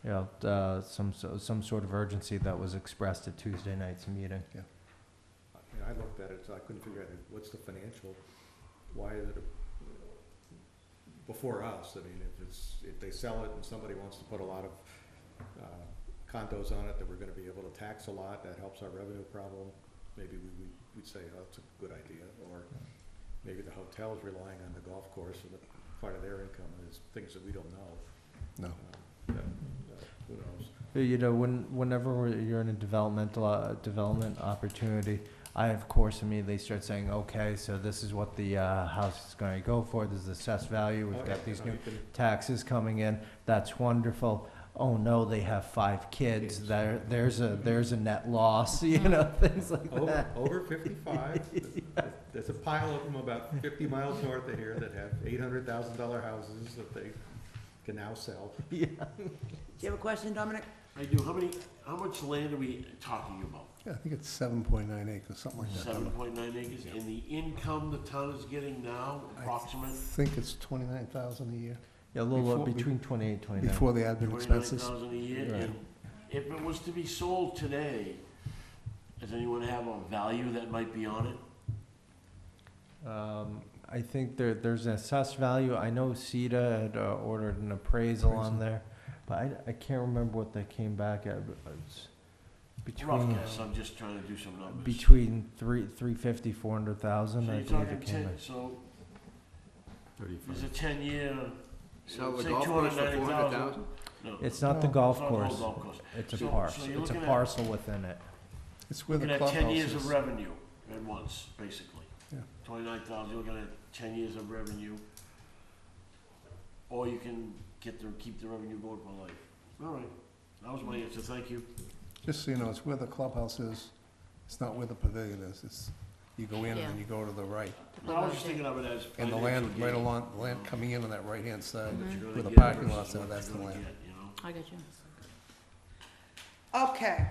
some sort of urgency that was expressed at Tuesday night's meeting. I mean, I looked at it, so I couldn't figure out what's the financial, why is it before us? I mean, if they sell it and somebody wants to put a lot of condos on it that we're gonna be able to tax a lot, that helps our revenue problem, maybe we'd say, oh, that's a good idea. Or maybe the hotel's relying on the golf course and part of their income is things that we don't know. No. Who knows? You know, whenever you're in a development opportunity, I, of course, immediately start saying, okay, so this is what the house is going to go for, this is the assessed value, we've got these new taxes coming in, that's wonderful. Oh, no, they have 5 kids, there's a net loss, you know, things like that. Over 55, there's a pile of them about 50 miles north of here that have $800,000 houses that they can now sell. Yeah. Do you have a question, Dominic? I do. How much land are we talking about? Yeah, I think it's 7.9 acres, something like that. 7.9 acres, and the income the town is getting now, approximate? I think it's 29,000 a year. Yeah, a little Before- between 28, 29. Before the admin expenses. 29,000 a year, Right. and if it was to be sold today, does anyone have a value that might be on it? I think there's an assessed value. I know CETA had ordered an appraisal on there, but I can't remember what they came back at. But it's Rough between, guess, I'm just trying to do some numbers. between 350, 400,000, So I you're believe talking it came 10, in. so there's a 10-year, Sell the say golf course for 290,000. 400,000? No, It's not the No, golf it's not the whole course. golf course. It's a So- parcel. so you're It's a looking at- parcel within it. It's where the Looking at 10 clubhouse years of is. revenue at once, basically. Yeah. 29,000, you're looking at 10 years of revenue. Or you can keep the revenue going for life. All right, that was my answer, thank you. Just so you know, it's where the clubhouse is. It's not where the pavilion is. It's, you go in and then you go to the right. No, I was just thinking of it as. And the financial land, right gain. along, the land coming in on that right-hand side, What you're gonna where the get parking versus lots are, what that's you're the gonna land. get, you know? I got you. Okay,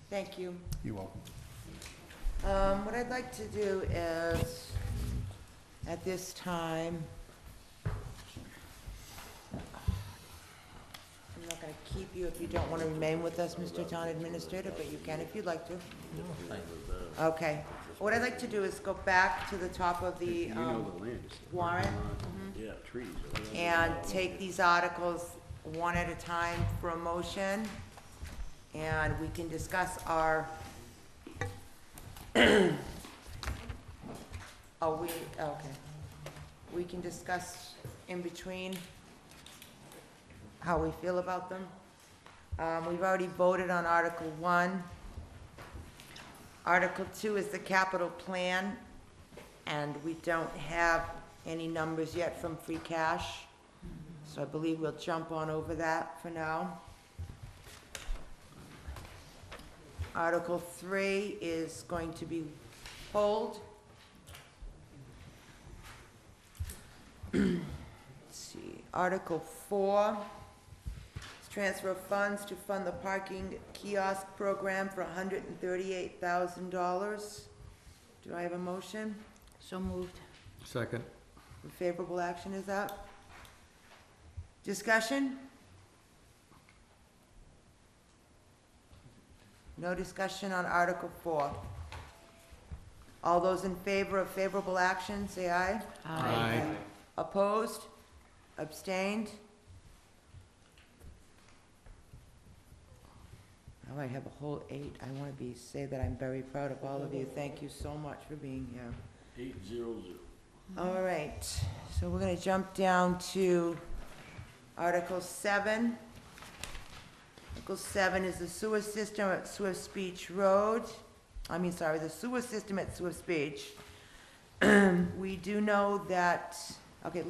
thank you. You're welcome. What I'd like to do is, at this time, I'm not gonna keep you if you don't wanna remain with us, Mr. Town Administrator, but you can if you'd like to. Okay, what I'd like to do is go back to the top of the, warrant Yeah, trees. and take these articles one at a time for a motion, and we can discuss our, okay. We can discuss in between how we feel about them. We've already voted on Article 1. Article 2 is the capital plan, and we don't have any numbers yet from free cash. So I believe we'll jump on over that for now. Article 3 is going to be pulled. Let's see, Article 4 is transfer of funds to fund the parking kiosk program for $138,000. Do I have a motion? So moved. Second. Favorable action is up. Discussion? No discussion on Article 4. All those in favor of favorable action, say aye. Aye. Opposed? Abstained? All right, I have a whole 8. I want to say that I'm very proud of all of you. Thank you so much for being here. 800. All right, so we're gonna jump down to Article 7. Article 7 is the sewer system at Swift Beach Road. The sewer system at Swift Beach. We do know that, okay,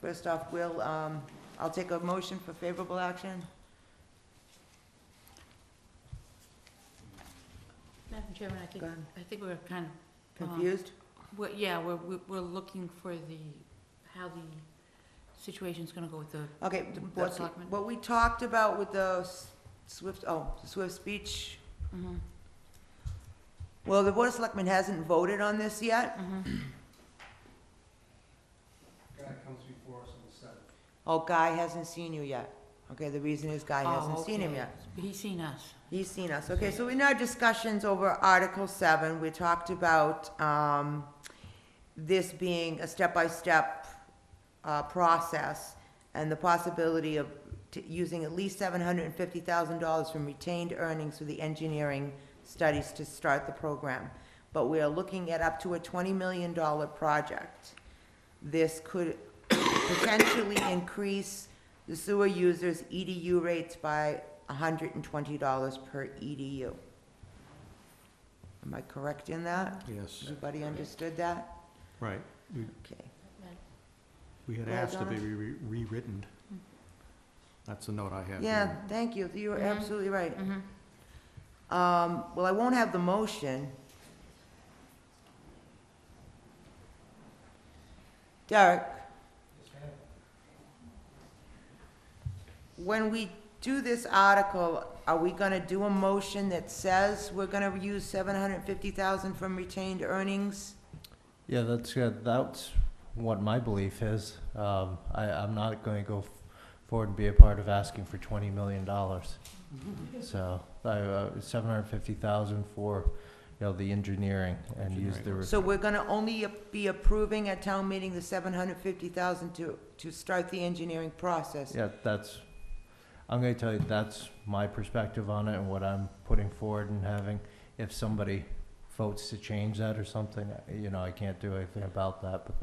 first off, I'll take a motion for favorable action. Madam Chairman, Go ahead. I think we're kind of. Confused? We're looking for how the situation's gonna go with the Okay, Board of Selectmen. what we talked about with the Swift speech, Mhm, well, the Board of Selectmen hasn't voted on this yet. mhm. Guy comes before us on the 7th. Oh, Guy hasn't seen you yet. Okay, the reason is Guy hasn't Oh, seen him okay. yet. He's seen us. He's seen us. Okay, so in our discussions over Article 7, we talked about this being a step-by-step process and the possibility of using at least $750,000 from retained earnings for the engineering studies to start the program. But we are looking at up to a $20 million project. This could potentially increase the sewer users' EDU rates by $120 per EDU. Am I correct in that? Yes, Everybody understood that? right. Okay. We had Go ahead, asked to be Donna. rewritten. That's the note I have Yeah, here. thank you. You are Mhm. absolutely right. Mhm. Well, I won't have the motion. Derek? When we do this article, are we gonna do a motion that says we're gonna use $750,000 from retained earnings? Yeah, that's good. That's what my belief is. I'm not going to go forward and be a part of asking for $20 million. So, 750,000 for, the engineering and use the. So we're gonna only be approving at town meeting the $750,000 to start the engineering process? Yeah, I'm going to tell you, that's my perspective on it and what I'm putting forward and having. If somebody votes to change that or something, I can't do anything about that, but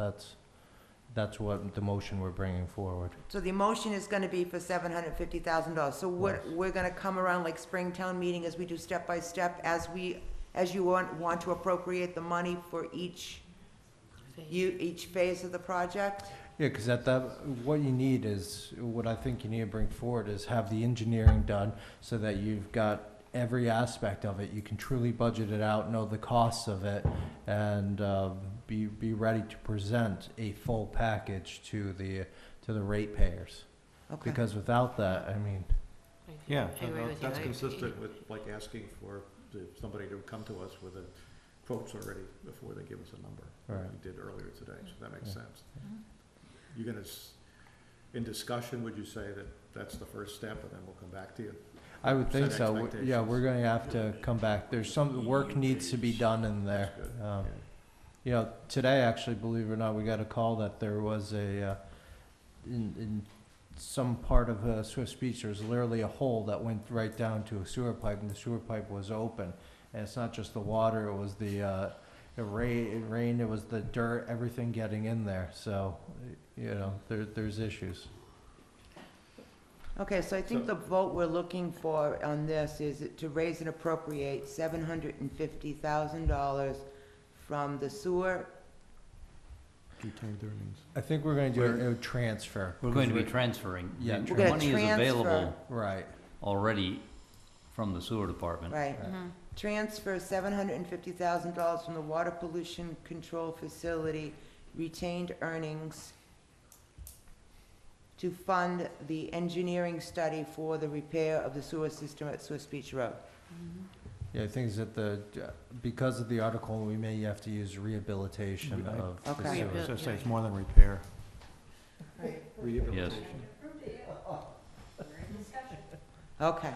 that's what the motion we're bringing forward. So the motion is gonna be for $750,000. So we're gonna come around like Springtown meeting as we do step by step, as you want to appropriate the money for each phase of the project? Yeah, because what you need is, what I think you need to bring forward is have the engineering done so that you've got every aspect of it. You can truly budget it out, know the costs of it, and be ready to present a full package to the ratepayers. Okay. Because without that, Yeah, I agree with you. that's consistent with like asking for somebody to come to us with quotes already before they give us a number. Right. We did earlier today, so that makes Yeah. sense. You're gonna, in discussion, would you say that that's the first step and then we'll come back to you? I would think Set so. Yeah, expectations. we're going to have to come back. There's some work needs to be done in there. That's good. Today, actually, believe it or not, we got a call that there was in some part of Swift Beach, there's literally a hole that went right down to a sewer pipe, and the sewer pipe was open. And it's not just the water, it was the rain, it was the dirt, everything getting in there. So, there's issues. Okay, so I think the vote we're looking for on this is to raise and appropriate $750,000 from the sewer. Retained earnings. I think we're going to do a transfer. We're going to be transferring. Yeah, The We're gonna money is transfer. available Right. already from the sewer department. Right. Mhm. Transfer $750,000 from the water pollution control facility retained earnings to fund the engineering study for the repair of the sewer system at Swiss Beach Road. Yeah, I think that because of the article, we may have to use rehabilitation of the Okay. sewer. I was gonna say, it's more than repair. Right. Rehabilitation. Okay.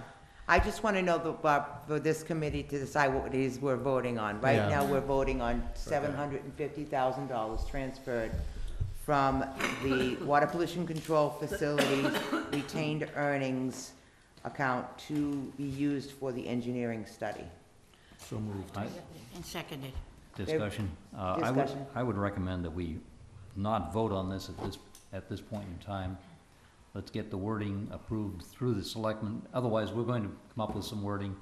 I just want to know for this committee to decide what it is we're voting on. Right Yeah. now, we're voting on $750,000 transferred from the water pollution control facilities retained earnings account to be used for the engineering study. So moved. And seconded. Discussion. Discussion. I would recommend that we not vote on this at this point in time. Let's get the wording approved through the selectmen. Otherwise, we're going to come up with some wording.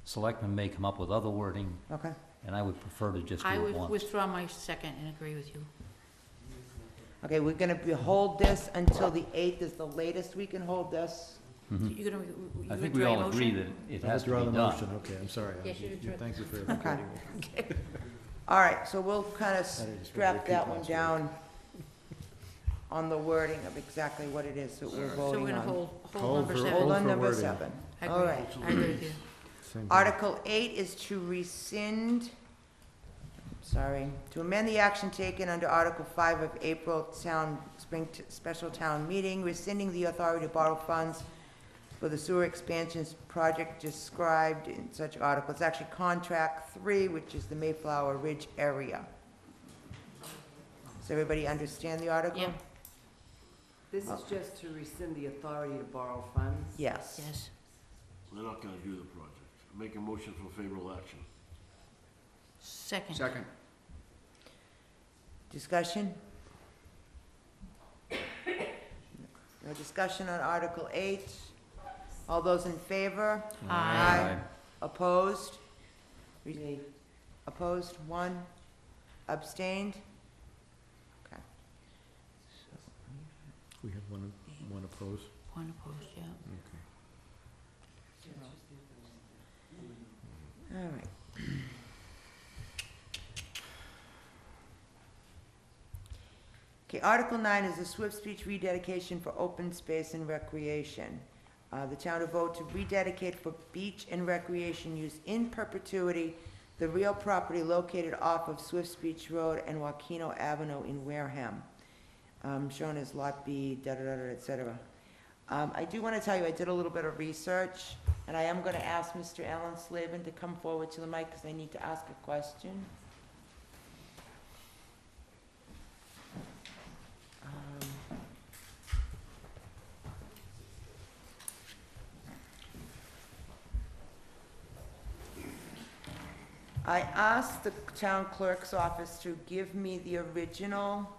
Selectmen may come up with other wording. Okay? and I would prefer to just do I it would once. withdraw my second and agree with you. Okay, we're gonna hold this until the 8th is the latest we can hold this. Mhm. You're gonna, I you think we withdraw your all agree motion? that it has to Withdraw be the done. motion, okay, I'm sorry. Yes, you withdraw. Thank you for Okay. educating me. All right, so we'll kind of I just strap repeat that one last week. down on the wording of exactly what it is that we're So we're voting gonna on. hold Hold number for- seven. Hold on for number wording. 7. I All agree. right. I agree with you. Same here. Article 8 is to rescind, to amend the action taken under Article 5 of April special town meeting, rescinding the authority to borrow funds for the sewer expansions project described in such article. It's actually contract 3, which is the Mayflower Ridge area. Does everybody understand the article? Yeah. This is just to rescind the authority to borrow funds? Yes. Yes. We're not gonna do the project. Make a motion for favorable action. Second. Second. Discussion? No discussion on Article 8. All those in favor? Aye. Opposed? Nay. Opposed, 1. Abstained? Okay. We have one opposed. One opposed, yeah. All right. Okay, Article 9 is the Swift Speech rededication for open space and recreation. The town to vote to rededicate for beach and recreation use in perpetuity the real property located off of Swift Beach Road and Wakeno Avenue in Wareham, shown as Lot B, da-da-da-da, et cetera. I do want to tell you, I did a little bit of research, and I am going to ask Mr. Alan Slavin to come forward to the mic because I need to ask a question. I asked the town clerk's office to give me the original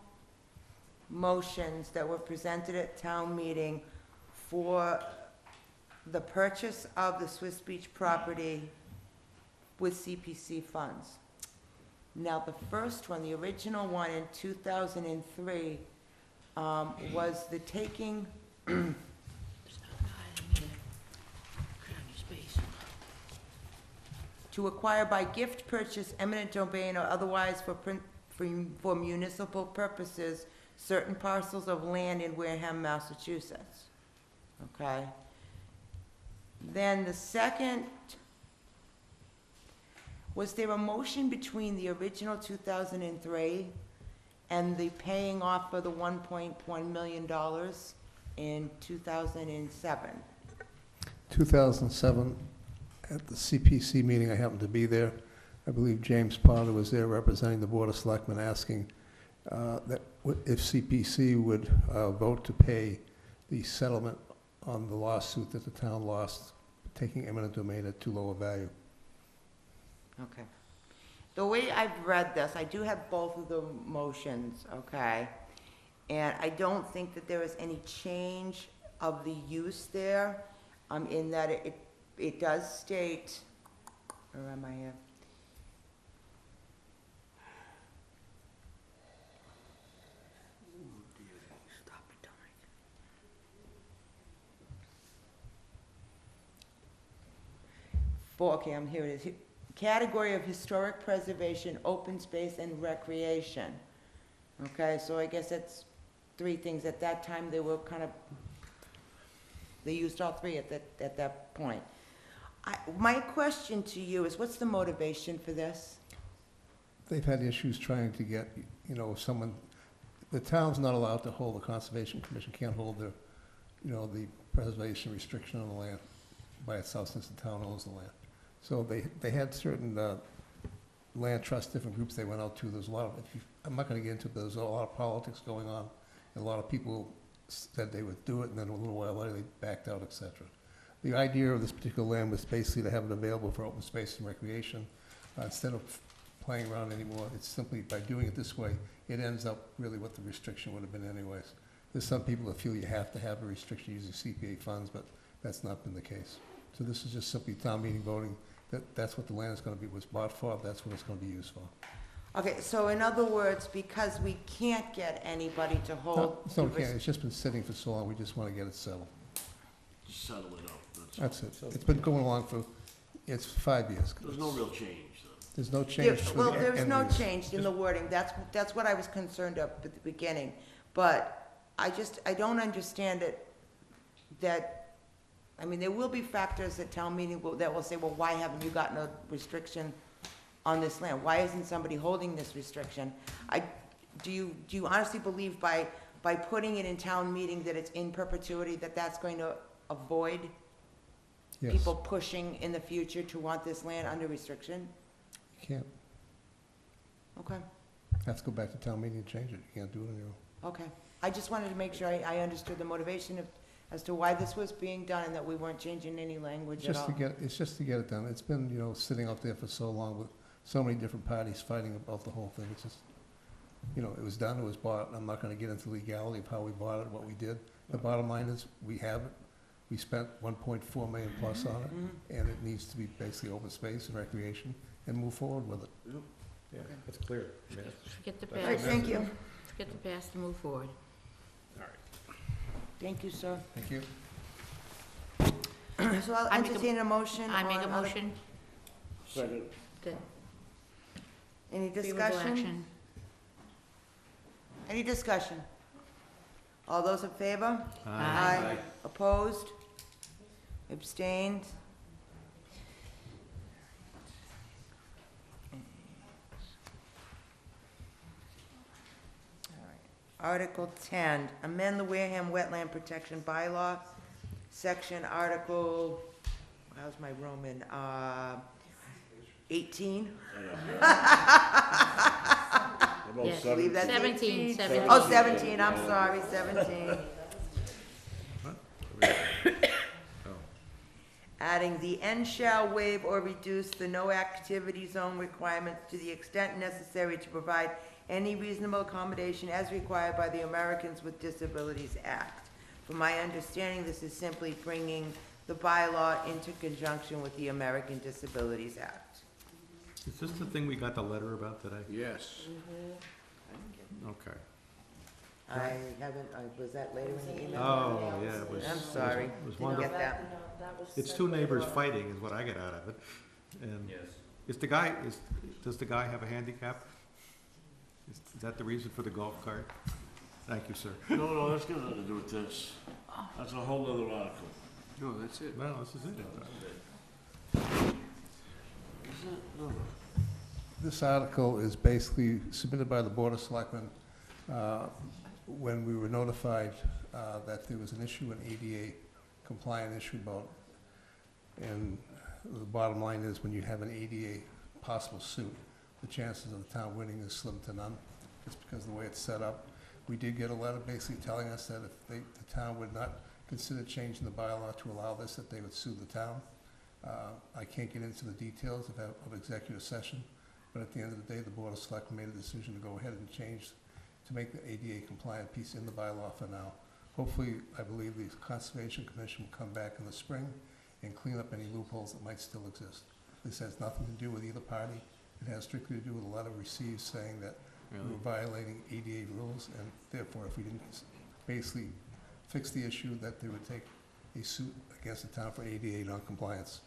motions that were presented at town meeting for the purchase of the Swiss Beach property with CPC funds. Now, the first one, the original one in 2003, was the taking, to acquire by gift purchase, eminent domain, or otherwise for municipal purposes, certain parcels of land in Wareham, Massachusetts. Okay? Then the second, was there a motion between the original 2003 and the paying off of the $1.1 million in 2007? 2007, at the CPC meeting, I happened to be there. I believe James Potter was there representing the Board of Selectmen, asking that if CPC would vote to pay the settlement on the lawsuit that the town lost, taking eminent domain at too low a value. Okay. The way I've read this, I do have both of the motions, okay? And I don't think that there is any change of the use there, in that it does state, where am I at? Okay, here it is. Category of historic preservation, open space, and recreation. Okay, so I guess that's 3 things. At that time, they were kind of, they used all 3 at that point. My question to you is, what's the motivation for this? They've had issues trying to get, someone, the town's not allowed to hold, the Conservation Commission can't hold the preservation restriction on the land by itself since the town owns the land. So they had certain land trust, different groups they went out to. There's a lot of, I'm not going to get into it, but there's a lot of politics going on. And a lot of people said they would do it, and then a little while later they backed out, et cetera. The idea of this particular land was basically to have it available for open space and recreation. Instead of playing around anymore, it's simply by doing it this way, it ends up really what the restriction would have been anyways. There's some people that feel you have to have a restriction using CPA funds, but that's not been the case. So this is just simply town meeting voting that's what the land is gonna be, was bought for, that's what it's gonna be used for. Okay, so in other words, because we can't get anybody to hold. No, it's no, the res- it's just been sitting for so long, we just wanna get it settled. Settle it out, That's it. It's been going along for, it's 5 years. There's no real change, though. There's no There- change. for Well, the there's end no use. change in the wording, that's what I was concerned of at the beginning. But I don't understand it, that, I mean, there will be factors at town meeting that will say, well, why haven't you gotten a restriction on this land? Why isn't somebody holding this restriction? Do you honestly believe by putting it in town meeting that it's in perpetuity, that's going to avoid Yes. people pushing in the future to want this land under restriction? You can't, Okay, have to go back to town meeting and change it, you can't do it on your own. okay. I just wanted to make sure I understood the motivation as to why this was being done and that we weren't changing any language at all. It's just to get it done. It's been, sitting out there for so long with so many different parties fighting about the whole thing. It's just, it was done, it was bought. I'm not gonna get into legality of how we bought it, what we did. The bottom line is, we have it. We spent 1.4 million plus on it, Mhm. and it needs to be basically open space and recreation, and move forward with it. Yeah, that's clear. I mean, Forget the All All right, past, thank you. forget the past and move forward. Thank you, sir. Thank you. So I'll I make a- entertain a motion I make a on other- motion Second. that Any favorable discussion? action. Any discussion? All those in favor? Aye. Opposed? Abstained? All right. Article 10, amend the Wareham Wetland Protection Bylaw, section Article, how's my Roman, 18? About Yes. Believe that's 17, 18? 17. Oh, 17, I'm sorry, 17. Adding the "and shall waive or reduce the no activity zone requirements to the extent necessary to provide any reasonable accommodation as required by the Americans with Disabilities Act." From my understanding, this is simply bringing the bylaw into conjunction with the American Disabilities Act. Is this the thing we got the letter about today? Yes. Okay. I haven't, was that later in the email? Oh, yeah, it was. I'm sorry, It was didn't get wonderful. that. It's two neighbors fighting is what I get out of it. And does the guy have a handicap? Is that the reason for the golf cart? Thank you, sir. No, that's got nothing to do with this. That's a whole other article. No, that's it. Well, this is it. Is it? No. This article is basically submitted by the Board of Selectmen when we were notified that there was an issue, an ADA compliant issue about, and the bottom line is when you have an ADA possible suit, the chances of the town winning is slim to none, just because of the way it's set up. We did get a letter basically telling us that if the town would not consider changing the bylaw to allow this, that they would sue the town. I can't get into the details of executive session, but at the end of the day, the Board of Selectmen made a decision to go ahead and change, to make the ADA compliant piece in the bylaw for now. Hopefully, I believe the Conservation Commission will come back in the spring and clean up any loopholes that might still exist. This has nothing to do with either party. It has strictly to do with a letter received saying that we were violating ADA rules, and therefore, if we didn't basically fix the issue, that they would take a suit against the town for ADA noncompliance.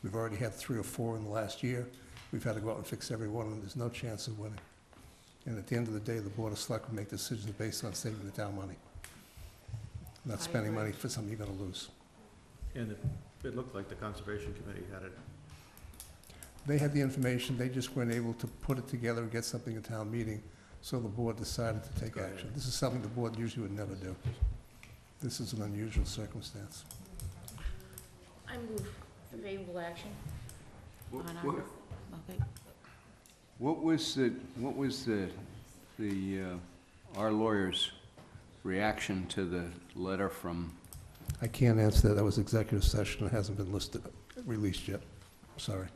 We've already had 3 or 4 in the last year. We've had to go out and fix every one of them. There's no chance of winning. And at the end of the day, the Board of Selectmen make decisions based on saving the town money, not spending money for something you're gonna lose. And it looked like the Conservation Committee had it. They had the information, they just weren't able to put it together and get something at town meeting, so the board decided to take action. This is something the board usually would never do. This is an unusual circumstance. I move for favorable action What- on what- okay. What was our lawyer's reaction to the letter from, I can't answer that, that was executive session, it hasn't been released yet, sorry.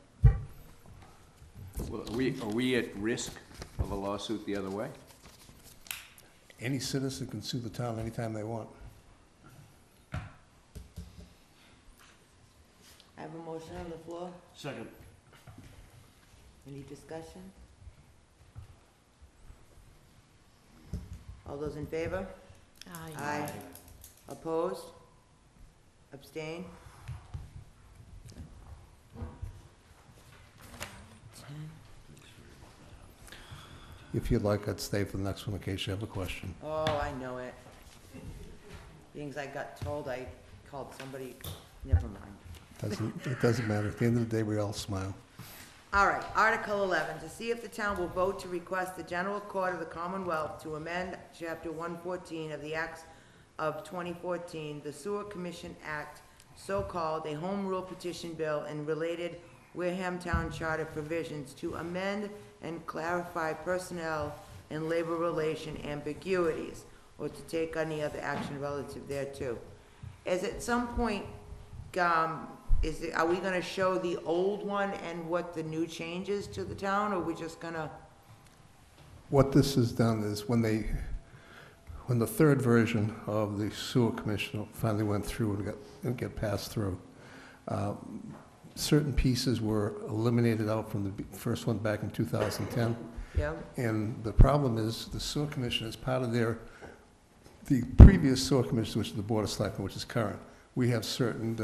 well, are we at risk of a lawsuit the other way? Any citizen can sue the town anytime they want. I have a motion on the floor. Second. Any discussion? All those in favor? Aye. Opposed? Abstain? If you'd like, I'd stay for the next one in case you have a question. Oh, I know it. Things I got told, I called somebody, never mind. It doesn't matter. At the end of the day, we all smile. All right, Article 11, to see if the town will vote to request the General Court of the Commonwealth to amend Chapter 114 of the Acts of 2014, the Sewer Commission Act, so-called a Home Rule Petition Bill and related Wareham Town Charter provisions to amend and clarify personnel and labor relation ambiguities, or to take any other action relative thereto. Is at some point, are we gonna show the old one and what the new changes to the town, or are we just gonna? What this has done is when the third version of the sewer commission finally went through and got passed through, certain pieces were eliminated out from the first one back in 2010. Yeah. And the problem is the sewer commission is part of the previous sewer commission, which is the Board of Selectmen, which is current. We have certain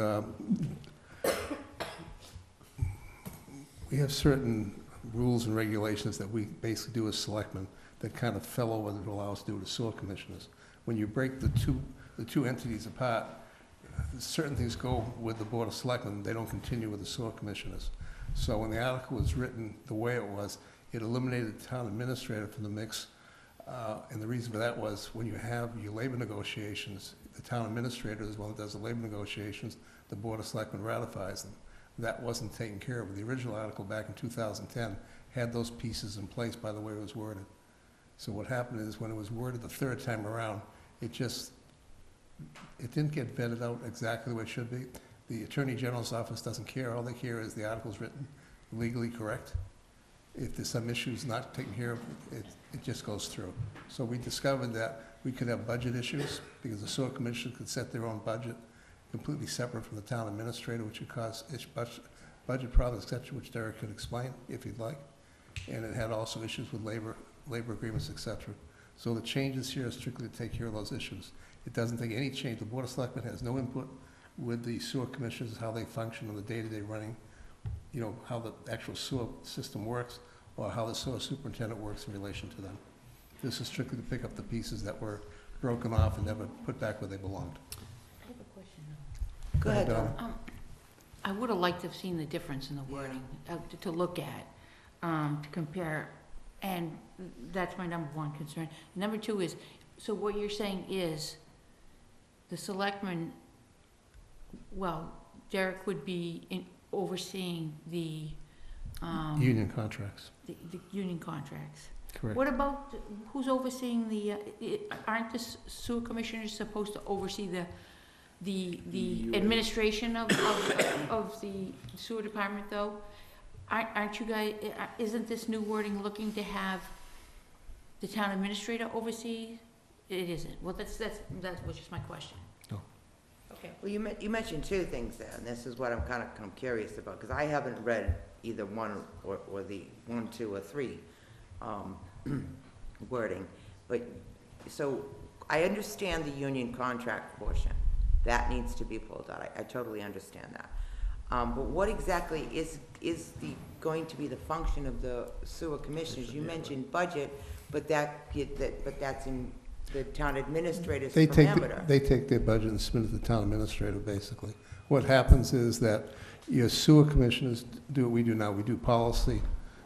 rules and regulations that we basically do as selectmen that kind of fell over that allow us to do to sewer commissioners. When you break the two entities apart, certain things go with the Board of Selectmen, they don't continue with the sewer commissioners. So when the article was written the way it was, it eliminated the town administrator from the mix. And the reason for that was when you have your labor negotiations, the town administrator is the one that does the labor negotiations, the Board of Selectmen ratifies them. That wasn't taken care of. The original article back in 2010 had those pieces in place by the way it was worded. So what happened is when it was worded the third time around, it didn't get vetted out exactly the way it should be. The Attorney General's office doesn't care. All they care is the article's written legally correct. If there's some issues not taken care of, it just goes through. So we discovered that we could have budget issues because the sewer commission could set their own budget completely separate from the town administrator, which would cause budget problems, et cetera, which Derek could explain if he'd like. And it had also issues with labor agreements, et cetera. So the changes here are strictly to take care of those issues. It doesn't take any change. The Board of Selectmen has no input with the sewer commissioners, how they function on the day-to-day running, you know, how the actual sewer system works, or how the sewer superintendent works in relation to them. This is strictly to pick up the pieces that were broken off and never put back where they belonged. I have a question now. Go ahead, Donna. I would have liked to have seen the difference in the wording, to look at, to compare, and that's my number one concern. Number two is, so what you're saying is, the selectmen, well, Derek would be overseeing the Union contracts. The union contracts. Correct. What about, who's overseeing aren't the sewer commissioners supposed to oversee the administration of the sewer department, though? Aren't you guys, isn't this new wording looking to have the town administrator oversee? It isn't. Well, that's which is my question. No. Okay. Well, you mentioned two things there, and this is what I'm kind of curious about, because I haven't read either one or the 1, 2, or 3 wording. But, so, I understand the union contract portion. That needs to be pulled out. I totally understand that. But what exactly is going to be the function of the sewer commissioners? You mentioned budget, but that's in the town administrator's parameter. They take their budget and submit it to the town administrator, basically. What happens is that your sewer commissioners do what we do now. We do policy,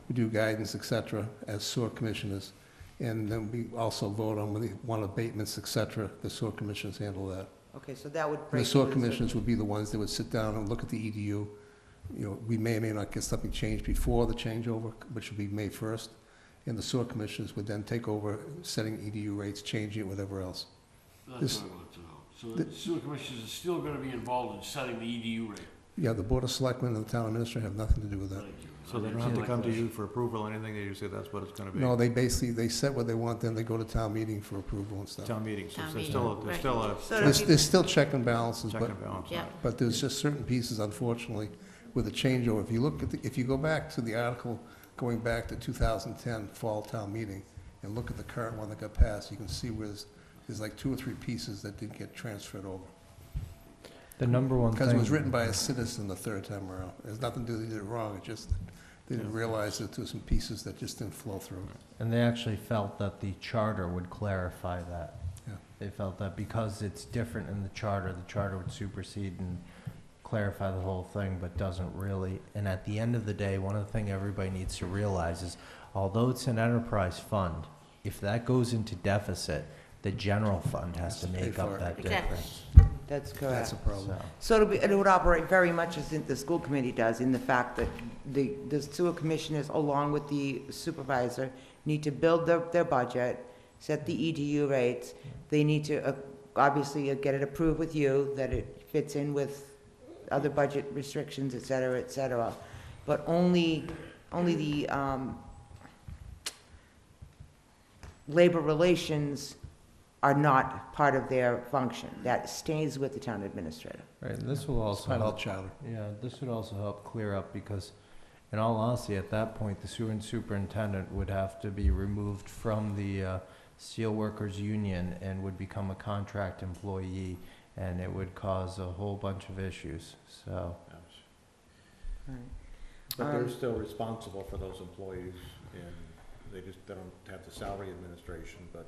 we do guidance, et cetera, as sewer commissioners. And then we also vote on whether we want abatements, et cetera. The sewer commissioners handle that. Okay, so that would And break. the sewer commissioners would be the ones that would sit down and look at the EDU. You know, we may or may not get something changed before the changeover, which would be May 1st. And the sewer commissioners would then take over setting EDU rates, changing it, whatever else. That's what I wanted to know. So the sewer commissioners are still gonna be involved in setting the EDU rate? Yeah, the Board of Selectmen and the Town Administrator have nothing to do with that. Thank you. So they don't have to come to you for approval or anything, they say that's what it's gonna be? No, they basically, they set what they want, then they go to town meeting for approval and stuff. Town meetings, Town there's meeting, still, there's still a So There's still check and balances, check but, and balance on Yeah. it. but there's just certain pieces, unfortunately, with the changeover. If you look at if you go back to the article going back to 2010 Fall Town Meeting and look at the current one that got passed, you can see where there's like 2 or 3 pieces that didn't get transferred over. The number one thing. Because it was written by a citizen the third time around. There's nothing to do, they did it wrong, it just, they didn't realize that there were some pieces that just didn't flow through. And they actually felt that the charter would clarify that. Yeah. They felt that because it's different in the charter would supersede and clarify the whole thing, but doesn't really. And at the end of the day, one of the things everybody needs to realize is, although it's an enterprise fund, if that goes into deficit, the general fund has to make up that Exactly. difference. That's That's correct. a problem. So, So it would operate very much as the school committee does, in the fact that the sewer commissioners, along with the supervisor, need to build their budget, set the EDU rates. They need to, obviously, get it approved with you, that it fits in with other budget restrictions, et cetera, et cetera. But only the labor relations are not part of their function. That stays with the town administrator. right, and this will It's also part of help. the charter. Yeah, this would also help clear up, because in all honesty, at that point, the sewer superintendent would have to be removed from the steelworkers union and would become a contract employee, and it would cause a whole bunch of issues, so. But they're still responsible for those employees, and they don't have the salary administration, but,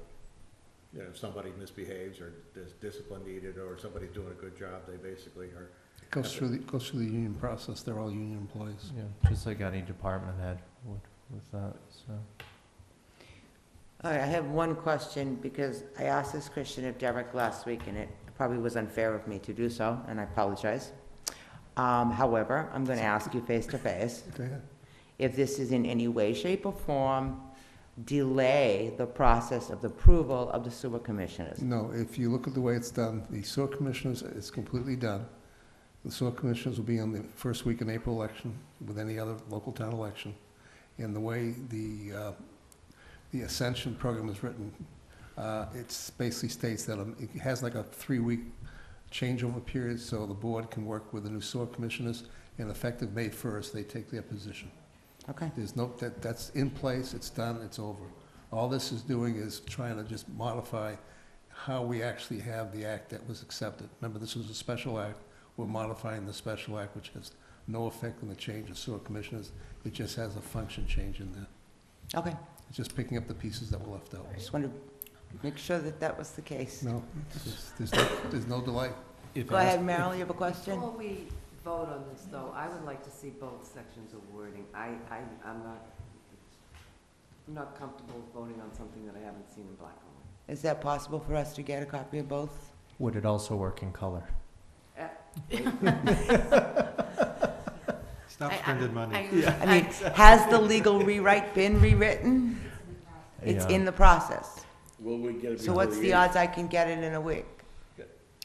you know, if somebody misbehaves, or there's discipline needed, or somebody's doing a good job, they basically are. It goes through the union process, they're all union employees. Yeah, just like any department head would with that, so. All right, I have one question, because I asked this question of Derek last week, and it probably was unfair of me to do so, and I apologize. However, I'm going to ask you face to face, Go ahead. if this is in any way, shape, or form delay the process of the approval of the sewer commissioners. No, if you look at the way it's done, the sewer commissioners, it's completely done. The sewer commissioners will be on the first week in April election with any other local town election. And the way the Ascension program is written, it basically states that it has like a 3-week changeover period, so the board can work with the new sewer commissioners, and effective May 1st, they take their position. Okay. There's no, that's in place, it's done, it's over. All this is doing is trying to just modify how we actually have the act that was accepted. Remember, this was a special act. We're modifying the special act, which has no effect on the change of sewer commissioners. It just has a function change in there. Okay, It's just picking up the pieces that were left out. I just wanted to make sure that that was the case. No, there's no delay. Go ahead, Meryl, you have a question? Before we vote on this, though, I would like to see both sections of wording. I'm not comfortable voting on something that I haven't seen in black and white. Is that possible for us to get a copy of both? Would it also work in color? Stop spending money. I mean, has the legal rewrite been rewritten? It's Yeah. in the process. Will we get it So before what's the the 8th? odds I can get it in a week?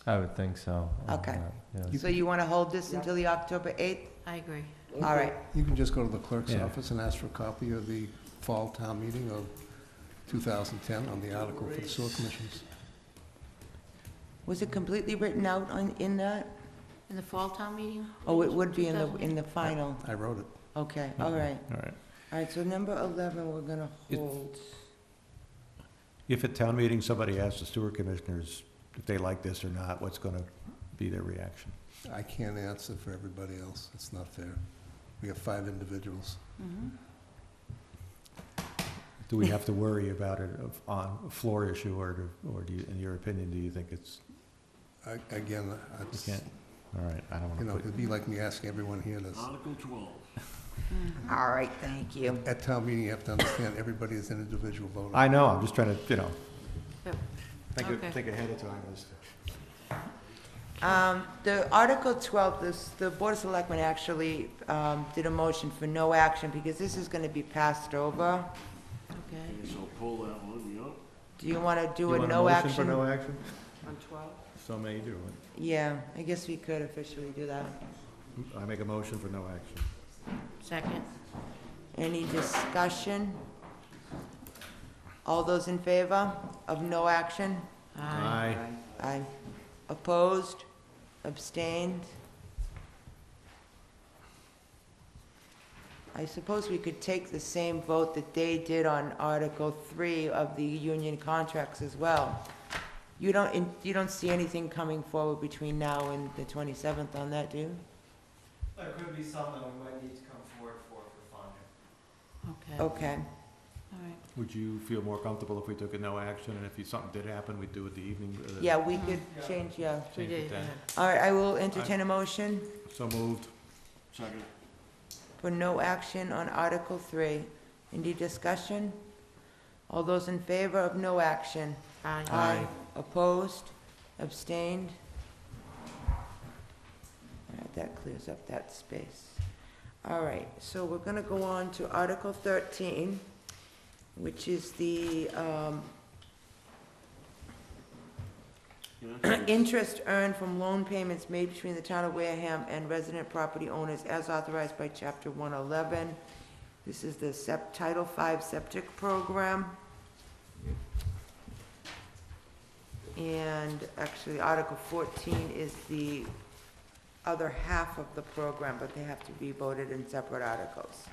I would think so. Okay. Yeah. So you want to hold this until the October 8th? I agree. All right. You can just go to the clerk's Yeah. office and ask for a copy of the fall town meeting of 2010 on the article for the sewer commissions. Was it completely written out in that? In the fall town meeting? Oh, it would be in the final. I wrote it. Okay, all right. All right. All right, so number 11, we're going to It- hold. If at town meeting, somebody asks the sewer commissioners if they like this or not, what's gonna be their reaction? I can't answer for everybody else. It's not fair. We have 5 individuals. Do we have to worry about it on a floor issue, or do you, in your opinion, do you think it's, Again, you can't? All right, I don't you wanna know, put, it'd be like me asking everyone here this. Article 12. All right, thank you. At town meeting, you have to understand, everybody is an individual voter. I know, I'm just trying to, Yep. Okay. think ahead of time. The Article 12, the Board of Selectmen actually did a motion for no action because this is going to be passed over. Okay. So pull that one, yeah. Do you want to do You a want no motion for action? no action? On 12? So may do it. Yeah, I guess we could officially do that. I make a motion for no action. Second. Any discussion? All those in favor of no action? Aye. Aye. Opposed? Abstained? I suppose we could take the same vote that they did on Article 3 of the union contracts as well. You don't see anything coming forward between now and the 27th on that, do you? There could be something we might need to come forward for funding. Okay. Okay. All right. Would you feel more comfortable if we took a no action, and if something did happen, we'd do it the evening? Yeah, we could change, yeah. We Change it did, then. yeah. All right, I will entertain a motion So moved. Second. for no action on Article 3. Any discussion? All those in favor of no action? Aye. Aye. Opposed? Abstained? All right, that clears up that space. All right, so we're gonna go on to Article 13, which is the interest earned from loan payments made between the town of Wareham and resident property owners as authorized by Chapter 111. This is the Title V septic program. And actually, Article 14 is the other half of the program, but they have to be voted in separate articles.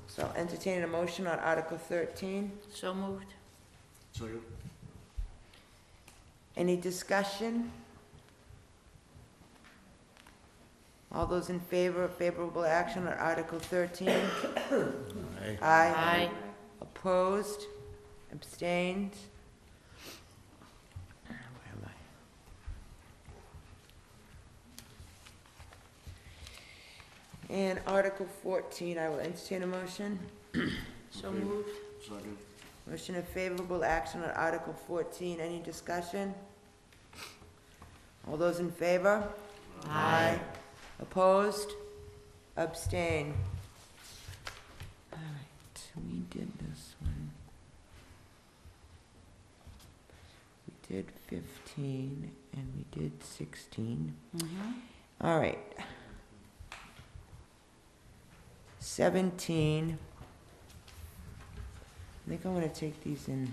So entertain a motion on Article 13. So moved. Second. Any discussion? All those in favor of favorable action on Article 13? Aye. Aye. Opposed? Abstained? Where am I? And Article 14, I will entertain a motion. So moved. Second. Motion of favorable action on Article 14. Any discussion? All those in favor? Aye. Opposed? Abstain? All right, we did this one. We did 15 and we did 16. All right. 17. I think I'm gonna take these in.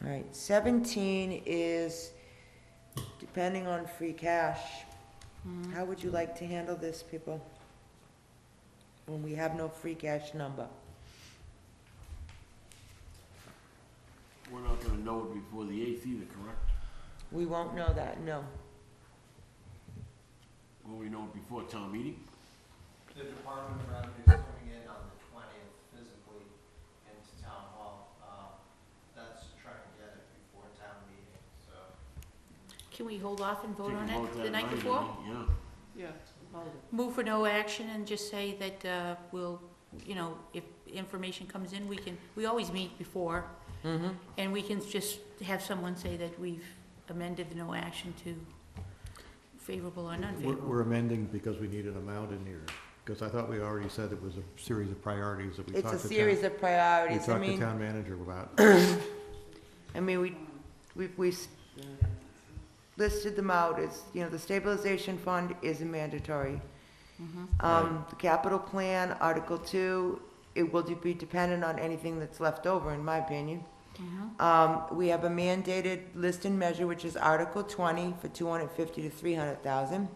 All right, 17 is depending on free cash. How would you like to handle this, people? When we have no free cash number? We're not gonna know it before the 8th either, correct? We won't know that, no. Will we know it before town meeting? The Department of Revenue is coming in on the 20th physically into Town Hall. That's to try and get it before town meeting, so. Can we hold off and vote Take a on vote it that the night night, before? Yeah. Yeah, hold it. Move for no action and just say that we'll, you know, if information comes in, we always meet before, and we can just have someone say that we've amended the no action to favorable or unfavorable. We're amending because we need an amount in here, because I thought we already said it was a series of priorities that we talked to It's a town. series of priorities. We talked to town manager about. I mean, we listed them out as, you know, the stabilization fund is a mandatory. The capital plan, Article 2, it will be dependent on anything that's left over, in my opinion. We have a mandated list and measure, which is Article 20 for 250 to 300,000.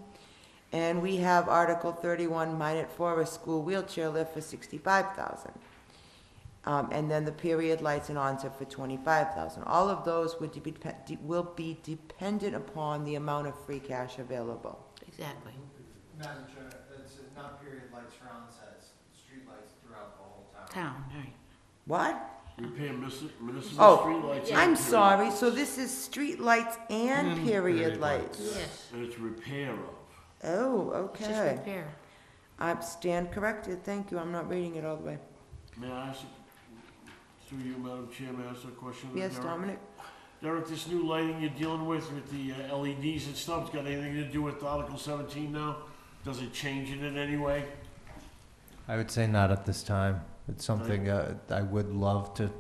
And we have Article 31, Minot Forest School wheelchair lift for 65,000. And then the period lights and onset for 25,000. All of those will be dependent upon the amount of free cash available. Exactly. Madam Chair, it's not period lights for onsets, street lights throughout the whole town. Town, right. What? Repair municipal Oh, streetlights. and I'm period sorry, lights. so this is street lights and period period lights? Yes. And it's repair of. Oh, It's just okay. repair. I stand corrected, thank you, I'm not reading it all the way. May I ask, through you, Madam Chair, may I ask a question? of Yes, Derek? Dominic? Derek, this new lighting you're dealing with the LEDs and stuff, it's got anything to do with Article 17 now? Does it change it in any way? I would say not at this time. It's something I would love to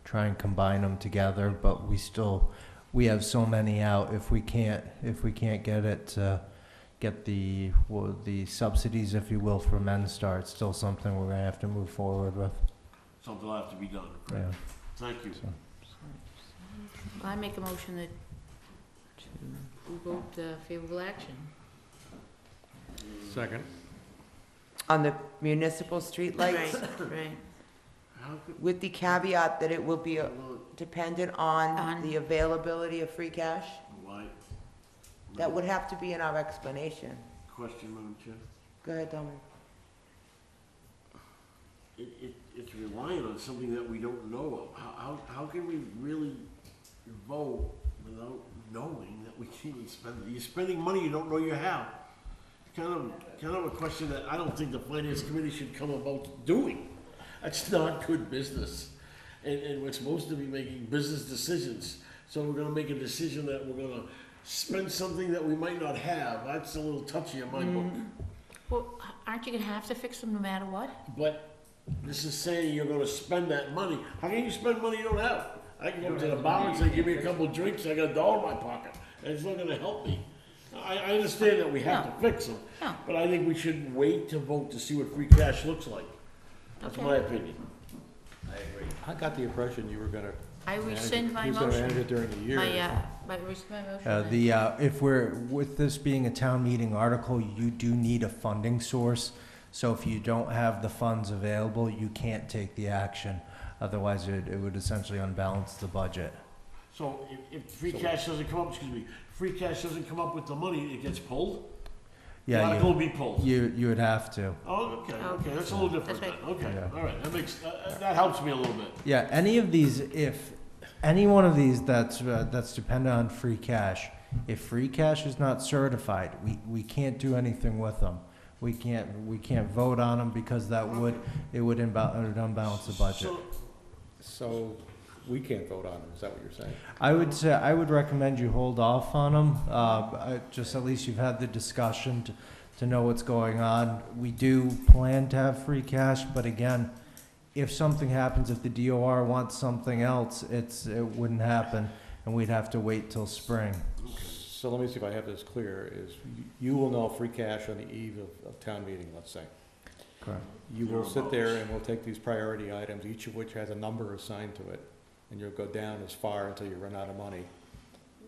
try and combine them together, but we still we have so many out. If we can't get it, get the subsidies, if you will, for MnSTAR, it's still something we're gonna have to move forward with. Something will have to be done, Yeah. correct? Thank you. I make a motion that we vote favorable action. Second. On the municipal streetlights, Right. How could, with the caveat that it will be dependent on On- the availability of free cash? why? That would have to be in our explanation. Question, Madam Chair. Go ahead, Dominic. It's relying on something that we don't know of. How can we really vote without knowing that we can't even spend it? You're spending money you don't know you have. Kind of a question that I don't think the finance committee should come about doing. That's not good business. And we're supposed to be making business decisions. So we're gonna make a decision that we're gonna spend something that we might not have. That's a little touchy in my book. Well, aren't you gonna have to fix them no matter what? But this is saying you're gonna spend that money. How can you spend money you don't have? I can go to the bar and say, give me a couple of drinks, I got $1 in my pocket, and it's not gonna help me. I understand that we have to fix them, No. but I think we should wait to vote to see what free cash looks like. That's Okay. my opinion. I got the impression you were gonna. I rescind my He was gonna motion. end it during the year. My rescind my motion. If we're, with this being a town meeting article, you do need a funding source. So if you don't have the funds available, you can't take the action. Otherwise, it would essentially unbalance the budget. So if free cash doesn't come up, free cash doesn't come up with the money, it gets pulled? The Yeah, article will be pulled? you would have to. Oh, okay, that's a little different then, That's okay, Yeah. all right, that makes, that helps me a little bit. Yeah, any of these, if, any one of these that's dependent on free cash, if free cash is not certified, we can't do anything with them. We can't vote on them because it would unbalance the budget. So we can't vote on it, is that what you're saying? I would recommend you hold off on them, just at least you've had the discussion to know what's going on. We do plan to have free cash, but again, if something happens, if the DOR wants something else, it wouldn't happen, and we'd have to wait till spring. So let me see if I have this clear, is you will know free cash on the eve of town meeting, let's say. Correct. You will sit there and we'll take these priority items, each of which has a number assigned to it, and you'll go down as far until you run out of money.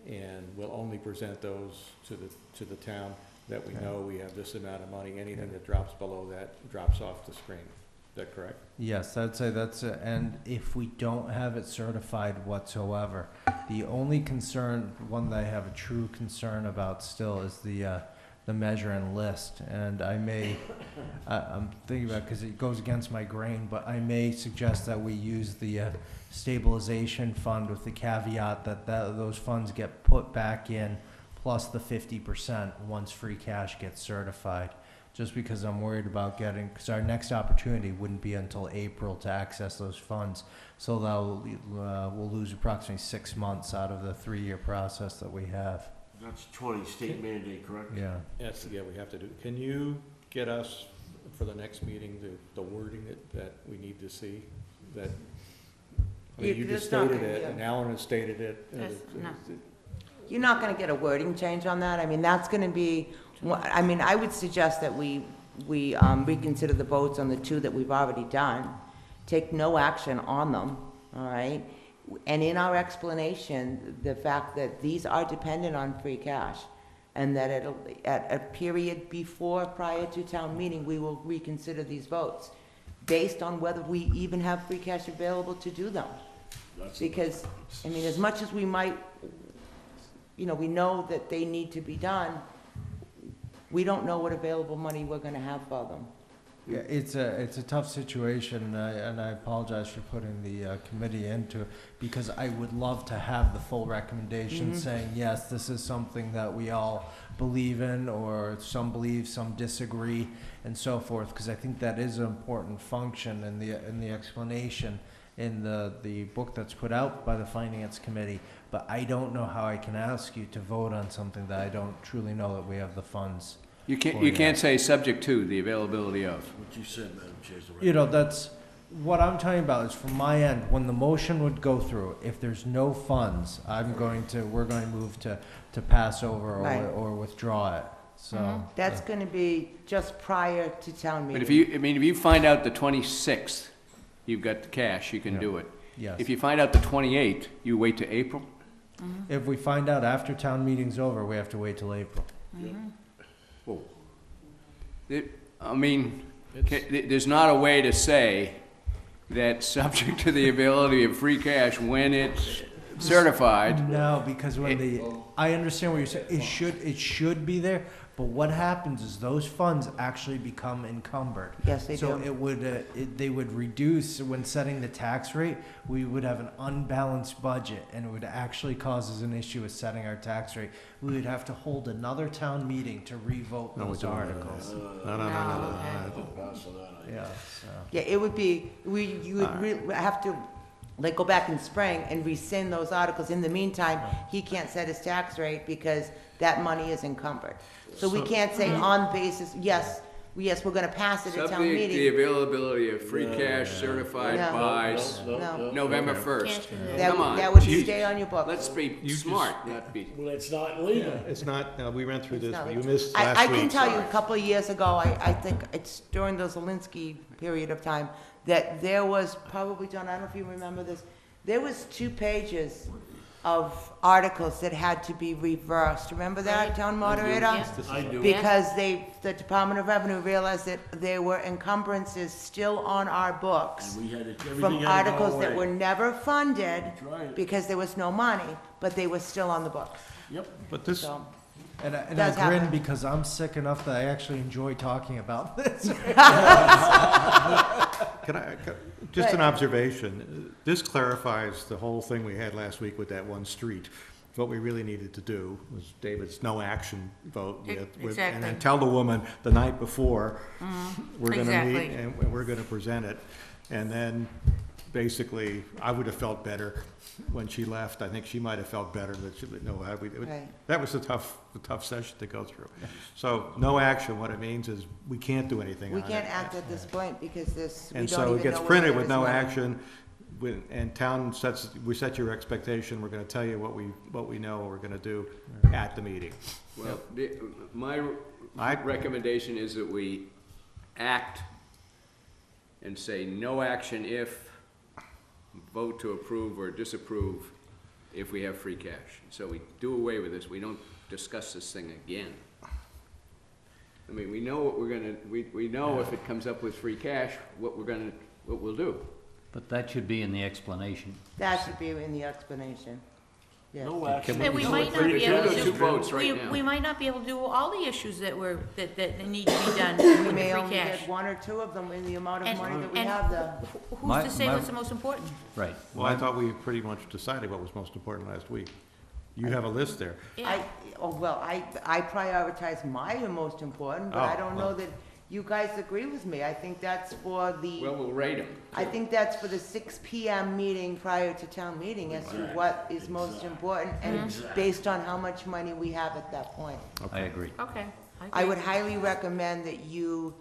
And we'll only present those to the town that we know we have this amount of money. Anything that drops below that drops off the screen. Is that correct? Yes, I'd say that's it. And if we don't have it certified whatsoever, the only concern, one that I have a true concern about still, is the measure and list. And I'm thinking about, because it goes against my grain, but I may suggest that we use the stabilization fund with the caveat that those funds get put back in plus the 50% once free cash gets certified. Just because I'm worried about because our next opportunity wouldn't be until April to access those funds. So we'll lose approximately 6 months out of the 3-year process that we have. That's 20 state mandate, correct? Yeah. Yes, yeah, we have to do. Can you get us, for the next meeting, the wording that we need to see? That, I mean, you just It's not stated gonna it, be and Alan has stated it. No. You're not gonna get a wording change on that. I mean, that's gonna be, I mean, I would suggest that we reconsider the votes on the 2 that we've already done. Take no action on them, all right? And in our explanation, the fact that these are dependent on free cash, and that at a period prior to town meeting, we will reconsider these votes, based on whether we even have free cash available to do them. Because, I mean, as much as we might, we know that they need to be done, we don't know what available money we're gonna have for them. Yeah, it's a tough situation, and I apologize for putting the committee into it, because I would love to have the full recommendation saying, yes, this is something that we all believe in, or some believe, some disagree, and so forth, because I think that is an important function in the explanation in the book that's put out by the Finance Committee. But I don't know how I can ask you to vote on something that I don't truly know that we have the funds. You can't say subject to the availability of. What you said, Madam Chair, is the right. what I'm talking about is from my end, when the motion would go through, if there's no funds, we're going to move to pass over Right. or withdraw it, so. That's gonna be just prior to town meeting. But if you find out the 26th, you've got the cash, you can do it. Yes. If you find out the 28th, you wait to April? If we find out after town meeting's over, we have to wait till April. Whoa. I mean, there's not a way to say that subject to the availability of free cash when it's certified. No, because I understand what you're saying, it should be there, but what happens is those funds actually become encumbered. Yes, they So do. it would, they would reduce, when setting the tax rate, we would have an unbalanced budget, and it would actually cause us an issue with setting our tax rate. We would have to hold another town meeting to revote No, we those don't. articles. No. Yeah, so. Yeah, it would be, you would have to, like, go back in spring and rescind those articles. In the meantime, he can't set his tax rate because that money is encumbered. So we can't say on basis, yes, we're gonna pass it at town Subject the meeting. availability of free cash certified No. by No. November Okay. 1st. That Come on. that would stay on your book. Let's be smart, not be. Well, it's not legal. It's not, we ran through this, No, you it's- missed last week. I can tell you, a couple of years ago, I think it's during the Zelensky period of time, that there was probably, John, I don't know if you remember this, there was 2 pages of articles that had to be reversed. Remember that, town moderator? I do. Because the Department of Revenue realized that there were encumbrances still on our books And we had it, everything from had to go articles that away. were never funded That's right. because there was no money, but they were still on the books. Yep. But this, So, And I Does grin happen. because I'm sick enough that I actually enjoy talking about this. just an Right. observation, this clarifies the whole thing we had last week with that one street. What we really needed to do was David's no action vote and Exactly. then tell the woman the night before, we're gonna meet Exactly. and we're gonna present it. And then, basically, I would have felt better when she left. I think she might have felt better that she, Right. that was a tough session to go through. So, no action, what it means is we can't do anything on we it. can't act at this point because we And don't so even it gets know whether printed there with is no money. action, and town we set your expectation, we're gonna tell you what we know, what we're gonna do at the meeting. Well, my I- recommendation is that we act and say no action if, vote to approve or disapprove if we have free cash. So we do away with this, we don't discuss this thing again. I mean, we know what we're gonna, we know if it comes up with free cash, what we'll do. But that should be in the explanation. That should be in the explanation. Yes. No action. And we No, might we're not be doing able to two do, votes right now. we might not be able to do all the issues that need to be done We with may free only cash. get 1 or 2 of them in the amount of And- money that we and have there. Who's My- to say my- what's the most important? Right. Well, I thought we pretty much decided what was most important last week. You have a list there. Yeah. I prioritize my most important, but I Oh, don't know that you guys agree with me. I think that's for Well, we'll rate them. I think that's for the 6 PM meeting prior to town meeting as to what is most important and based on how much money we have at that point. I agree. Okay. I would highly recommend that you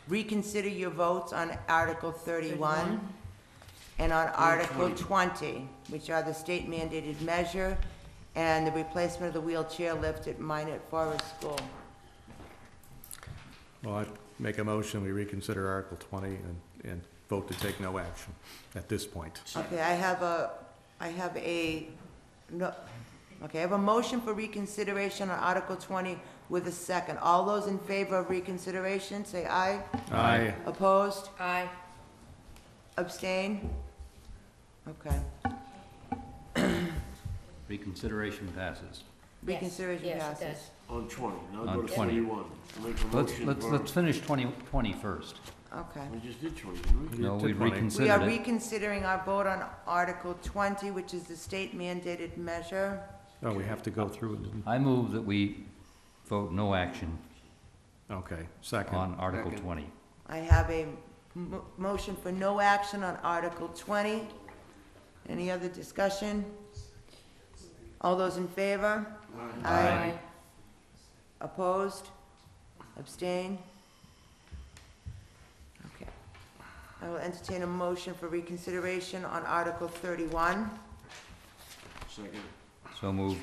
reconsider your votes on Article 31 and on Article 20, which are the state mandated measure and the replacement of the wheelchair lift at Minot Forest School. Well, I make a motion, we reconsider Article 20 and vote to take no action at this point. Okay, I have a motion for reconsideration on Article 20 with a second. All those in favor of reconsideration, say aye. Aye. Opposed? Aye. Abstain? Okay. Reconsideration passes. Reconsideration passes. On 20, now On go to 20. 31. Make a motion for- Let's finish 20 first. Okay. We just did 20, didn't we? No, did we 20. We reconsidered are it. reconsidering our vote on Article 20, which is the state mandated measure. Oh, we have to go through it. I move that we vote no action Okay, second. on Article Second. 20. I have a motion for no action on Article 20. Any other discussion? All those in favor? Aye. Opposed? Abstain? I will entertain a motion for reconsideration on Article 31. Second. So moved.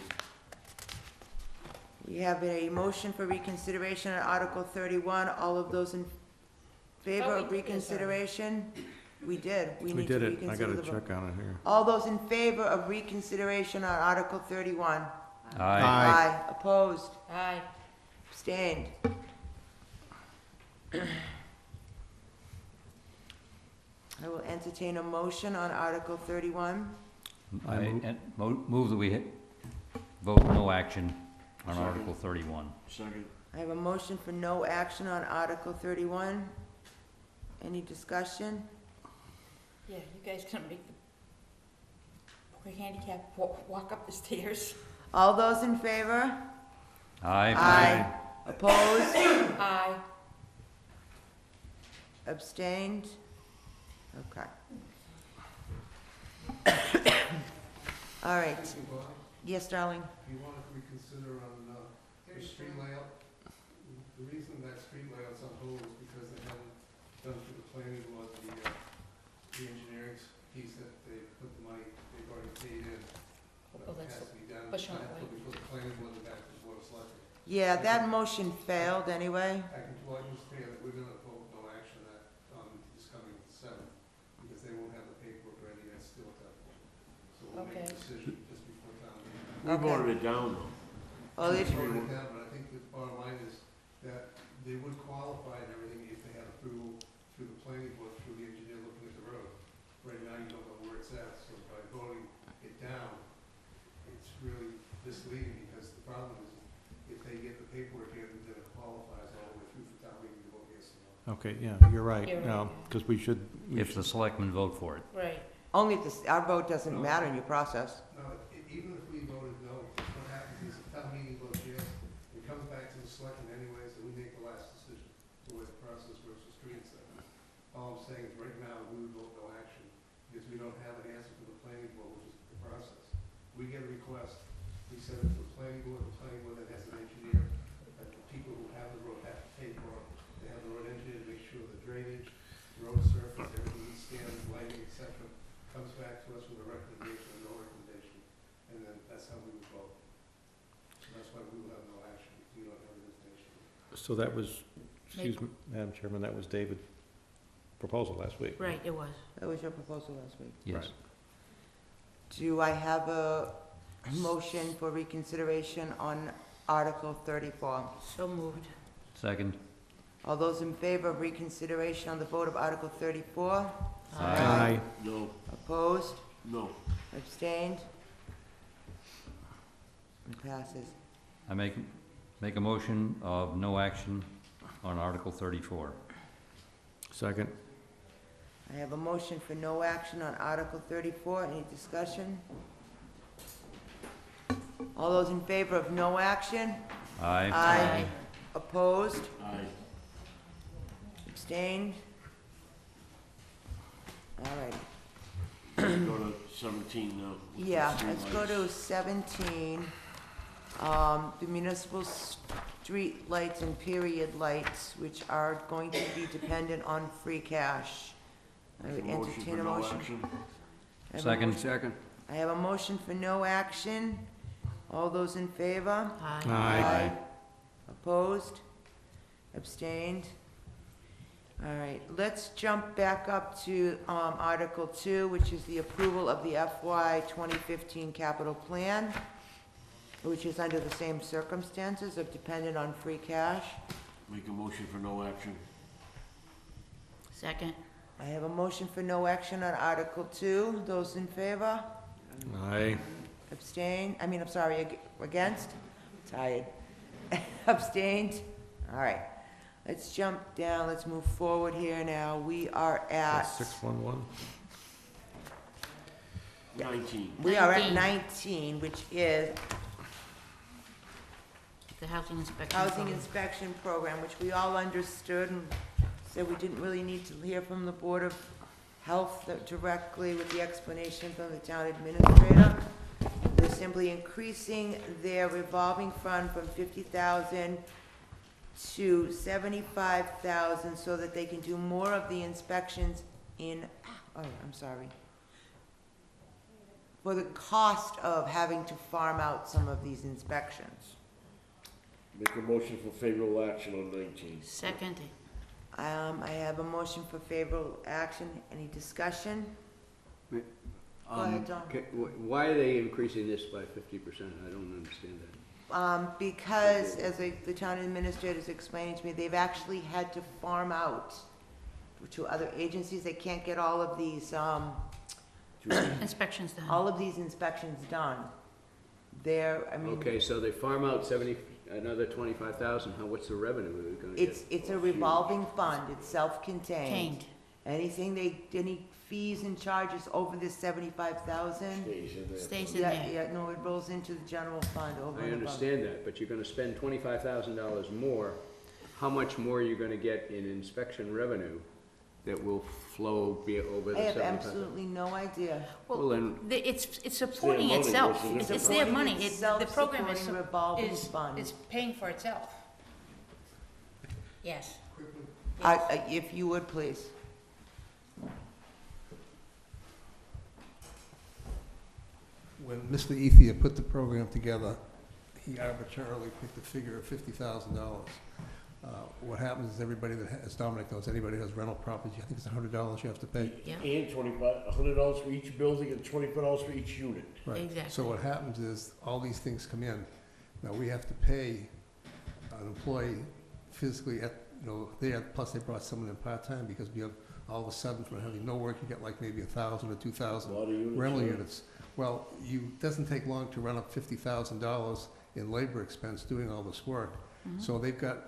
We have a motion for reconsideration on Article 31. All of those in favor Oh, we of did this reconsideration? We did. We need to did it. I reconsider got the a vote. check on it here. All those in favor of reconsideration on Article 31? Aye. Opposed? Aye. Abstained? I will entertain a motion on Article 31. I move- Move that we vote no action on Second. Article 31. Second. I have a motion for no action on Article 31. Any discussion? Yeah, you guys gonna make the poor handicapped walk up the stairs? All those in favor? Aye. Opposed? Aye. Abstained? Okay. All right. Yes, darling? You want to reconsider on the street layout? The reason that street layout's on hold is because they haven't done through the planning board the engineering piece that they put the money, they've already paid in. Oh, But it that's has to be done, push on it, before the planning board and back to the board of selectmen. Yeah, that motion failed anyway. I can say that we're gonna vote no action on this coming 7th, because they won't have the paperwork ready yet still at that point. So we'll make a Okay. decision just before town meeting. We voted it down, though. Well, if, Voted it down, but I think the bottom line is that they would qualify and everything if they had approval through the planning board, through the engineer looking at the road. Right now, you don't know where it's at, so by voting it down, it's really misleading, because the problem is, if they get the paperwork in, then it qualifies all the way through for town meeting to vote yes or no. Okay, yeah, you're right. You're right. Because we should. If the selectmen vote for it. Right. only if this, our vote doesn't matter in your process. No, even if we voted no, what happens is if town meeting votes yes, it comes back to the selectmen anyways, and we make the last decision, the way the process works with street and stuff. All I'm saying is right now, we would vote no action, because we don't have an answer from the planning board, which is the process. We get a request, we send it to the planning board then has an engineer, and the people who have the road have to pay for it. They have the road engineer to make sure the drainage, road surface, everything is standard, lighting, et cetera, comes back to us with a recommendation or no recommendation, and then that's how we would vote. So that's why we will have no action, if we don't have an information. So that was, excuse me, Madam Chairman, that was David's proposal last week. Right, it was. That was your proposal last week. Yes. Do I have a motion for reconsideration on Article 34? So moved. Second. All those in favor of reconsideration on the vote of Article 34? Aye. No. Opposed? No. Abstained? It passes. I make a motion of no action on Article 34. Second. I have a motion for no action on Article 34. Any discussion? All those in favor of no action? Aye. Aye. Opposed? Aye. Abstained? All right. Go to 17 now. with the Yeah, let's go to streetlights. 17. The municipal street lights and period lights, which are going to be dependent on free cash. I would Make a motion entertain for a no motion. action. I have a Second. motion- Second. I have a motion for no action. All those in favor? Aye. Aye. Opposed? Abstained? All right, let's jump back up to Article 2, which is the approval of the FY 2015 capital plan, which is under the same circumstances of dependent on free cash. Make a motion for no action. Second. I have a motion for no action on Article 2. Those in favor? Aye. Abstain? I'm sorry, against? Tired. Abstained? All right. Let's jump down, let's move forward here now. We are at, 611. 19. we are at 19. 19, which is The housing inspection. housing program. inspection program, which we all understood and said we didn't really need to hear from the Board of Health directly with the explanation from the town administrator. They're simply increasing their revolving fund from 50,000 to 75,000 so that they can do more of the inspections for the cost of having to farm out some of these inspections. Make a motion for favorable action on 19. Second. I have a motion for favorable action. Any discussion? Go ahead, Tom. Why are they increasing this by 50%? I don't understand that. Because, as the town administrator is explaining to me, they've actually had to farm out to other agencies. They can't get all of these, Inspections done. all of these inspections done. Okay, so they farm out another 25,000, what's the revenue they're gonna get? It's a revolving fund. It's self-contained. Contained. Any fees and charges over this 75,000? Stays in there. Stays in there. Yeah, no, it rolls into the general fund over I and above. understand that, but you're gonna spend $25,000 more. How much more are you gonna get in inspection revenue that will flow over the I have 75,000? absolutely no idea. Well, then, It's supporting money, itself. isn't it? It's their money. Supporting The program is, self-supporting revolving is fund. paying for itself. Yes. If you would, please. When Mr. Ethia put the program together, he arbitrarily picked a figure of $50,000. What happens is everybody that has, Dominic knows, anybody who has rental properties, I think it's $100 you have to pay. Yeah. And $100 for each building and $25 for each unit. Right. Exactly. So what happens is, all these things come in. Now, we have to pay an employee physically there, plus they brought someone in part-time, because we have, all of a sudden, from having no work, you get like maybe 1,000 or 2,000 Lot of units, rental yeah. units. Well, it doesn't take long to run up $50,000 in labor expense doing all this work. So they've got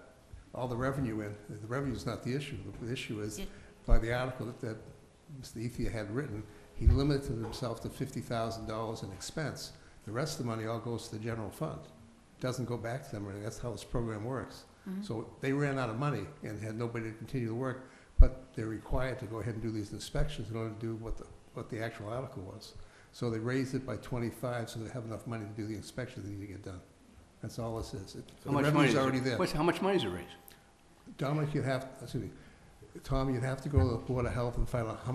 all the revenue in. The revenue's not the issue. The issue is, by the article that Mr. Ethia had written, he limited himself to $50,000 in expense. The rest of the money all goes to the general fund. Doesn't go back to them or anything. That's how this program works. So they ran out of money and had nobody to continue the work, but they're required to go ahead and do these inspections in order to do what the actual article was. So they raised it by 25, so they have enough money to do the inspections they need to get done. That's all this is. The revenue's already there. How much money is it raised? Dominic, Tom, you'd have to go to the Board of Health and find out how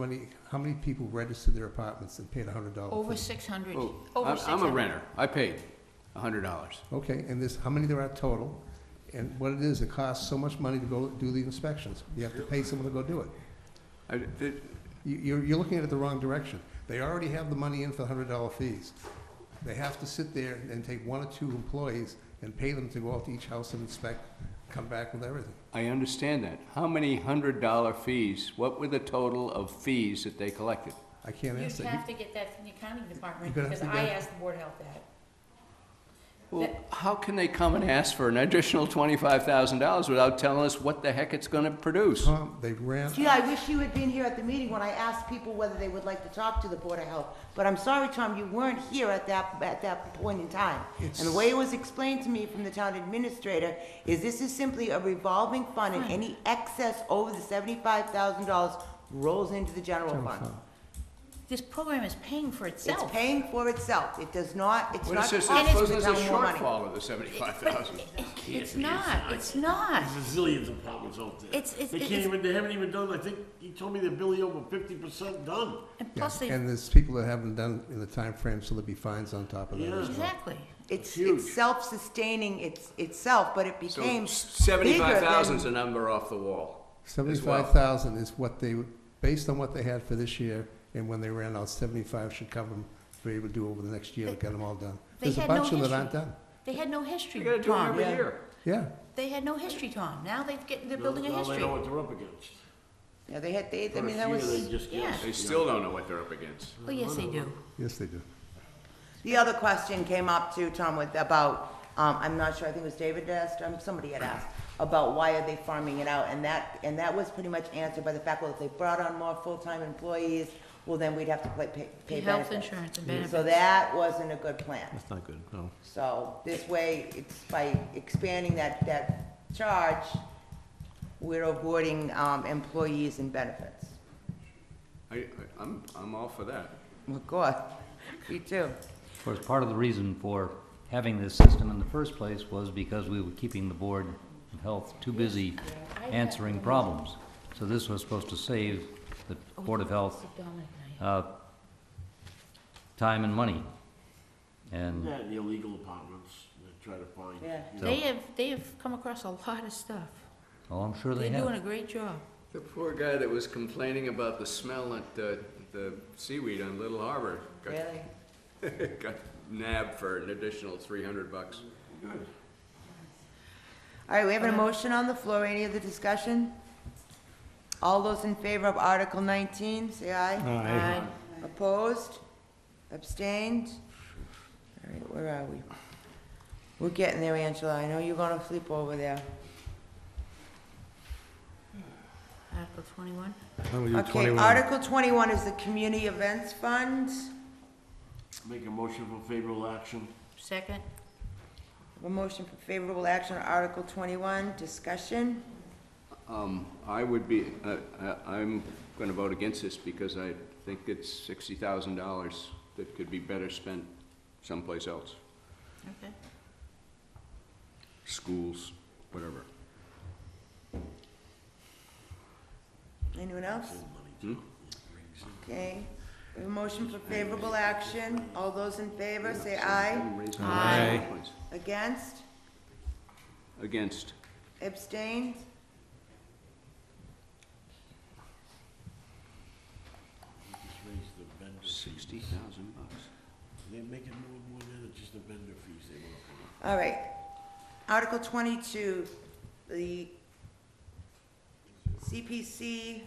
many people registered their apartments and paid $100 Over fee. 600. Oh, Over I'm 600. a renter. I paid $100. Okay, and how many there are total, and what it is, it costs so much money to go do the inspections. You have to pay someone to go do it. You're looking at it the wrong direction. They already have the money in for the $100 fees. They have to sit there and take 1 or 2 employees and pay them to go out to each house and inspect, come back with everything. I understand that. How many $100 fees, what were the total of fees that they collected? I can't You'd answer. have to get that from the accounting department, You're gonna because have to I get- asked the Board of Health that. Well, how can they come and ask for an additional $25,000 without telling us what the heck it's gonna produce? Tom, they ran. Gee, I wish you had been here at the meeting when I asked people whether they would like to talk to the Board of Health. But I'm sorry, Tom, you weren't here at that point in time. And the way it was explained to me from the town administrator is this is simply a revolving fund, and any excess over the $75,000 rolls into the general fund. This program is paying for itself. It's paying for itself. It does not, it's What not is this? costing Suppose the there's a town more money. shortfall of the 75,000. It's not, it's not. There's a zillion departments out there. They haven't even done, I think, he told me they're barely over 50% done. And plus they, And there's people that haven't done in the time frame, so there'll be fines on top of that as well. exactly. It's huge. self-sustaining itself, but it So became bigger 75,000 is than. a number off the wall. 75,000 is what they, based on what they had for this year, and when they ran out, 75 should cover them for able to do over the next year to get them all done. They There's a had no bunch of them that history. aren't done. They had no history, You gotta do it Tom. every year. Yeah, They had no history, Tom. Now they're building a Now they history. know what they're up against. Yeah, I First mean, that year, was. they just yeah. guessed, They you still know. don't know what they're up against. Oh, yes, they do. yes, they do. The other question came up too, Tom, about, I'm not sure, I think it was David asked, somebody had asked, about why are they farming it out, and that was pretty much answered by the fact, well, if they brought on more full-time employees, well, then we'd have to pay Health benefits. insurance and benefits. So that wasn't a good plan. That's not good, no. So this way, it's by expanding that charge, we're avoiding, employees and benefits. I'm all for that. Well, good, me too. Of course, part of the reason for having this system in the first place was because we were keeping the Board of Health too busy answering problems. So this was supposed to save the Board of Health, time and money. And Yeah, and the illegal apartments, they try to find. Yeah. you know. They have come across a lot of stuff. oh, I'm sure they They're doing have. a great job. The poor guy that was complaining about the smell at the seaweed on Little Harbor Really? got nabbed for an additional $300. All right, we have an motion on the floor. Any other discussion? All those in favor of Article 19, say aye. Aye. Opposed? Abstained? All right, where are we? We're getting there, Angela. I know you're gonna sleep over there. Article 21. How would you Okay, 21? Article 21 is the Community Events Fund. Make a motion for favorable action. Second. A motion for favorable action on Article 21. Discussion? I would be, I'm gonna vote against this because I think it's $60,000 that could be better spent someplace else. Okay. Schools, whatever. Anyone else? Hmm? Okay. We have a motion for favorable action. All those in favor, say aye. Haven't raised my Aye. points. Against? Against. Abstained? Just raise the vendor fees. $60,000. They make it more than just the vendor fees they want to pay. All right. Article 22, the CPC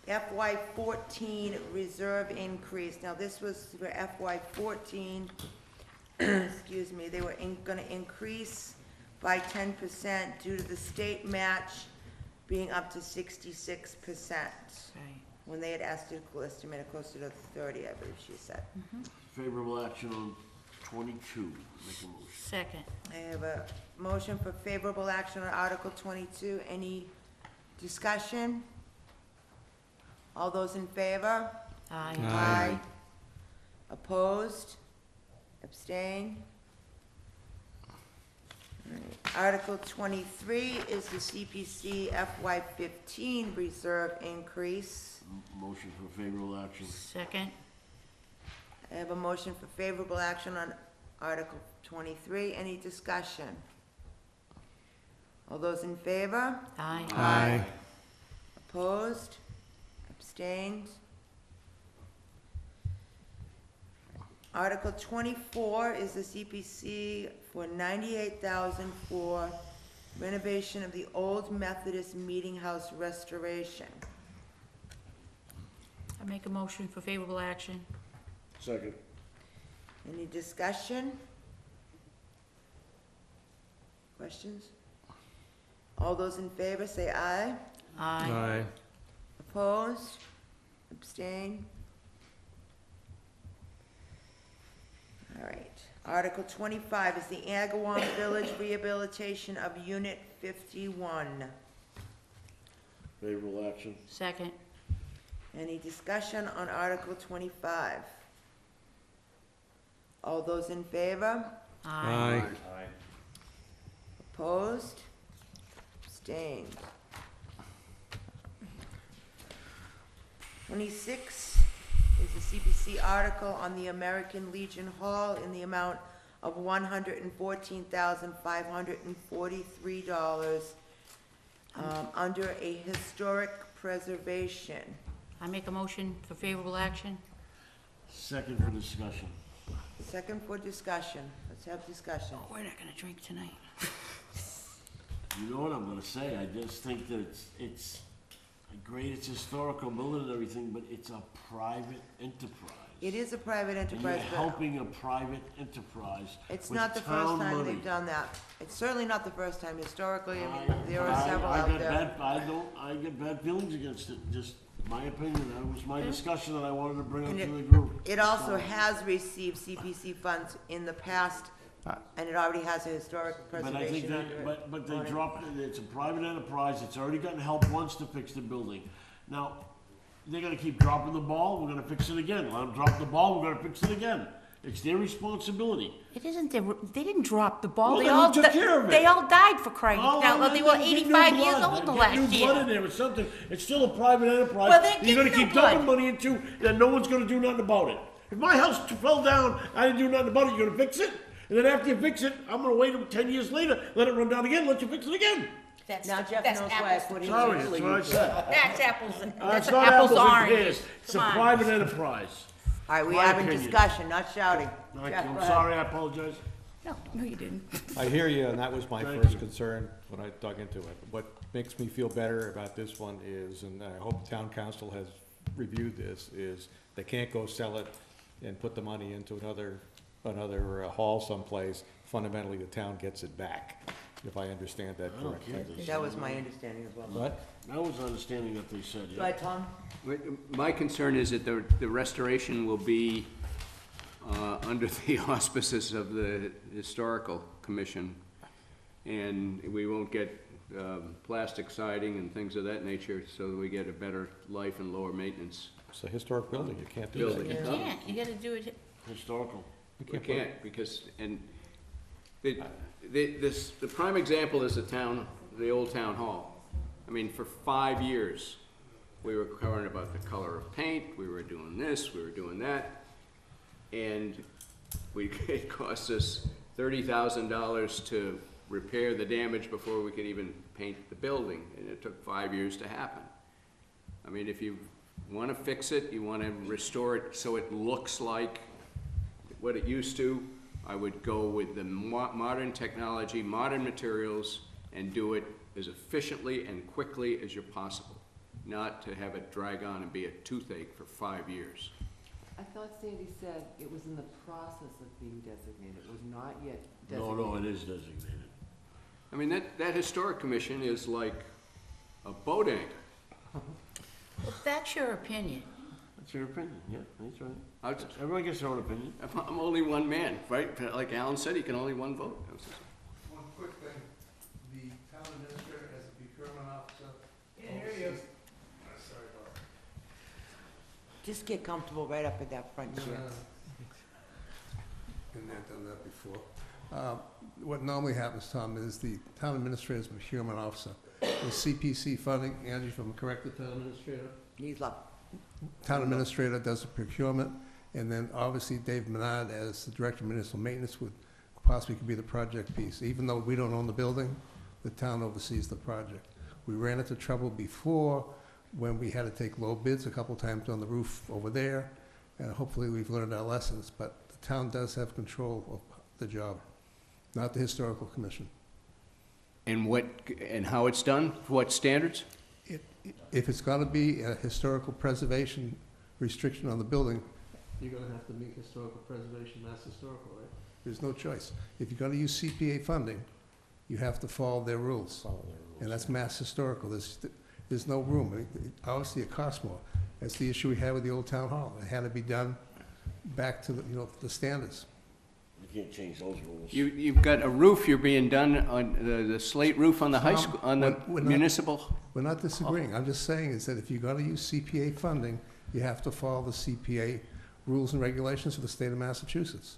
FY14 reserve increase. Now, this was for FY14, excuse me, they were gonna increase by 10% due to the state match being up to 66%. Right. When they had estimated closer to 30, I believe she said. Favorable action on 22. Make a motion. Second. I have a motion for favorable action on Article 22. Any discussion? All those in favor? Aye. Aye. Opposed? Abstain? All right. Article 23 is the CPC FY15 reserve increase. Motion for favorable action. Second. I have a motion for favorable action on Article 23. Any discussion? All those in favor? Aye. Aye. Opposed? Abstained? Article 24 is the CPC for $98,000 for renovation of the old Methodist Meeting House restoration. I make a motion for favorable action. Second. Any discussion? Questions? All those in favor say aye. Aye. Aye. Opposed? Abstain? All right. Article 25 is the Agawam Village rehabilitation of Unit 51. Favorable action. Second. Any discussion on Article 25? All those in favor? Aye. Opposed? Abstained? 26 is the CPC article on the American Legion Hall in the amount of $114,543 under a historic preservation. I make a motion for favorable action. Second for discussion. Second for discussion. Let's have discussion. Oh, we're not gonna drink tonight. You know what I'm gonna say? I just think that it's great, it's historical building and everything, but it's a private enterprise. It is a private And you're enterprise, but helping a private enterprise it's with not the first town time money. they've done that. It's certainly not the first time. Historically, I I- mean, there are several I out got there. I get bad feelings against it, just my opinion, that was my discussion that I wanted to bring up And to the group. It also has received CPC funds in the past, and it already has a historic But I think preservation that, under it. but they on it. dropped it, it's a private enterprise, it's already gotten help once to fix the building. Now, they're gonna keep dropping the ball, we're gonna fix it again, let them drop the ball, we're gonna fix it again. It's their responsibility. It isn't, they didn't drop the ball. Well, They then all, who took care of it? they all died for crying Oh, out loud. They were get new 85 years blood. old the Get last new blood in year. there or something. It's still a private enterprise. Well, then that you're give gonna new keep dumping blood. money into, that no one's gonna do nothing about it. If my house fell down, I didn't do nothing about it, you're gonna fix it? And then after you fix it, I'm gonna wait 10 years later, let it run down again, let you fix it again. That's, Now Jeff that's knows why I apples put to it Sorry, in. that's what I said. That's apples, that's It's not apples to and oranges. pears. It's a Come on. private enterprise. All right, we My having opinion. discussion, not shouting. Jeff, I'm go ahead. sorry, I apologize. No, you didn't. I hear you, and that was my Thank first you. concern when I dug into it. What makes me feel better about this one is, and I hope the town council has reviewed this, is they can't go sell it and put the money into another hall someplace. Fundamentally, the town gets it back, if I understand that I don't correctly. care. That was my understanding as well. What? That was the understanding that they said, Go yeah. ahead, Tom. My concern is that the restoration will be under the auspices of the Historical Commission, and we won't get plastic siding and things of that nature, so that we get a better life and lower maintenance. It's a historic building, you can't do Building. that. You can't, you gotta do it. Historical. We can't, because, and the prime example is the old town hall. I mean, for 5 years, we were covering about the color of paint, we were doing this, we were doing that, and it cost us $30,000 to repair the damage before we could even paint the building, and it took 5 years to happen. I mean, if you wanna fix it, you wanna restore it so it looks like what it used to, I would go with the modern technology, modern materials, and do it as efficiently and quickly as you're possible, not to have it drag on and be a toothache for 5 years. I thought Sandy said it was in the process of being designated, it was not yet No, designated. no, it is designated. I mean, that historic commission is like a boat anchor. Well, that's your opinion. That's your opinion, yeah, that's right. I was- Everyone gets their own opinion. I'm only one man, right? Like Alan said, he can only one vote. One quick thing, the town administrator as a procurement officer. Sorry about that. Just get comfortable right up at that front chair. Been there, done that before. What normally happens, Tom, is the town administrator is a procurement officer. With CPC funding, Angie, if I'm correct, the town administrator? Needs luck. Town administrator does the procurement, and then obviously Dave Menard, as the director of municipal maintenance, would possibly could be the project piece. Even though we don't own the building, the town oversees the project. We ran into trouble before when we had to take low bids a couple times on the roof over there, and hopefully we've learned our lessons, but the town does have control of the job, not the historical commission. And how it's done? What standards? If it's gonna be a historical preservation restriction on the building, you're gonna have to meet historical preservation, mass historical, right? There's no choice. If you're gonna use CPA funding, you have to follow their rules. And that's mass historical. There's no room. Obviously, it costs more. That's the issue we had with the old town hall. It had to be done back to the standards. You can't change those rules. You've got a roof, you're being done on the slate roof on the high Tom, school, on the we're not- municipal. We're not disagreeing. I'm just saying is that if you're gonna use CPA funding, you have to follow the CPA rules and regulations for the state of Massachusetts.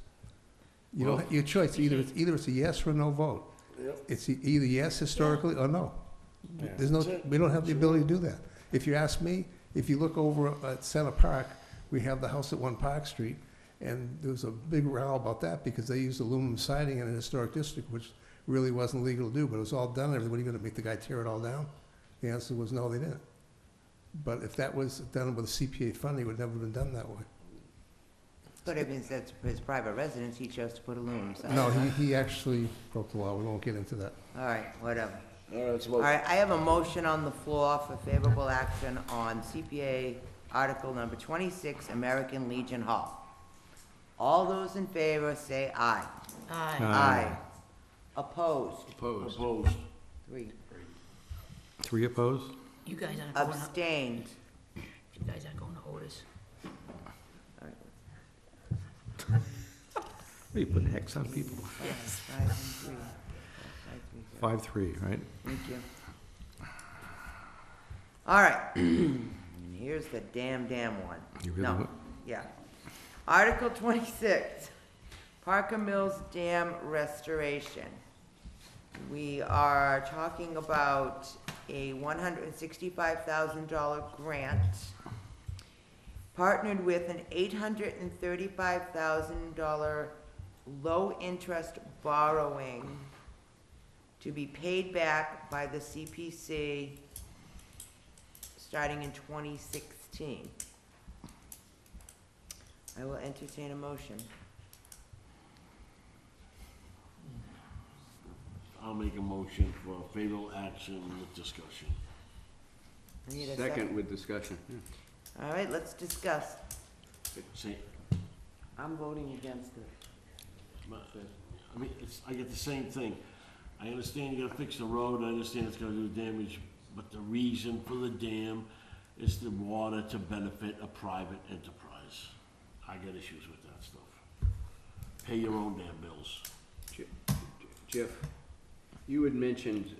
You don't, your choice, either it's a yes or a no vote. Yep. It's either yes historically or no. There's no, we don't have the ability to do that. If you ask me, if you look over at Center Park, we have the house at 1 Park Street, and there was a big row about that because they used aluminum siding in a historic district, which really wasn't legal to do, but it was all done. Everybody gonna make the guy tear it all down? The answer was no, they didn't. But if that was done with CPA funding, it would never have been done that way. But it means that's his private residence, he chose to put aluminum signs. No, he actually broke the law. We won't get into that. All right, whatever. All right, it's All right, I have a motion on the floor for favorable action on CPA Article number 26, American Legion Hall. All those in favor say aye. Aye. Aye. Opposed? Opposed. 3. 3 opposed? You guys aren't going to, Abstained? you guys aren't going to Otis. All right. You put an X on people. Yes, 5 and 3. 5-3, right? Thank you. All right. Here's the damn one. You really No, want- yeah. Article 26, Parker Mills Dam Restoration. We are talking about a $165,000 grant partnered with an $835,000 low-interest borrowing to be paid back by the CPC starting in 2016. I will entertain a motion. I'll make a motion for favorable action with discussion. I need a Second with discussion. Yeah. All right, let's discuss. Say, I'm voting against it. I mean, I get the same thing. I understand you gotta fix the road, I understand it's gonna do damage, but the reason for the dam is the water to benefit a private enterprise. I get issues with that stuff. Pay your own damn bills. Jeff, you had mentioned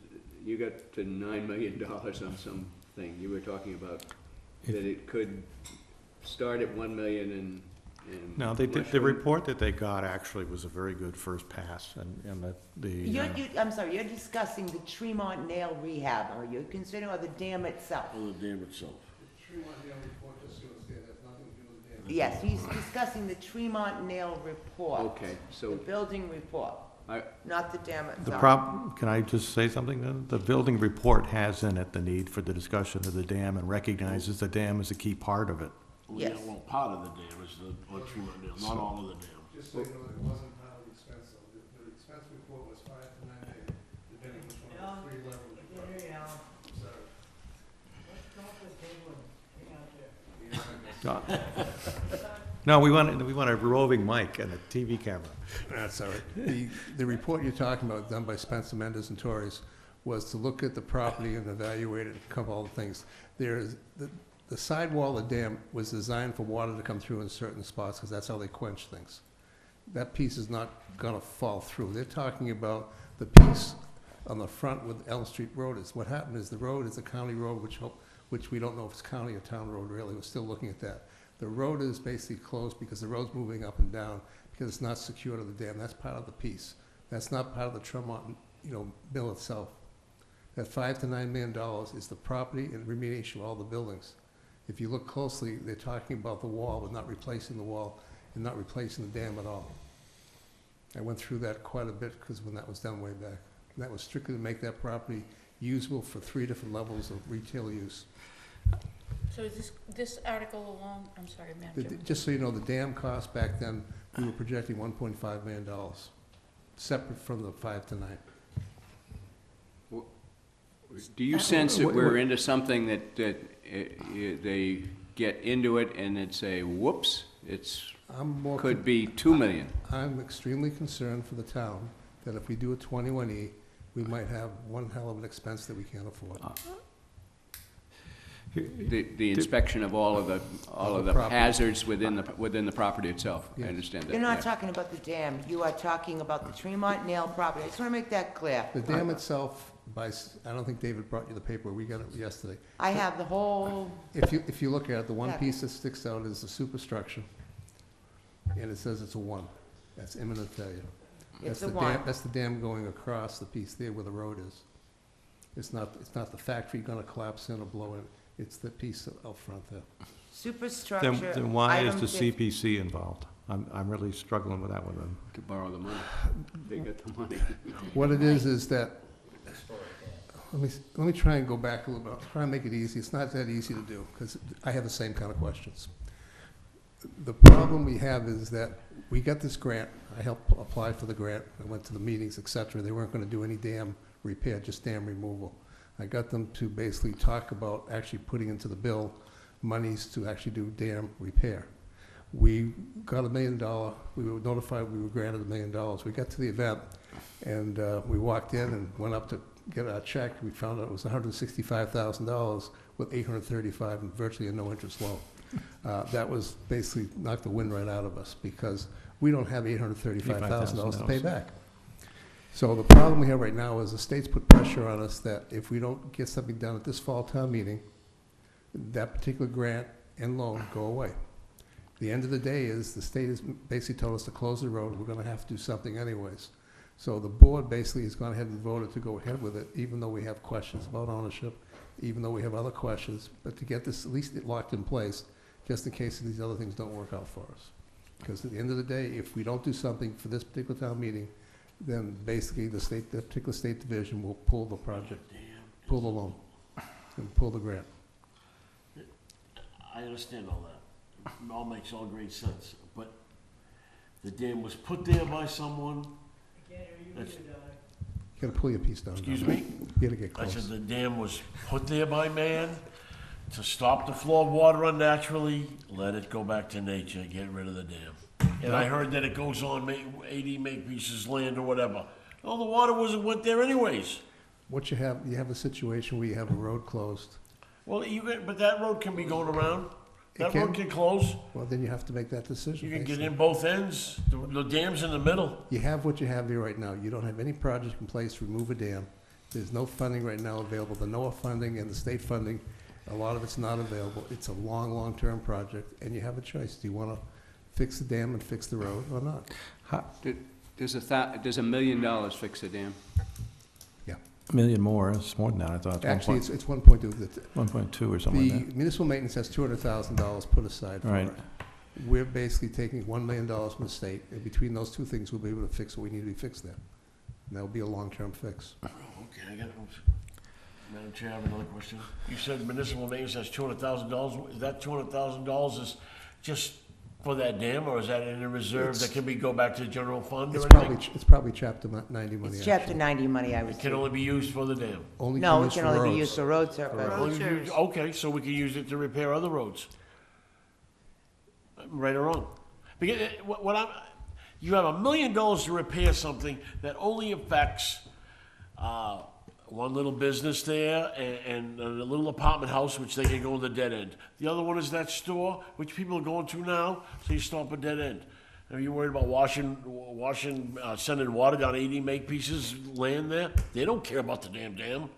you got to $9 million on something. You were talking about that it could start at 1 million and No, they did, the report that they got actually was a very good first pass, and I'm sorry, you're discussing the Tremont Nail Rehab, are you considering, or the dam itself? Oh, the dam itself. Yes, he's discussing the Tremont Nail report. Okay, so The building report, not the dam itself. the can I just say something then? The building report has in it the need for the discussion of the dam and recognizes the dam as a key part of it. Well, yeah, well, part of the dam is the Tremont Nail, not all of the dam. Just so you know, it wasn't part of the expense, though. The expense report was 5 to 9 million, depending which one of the three levels you got. Sorry. No, we want a roving mic and a TV camera. That's all right. The report you're talking about, done by Spencer Mendes and Torres, was to look at the property and evaluate it and cover all the things. The sidewall of the dam was designed for water to come through in certain spots, because that's how they quench things. That piece is not gonna fall through. They're talking about the piece on the front where Elm Street Road is. What happened is the road is a county road, which we don't know if it's county or town road really. We're still looking at that. The road is basically closed because the road's moving up and down because it's not secure to the dam. That's part of the piece. That's not part of the Tremont, mill itself. That $5 to $9 million is the property and remediation of all the buildings. If you look closely, they're talking about the wall, but not replacing the wall and not replacing the dam at all. I went through that quite a bit because when that was done way back. And that was strictly to make that property usable for 3 different levels of retail use. So is this article alone, I'm sorry, Madam Chairman. Just so you know, the dam cost back then, we were projecting $1.5 million, separate from the 5 to 9. do you sense that we're into something that they get into it and it's say, whoops, could be 2 million? I'm extremely concerned for the town that if we do a 21E, we might have one hell of an expense that we can't afford. The inspection of all of the property. hazards within the property itself. I Yes. understand that. You're not yeah. talking about the dam, you are talking about the Tremont Nail property. I just want to make that clear. The dam itself, I don't think David brought you the paper, we got it yesterday. I have the whole, If you look at it, the one Yeah. piece that sticks out is the superstructure, and it says it's a 1. That's imminent failure. it's That's a the one. dam. That's the dam going across the piece there where the road is. It's not the factory gonna collapse in or blow in, it's the piece out front there. Superstructure. Then why is item the 50. CPC involved? I'm really struggling with that one then. To borrow the money. They got the money. What it is that, let me try and go back a little bit, I'll try and make it easy. It's not that easy to do, because I have the same kind of questions. The problem we have is that we got this grant, I helped apply for the grant, I went to the meetings, et cetera. They weren't gonna do any dam repair, just dam removal. I got them to basically talk about actually putting into the bill monies to actually do dam repair. We got $1 million, we were notified we were granted $1 million. We got to the event, and we walked in and went up to get our check. We found out it was $165,000 with $835 and virtually a no-interest loan. That was basically knocked the wind right out of us because we don't have $835,000 to pay back. So the problem we have right now is the state's put pressure on us that if we don't get something done at this fall town meeting, that particular grant and loan go away. The end of the day is, the state has basically told us to close the road, we're gonna have to do something anyways. So the board basically has gone ahead and voted to go ahead with it, even though we have questions about ownership, even though we have other questions, but to get this at least locked in place, just in case these other things don't work out for us. Because at the end of the day, if we don't do something for this particular town meeting, then basically the particular state division will pull the project, pull the loan, and pull the grant. I understand all that. It all makes all great sense, but the dam was put there by someone. That's- You gotta pull your piece down. Excuse me? You gotta get I close. said the dam was put there by man to stop the flow of water unnaturally, let it go back to nature, get rid of the dam. And I heard that it goes on 80 Makepeace's land or whatever. Oh, the water went there anyways. What you have a situation where you have a road closed. Well, but that road can be going around. That can? road can close. Well, then you have to make that decision. You can get basically. in both ends. The dam's in the middle. You have what you have there right now. You don't have any project in place to remove a dam. There's no funding right now available. The NOAA funding and the state funding, a lot of it's not available. It's a long, long-term project, and you have a choice. Do you want to fix the dam and fix the road or not? Does $1 million fix a dam? Yeah. A million more, it's more than that, I thought. Actually, it's 1.2. 1.2 or something like that. The municipal maintenance has $200,000 put aside for Right. it. We're basically taking $1 million from the state, and between those two things, we'll be able to fix what we need to be fixed there. And that'll be a long-term fix. Okay, Madam Chair, I have another question. You said municipal maintenance has $200,000. Is that $200,000 is just for that dam, or is that in a reserve that can go back to the general fund or anything? It's probably Chapter 90 money. It's Chapter actually. 90 money, I would It say. can only be used for the dam. No, it can only be used for road surface. Only used- Okay, so we can use it to repair other roads. Right or wrong? Because you have $1 million to repair something that only affects one little business there and a little apartment house, which they can go in the dead end. The other one is that store, which people are going to now, so you stop a dead end. Are you worried about sending water down 80 Makepeace's land there? They don't care about the damn dam.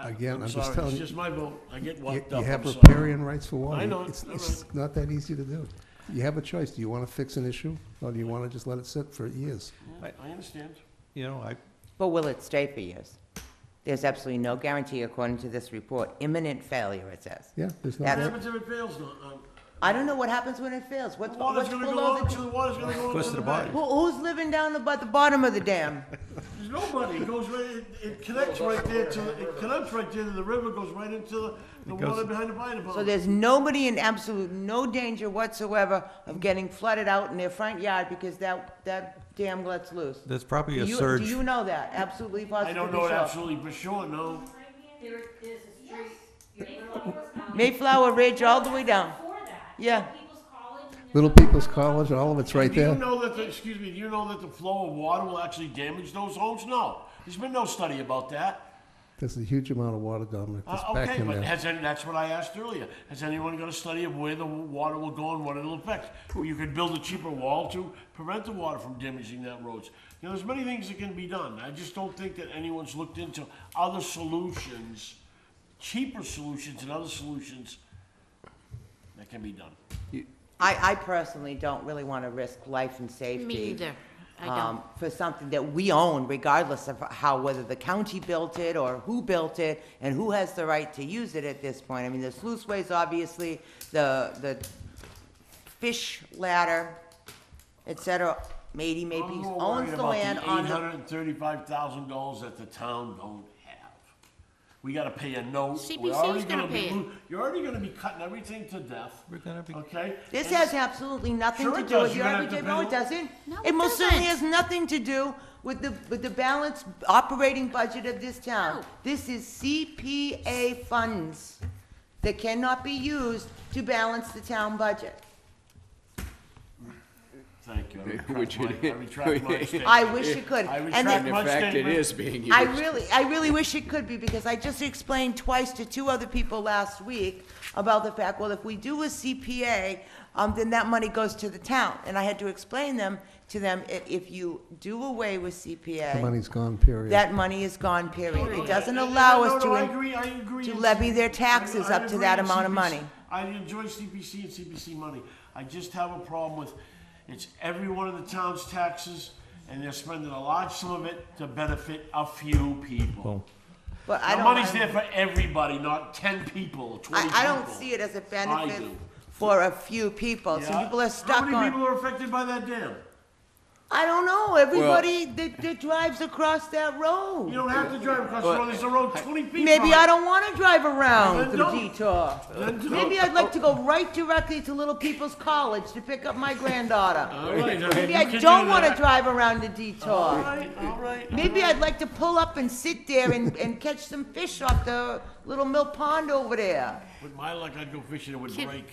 Again, I'm just sorry, telling it's you. just my vote. I get worked up. You have I'm sorry. riparian rights for water. I know, It's all right. not that easy to do. You have a choice. Do you want to fix an issue, or do you want to just let it sit for years? Yeah, I understand. You know, But will it stay for years? There's absolutely no guarantee, according to this report. Imminent failure, it says. Yeah, there's no. What That's- happens if it fails? I don't know what happens when it fails. What's Water's gonna go below out, the water's gonna go into the bank. Who's living down at the bottom of the dam? There's nobody. It goes right, it connects right there it connects right there to the river, goes right into the water behind the fire department. So there's nobody in absolute no danger whatsoever of getting flooded out in their front yard because that dam lets loose. there's probably a Do surge. you know that? Absolutely, I positively don't know it sure. absolutely for sure, no. There is a street. Mayflower Ridge all the way down. Yeah. Little People's College, all of it's right Do you there. know that, do you know that the flow of water will actually damage those homes? No. There's been no study about that. There's a huge amount of water, Dominic, that's back Okay, in but there. that's what I asked earlier. Has anyone got a study of where the water will go and what it'll affect? Well, you could build a cheaper wall to prevent the water from damaging that roads. You know, there's many things that can be done. I just don't think that anyone's looked into other solutions, cheaper solutions and other solutions that can be done. I personally don't really want to risk life and safety. Me either. I don't. For something that we own, regardless of whether the county built it or who built it and who has the right to use it at this point. I mean, the sluiceways, obviously, the fish ladder, et cetera, Makepeace owns the land on the. $835,000 that the town don't have. We gotta pay a note. CPC We're is already gonna pay it. You're already gonna be cutting everything to death. We're gonna be. Okay? This And- has absolutely nothing Sure to it do does. with You're your gonna have to everyday, pay no, it the- doesn't. No, It it most certainly doesn't. has nothing to do with the balanced operating budget of this town. No. This is CPA funds that cannot be used to balance the town budget. Thank you. Which I it- retract my statement. I wish it could. I And retract the- my In fact, it statement. is being used. I really wish it could be, because I just explained twice to two other people last week about the fact, well, if we do a CPA, then that money goes to the town. And I had to explain to them, if you do away with The CPA, money's gone, period. that money is gone, period. It doesn't No, allow no, us no, I to agree. levy their taxes I up to that agree. amount of money. I enjoy CPC and CPC money. I just have a problem with, it's every one of the town's taxes, and they're spending a large sum of it to benefit a few people. Well, But I The don't. money's there for everybody, not 10 people, or 20 people. I don't see it as a I benefit do. for a few people. Some Yeah? people are stuck How many on. people are affected by that dam? I don't know, everybody that drives across that road. You don't have to drive across the road, there's a road 20 feet Maybe from I it. don't wanna drive around Then the don't. detour. Then don't. Maybe I'd like to go right directly to Little People's College to pick up my granddaughter. All right, now, Maybe you I can don't do wanna that. drive around the detour. All right. Maybe I'd like to pull up and sit there and catch some fish off the little mill pond over there. With my luck, I'd go fishing, it would break.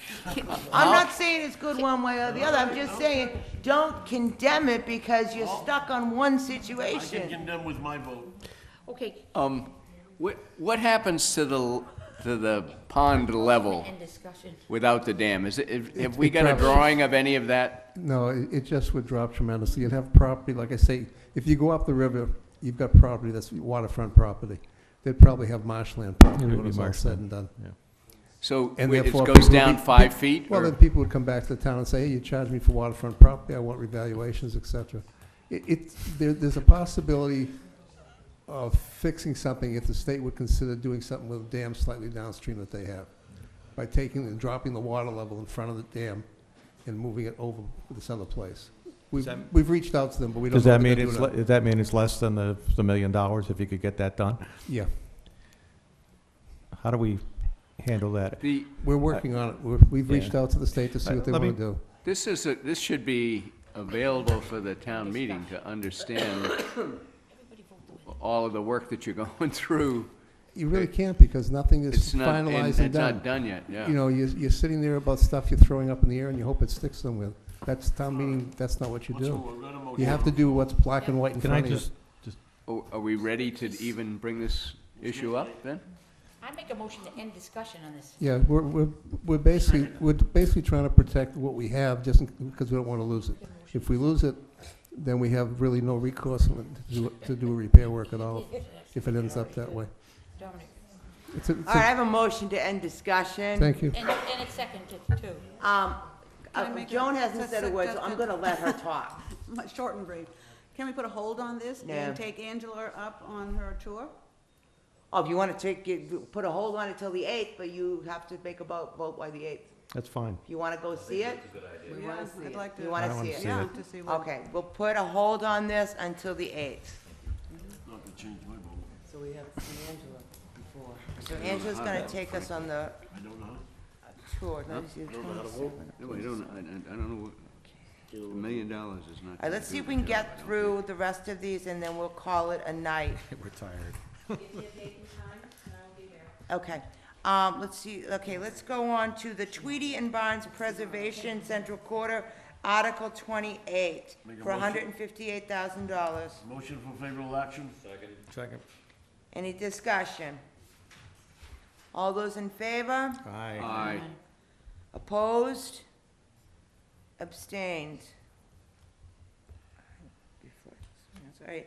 I'm not saying it's good one way or the other, I'm just saying, don't condemn it because you're stuck on one I can situation. condemn with my vote. Okay, What happens to the pond level end discussion. without the dam? Have we it got a drops. drawing of any of that? No, it just would drop tremendously. You'd have property, like I say, if you go up the river, you've got property that's waterfront property. They'd probably have marshland property It would when be it's all said marshland. and done. So And it therefore, goes people would down be- 5 feet? Well, or- then people would come back to the town and say, hey, you charged me for waterfront property, I want revaluations, et cetera. There's a possibility of fixing something if the state would consider doing something with the dam slightly downstream that they have, by taking and dropping the water level in front of the dam and moving it over to this other place. We've reached out to them, but we don't Does know that what mean they're it's, doing. does that mean it's less than the $1 million if you could get that done? Yeah, How do we handle that? we're working on it. We've reached out to the state to see what they Let me- want to do. This should be available for the town meeting to understand all of the work that you're going through. You really can't, because nothing is It's not, and finalized it's and done. not done yet, yeah. You know, you're sitting there about stuff you're throwing up in the air and you hope it sticks somewhere. That's town meeting, that's not what you do. You have to do what's black and white in Can I front of you. just, Oh, are we ready to even bring this issue up then? I make a motion to end discussion on this. Yeah, we're basically trying to protect what we have, just because we don't want to lose it. If we lose it, then we have really no recourse to do repair work at all, if it ends up that way. Dominic. It's a- All right, I have a motion to end discussion. Thank you. And it's seconded too. Can I make a- Joan hasn't just- said a word, so just- I'm gonna let her talk. Short and brief. Can we put a hold on this No. and take Angela up on her tour? Oh, if you wanna put a hold on it till the 8th, but you have to make a vote by the 8th. that's fine. If you wanna go see it? We Yeah, wanna see I'd it. like to- You I wanna don't see wanna it? see Yeah, it. to see what. Okay, we'll put a hold on this until the 8th. Not gonna change my vote. So we have Angela before. So Angela's gonna take us on the I don't know. tour. I don't know how to vote. No, I don't know what, $1 million is not. All right, let's see if we can get through the rest of these, and then we'll call it a night. We're tired. Okay, let's see, okay, let's go on to the Tweedy and Barnes Preservation Central Quarter, Article 28, Make a for motion. $158,000. Motion for favorable action? Second. Any discussion? All those in favor? Aye. Aye. Opposed? Abstained? All right.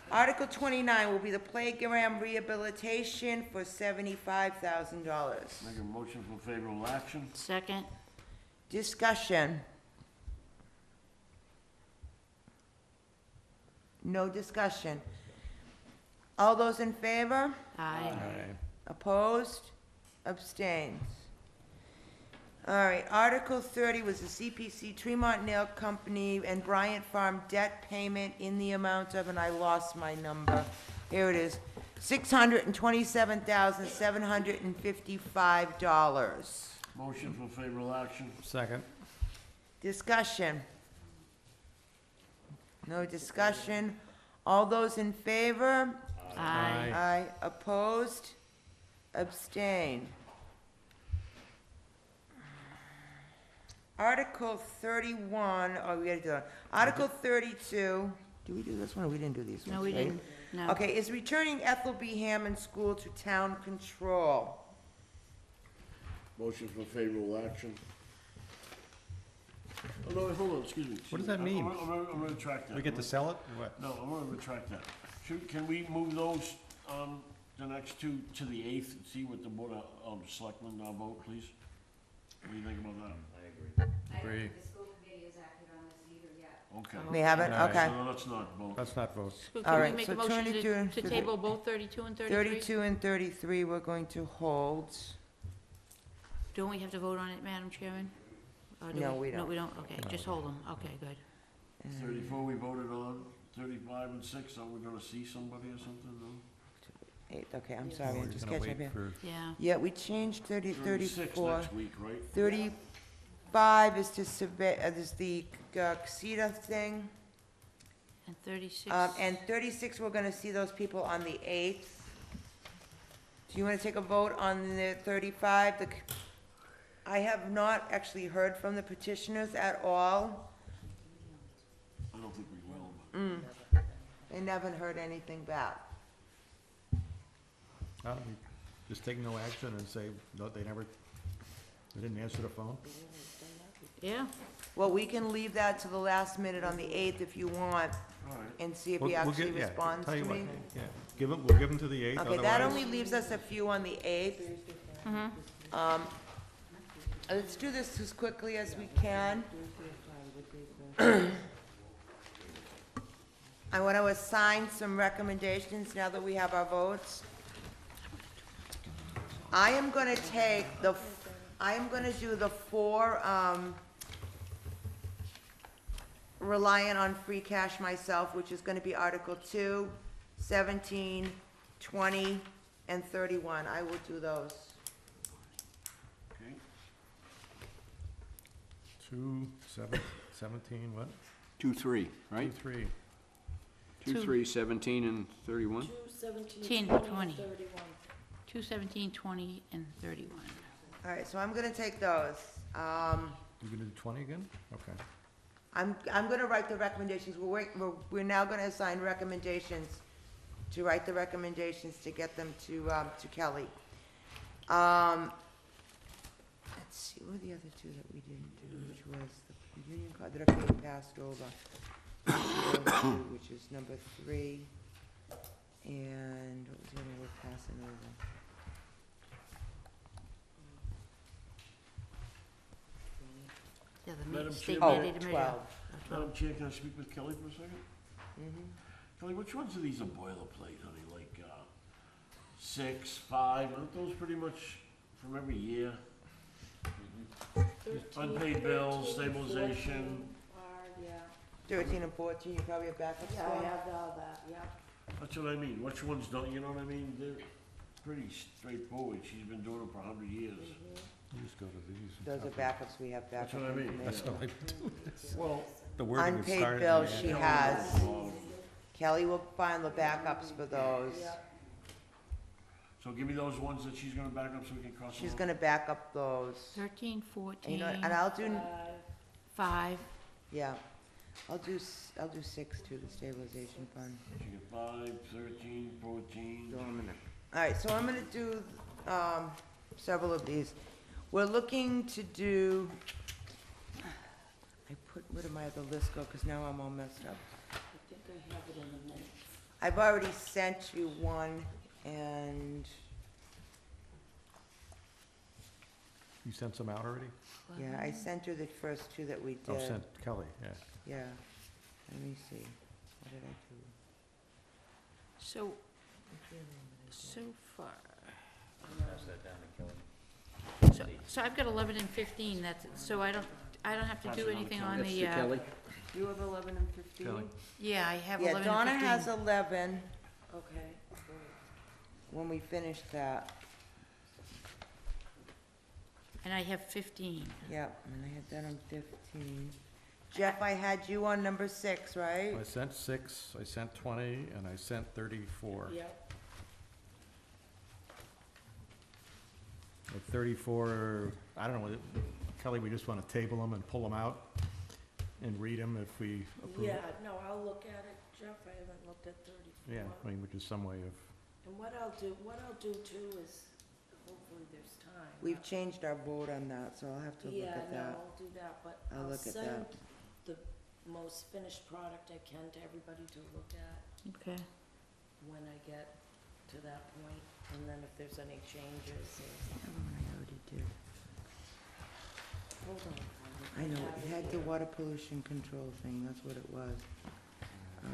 Article 29 will be the playground rehabilitation for $75,000. Make a motion for favorable action? Second. Discussion. No discussion. All those in favor? Aye. Opposed? Abstained? All right, Article 30 was the CPC Tremont Nail Company and Bryant Farm debt payment in the amount of, and I lost my number, here it is, $627,755. Motion for favorable action? Second. Discussion. No discussion. All those in favor? Aye. Aye. Opposed? Abstain. Article 31, oh, we gotta do that. Article 32, did we do this one, or we didn't do these ones? No, we right? didn't. No. Okay, is returning Ethel B. Hammond School to town control. Motion for favorable action? Oh, no, hold on, excuse me. What does that mean? I'm gonna retract that. We get to sell it, or what? No, I'm gonna retract that. Can we move those, the next two to the 8th, and see what the Board of Selectmen, vote, please? What do you think about that? Agree. The school committee has acted on this either yet. Okay. We haven't, No, okay. So let's not vote. Let's not vote. So All can we right, make so a motion 22 to table both 32 and 33? 32 and 33 we're going to hold. Don't we have to vote on it, Madam Chairman? Or do No, we No, don't. we don't, okay, just hold them, okay, good. 34 we voted on, 35 and 6, are we gonna see somebody or something, no? 8, okay, I'm sorry, We're I'm just gonna catching up wait here. for- Yeah. Yeah, we changed 36 34. next week, right? 35 is to survey, is the CETA thing. And 36? And 36, we're gonna see those people on the 8th. Do you wanna take a vote on the 35? I have not actually heard from the petitioners at all. I don't think we will, They never heard anything back. We just take no action and say, no, they didn't answer the phone? Yeah, Well, we can leave that to the last minute on the 8th if you want, all right. and see if We'll- he we'll actually get- yeah, responds tell to you what, me. yeah. We'll give them to the 8th, Okay, that otherwise- only leaves us a few on the 8th. Let's do this as quickly as we can. I want to assign some recommendations now that we have our votes. I am going to do the 4, reliant on free cash myself, which is going to be Article 2, 17, 20, and 31. I will do those. Okay. 2, 17, what? 2, 3, right? 2, 3. 2, 3, 17, and 31? 10, 20. 2, 17, 20, and 31. All right, so I'm going to take those. You gonna do 20 again? Okay. I'm going to write the recommendations. We're now going to assign recommendations, to write the recommendations to get them to Kelly. Let's see, what were the other two that we didn't do, which was the union card that are being passed over. Which is number 3, and what was the other one we're passing over? Yeah, the Madam state Chair, mandated measure. 12. Madam Chair, can I speak with Kelly for a second? Mhm. Kelly, which ones of these are boilerplate, honey? Like, 6, 5, aren't those pretty much from every year? Unpaid bills, stabilization, 13 and 14, you probably have backups for? all that, yeah. that's what I mean. Which ones don't, you know what I mean? They're pretty straightforward. She's been doing it for 100 years. You just go to these. and Those are copy. backups, we have That's backup what I mean. That's information. what I do. Well, The wording is Unpaid started bills in she the- has. Kelly will find the backups for those. so give me those ones that she's gonna back up so we can cross them She's off. gonna back up those. 13, And 14, you know, and I'll do, 5. yeah, I'll do 6 to the stabilization fund. She got 5, 13, 14. All right, so I'm gonna do, several of these. We're looking to do, where did my other list go, because now I'm all messed up. I think I have it in the minutes. I've already sent you one, and, You sent some out already? yeah, I sent her the first 2 that we did. Oh, sent Kelly, yeah. Yeah, let me see, what did I do? So far. Pass that down to Kelly. So I've got 11 and 15, so I don't have to do anything on That's the, to Kelly? You have 11 and 15? Kelly. yeah, I have Yeah, 11 Donna and has 15. 11, Okay. when we finish that. And I have 15. Yep, and I had that on 15. Jeff, I had you on number 6, right? I sent 6, I sent 20, and I sent 34. Yep. At 34, I don't know, Kelly, we just want to table them and pull them out and read them if we approve. Yeah, no, I'll look at it, Jeff, I haven't looked at 34. Yeah, I mean, which is some way of, And what I'll do too is, hopefully there's time. We've changed our vote on that, so I'll have to look Yeah, at no, that. I'll do that, but I'll I'll look at send that. the most finished product I can to everybody to look at Okay. when I get to that point, and then if there's any changes, I already did. hold on. I know, it had the water pollution control thing, that's what it was. All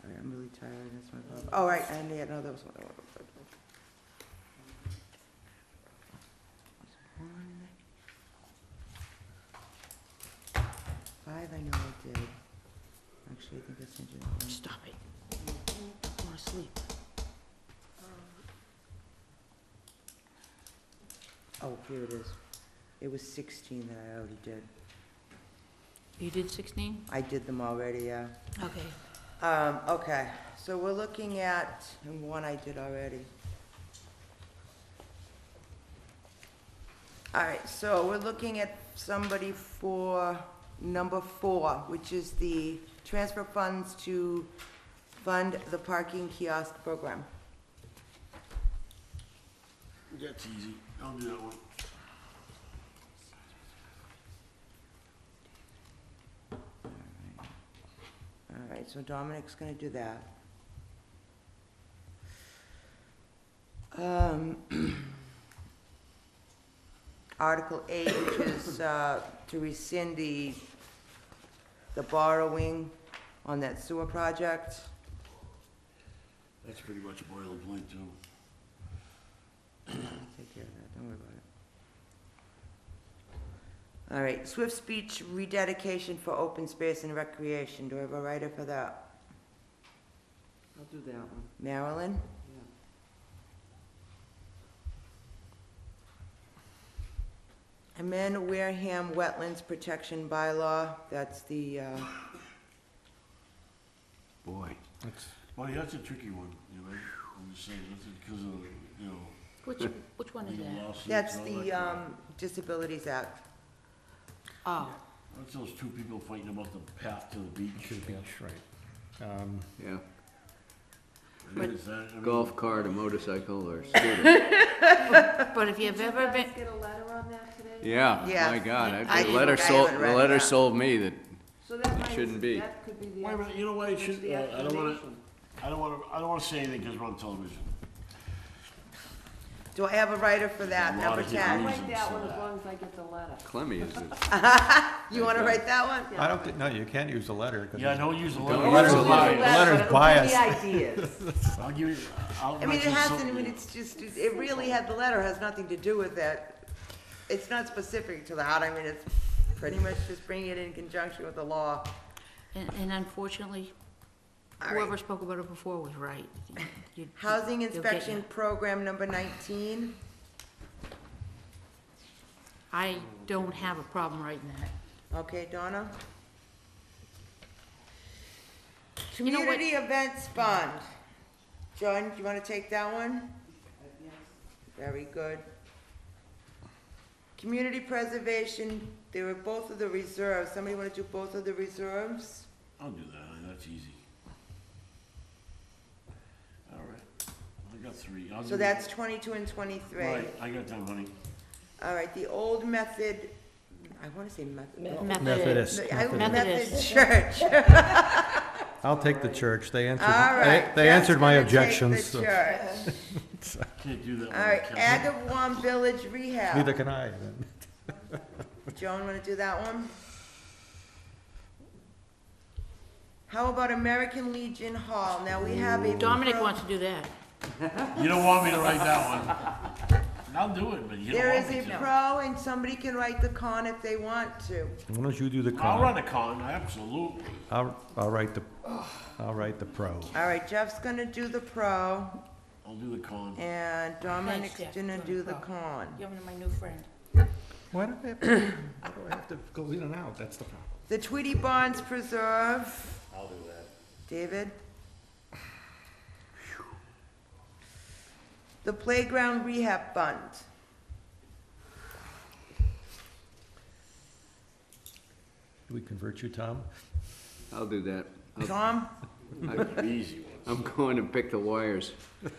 right, I'm really tired, that's my problem. Oh, right, and yeah, no, that was what I wanted. Five, I know I did. Actually, I think I sent you that one. Stop it. I want to sleep. Oh, here it is. It was 16 that I already did. You did 16? I did them already, yeah. Okay. Okay, so we're looking at, and one I did already. All right, so we're looking at somebody for number 4, which is the transfer funds to fund the parking kiosk program. That's easy. I'll do that one. All right, so Dominic's gonna do that. Article 8, which is to rescind the borrowing on that sewer project. That's pretty much boilerplate too. Take care of that, don't worry about it. All right, Swift Speech rededication for open space and recreation. Do I have a writer for that? I'll do that one. Marilyn? Amend Wareham Wetlands Protection Bylaw. That's the, Boy. Well, yeah, that's a tricky one, you know, I'm just saying, that's because of, you know. Which one is legal that? lawsuits that's and all the that crap. Disabilities Act. Oh, That's those two people fighting about the path to the beach. To the beach, right. Yeah. I mean, is that, I mean, Golf cart, a motorcycle, or scooter. but if you've ever been, Get a letter on that today? Yeah, Yeah. my God, I the didn't- letter I sold, haven't the read letter that. sold me that So that might, shouldn't be. that could be the. wait a minute, you know what, it should, the I don't wanna, explanation. I don't wanna say anything because we're on television. Do I have a writer for that, A lot number of 10? I'll reasons write that for one as that. long as I get the letter. Clemmy is it. You wanna write that one? I don't think, no, you can't use the letter. 'cause Yeah, don't use the Don't letter. use Letter's the letter. letter's biased. Ideas. I'll give you, I'll I mean, it mention hasn't, I something. mean, it's just, it really had, the letter has nothing to do with that. It's not specific to that, I mean, it's pretty much just bringing it in conjunction with the law. and unfortunately, All right. whoever spoke about it before was right. Housing They'll get inspection you. program number 19. I don't have a problem writing that. Okay, Donna? You know what? Community events fund. John, do you wanna take that one? Very good. Community preservation, they were both of the reserves. Somebody wanna do both of the reserves? I'll do that, honey, that's easy. All right, I got 3. I'll So do- that's 22 and 23. Right, I got them, honey. All right, the old method, I wanna say method. Methodist. Method church. I'll take the church. They answered, All right. they answered my Jeff's gonna take objections. the so- church. Can't do that one. All right, Kevin. Agawam Village Rehab. Neither can I, then. Joan, wanna do that one? How about American Legion Hall? Now, we have a. Dominic wants to do that. You don't want me to write that one. I'll do it, but you don't There want is me a to. pro, and somebody can write the con if they want to. Why don't you do the I'll run con? a con, absolutely. I'll write the pro. All right, Jeff's gonna do the pro, I'll do the con. and Dominic's Jeff, gonna for do the the pro. con. You're my new friend. Why do I have to go in and out? That's the problem. The Tweety Bonds Preserve, I'll do that. David. The Playground Rehab Fund. Do we convert you, Tom? I'll do that. Tom? Easy one. I'm going to pick the wires. All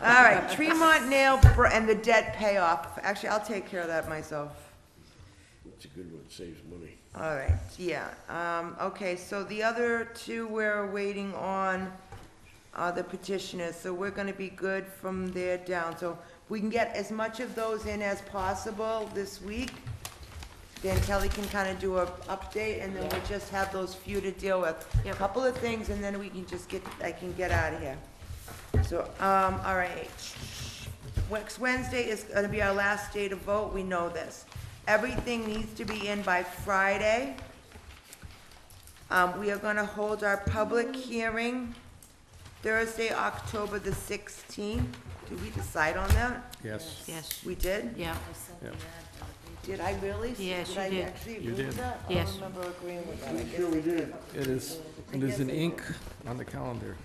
right, Tremont Nail and the debt payoff. Actually, I'll take care of that myself. It's a good one, saves money. All right, yeah. Okay, so the other two we're waiting on the petitioners, so we're gonna be good from there down. So we can get as much of those in as possible this week. Then Kelly can kind of do a update, and then we'll just have those few to deal with. A couple of things, and then we can just I can get out of here. So, all right. Next Wednesday is gonna be our last day to vote, we know this. Everything needs to be in by Friday. We are gonna hold our public hearing Thursday, October the 16th. Did we decide on that? Yes. Yes, We did? yeah. Yeah. Did I really? Yes, Did you I did. actually You agree with did. that? Yes. I don't remember agreeing with that. I guess Sure we I did. It is in ink on the calendar.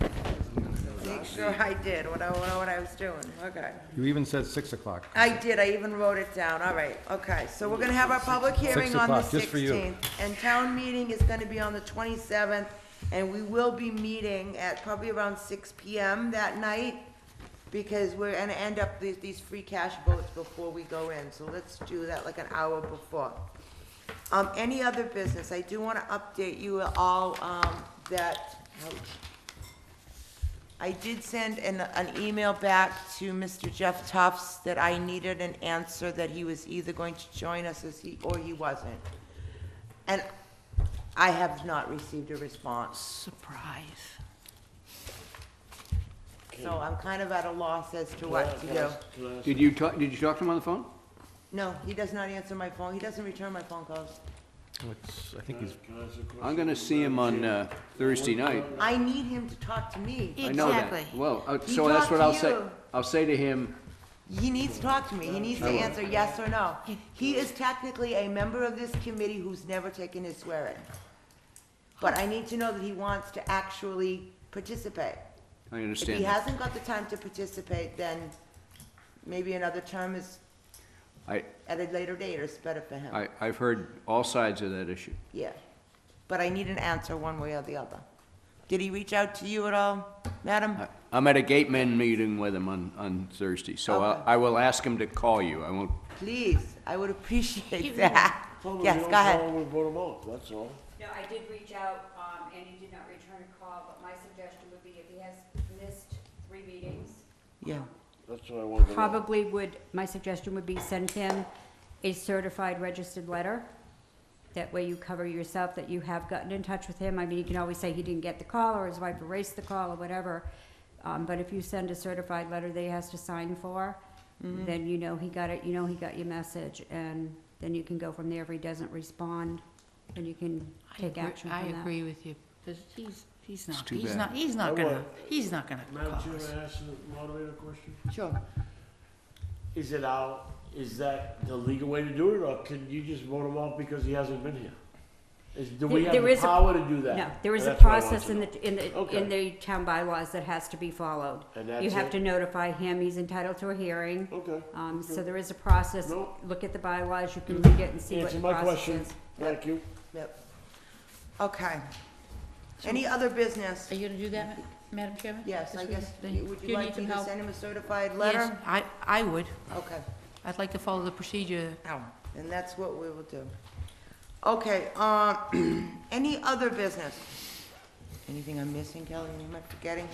Make sure I did, what I was doing, okay. You even said 6 o'clock. I did, I even wrote it down, all right, okay. So we're gonna have our public hearing on the 6 o'clock, just for you. 16th. And town meeting is gonna be on the 27th, and we will be meeting at probably around 6 PM that night, because we're gonna end up these free cash votes before we go in, so let's do that like an hour before. Any other business? I do wanna update you all, that, ouch. I did send an email back to Mr. Jeff Tufts that I needed an answer that he was either going to join us or he wasn't. And I have not received a response. Surprise. So I'm kind of at a loss as to what to do. Did you talk to him on the phone? No, he does not answer my phone. He doesn't return my phone calls. I think he's, I'm gonna see him on Thursday night. I need him to talk to me. I know that. Exactly. Well, He so that's talked what to I'll say. you. I'll say to him, He needs to talk to me. He needs to I will. answer yes or no. He is technically a member of this committee who's never taken his swearing. But I need to know that he wants to actually participate. I If understand he that. hasn't got the time to participate, then maybe another term is at a later date or it's better for him. I've heard all sides of that issue. Yeah. But I need an answer one way or the other. Did he reach out to you at all, madam? I'm at a gateman meeting with him on Thursday, so Okay. I will ask him to call you. I won't, Please, I would appreciate that. Yes, go ahead. We vote them out, that's all. No, I did reach out, and he did not return a call, but my suggestion would be if he has missed 3 meetings. Yeah. That's what I wanted to know. Probably my suggestion would be send him a certified registered letter. That way you cover yourself that you have gotten in touch with him. I mean, you can always say he didn't get the call or his wife erased the call or whatever. But if you send a certified letter that he has to sign for, then you know he got it, you know he got your message, and then you can go from there. If he doesn't respond, then you can take action I from that. agree with you, because he's not, too he's bad. not, he's not I gonna, would. he's not gonna Madam call Chair, us. may I ask the moderator a question? Sure. Is that the legal way to do it, or can you just vote him out because he hasn't been here? Do we have There the is a- power to do that? No, there is a That's what I want process to in know. the Okay. town bylaws that has to be followed. And You that's have it? to notify him, he's entitled to a hearing. Okay. So there is a process. No. Look at the bylaws, you can read it and see what Answer the my process question. is. Thank you. Yep. Okay. Any other business? Are you gonna do that, Madam Chairman? Yes, I This guess, week? would Do you need like some me to help? send him a certified Yes, letter? I would. Okay, I'd like to follow the procedure. then that's what we will do. Okay, any other business? Anything I'm missing, Kelly, am I forgetting?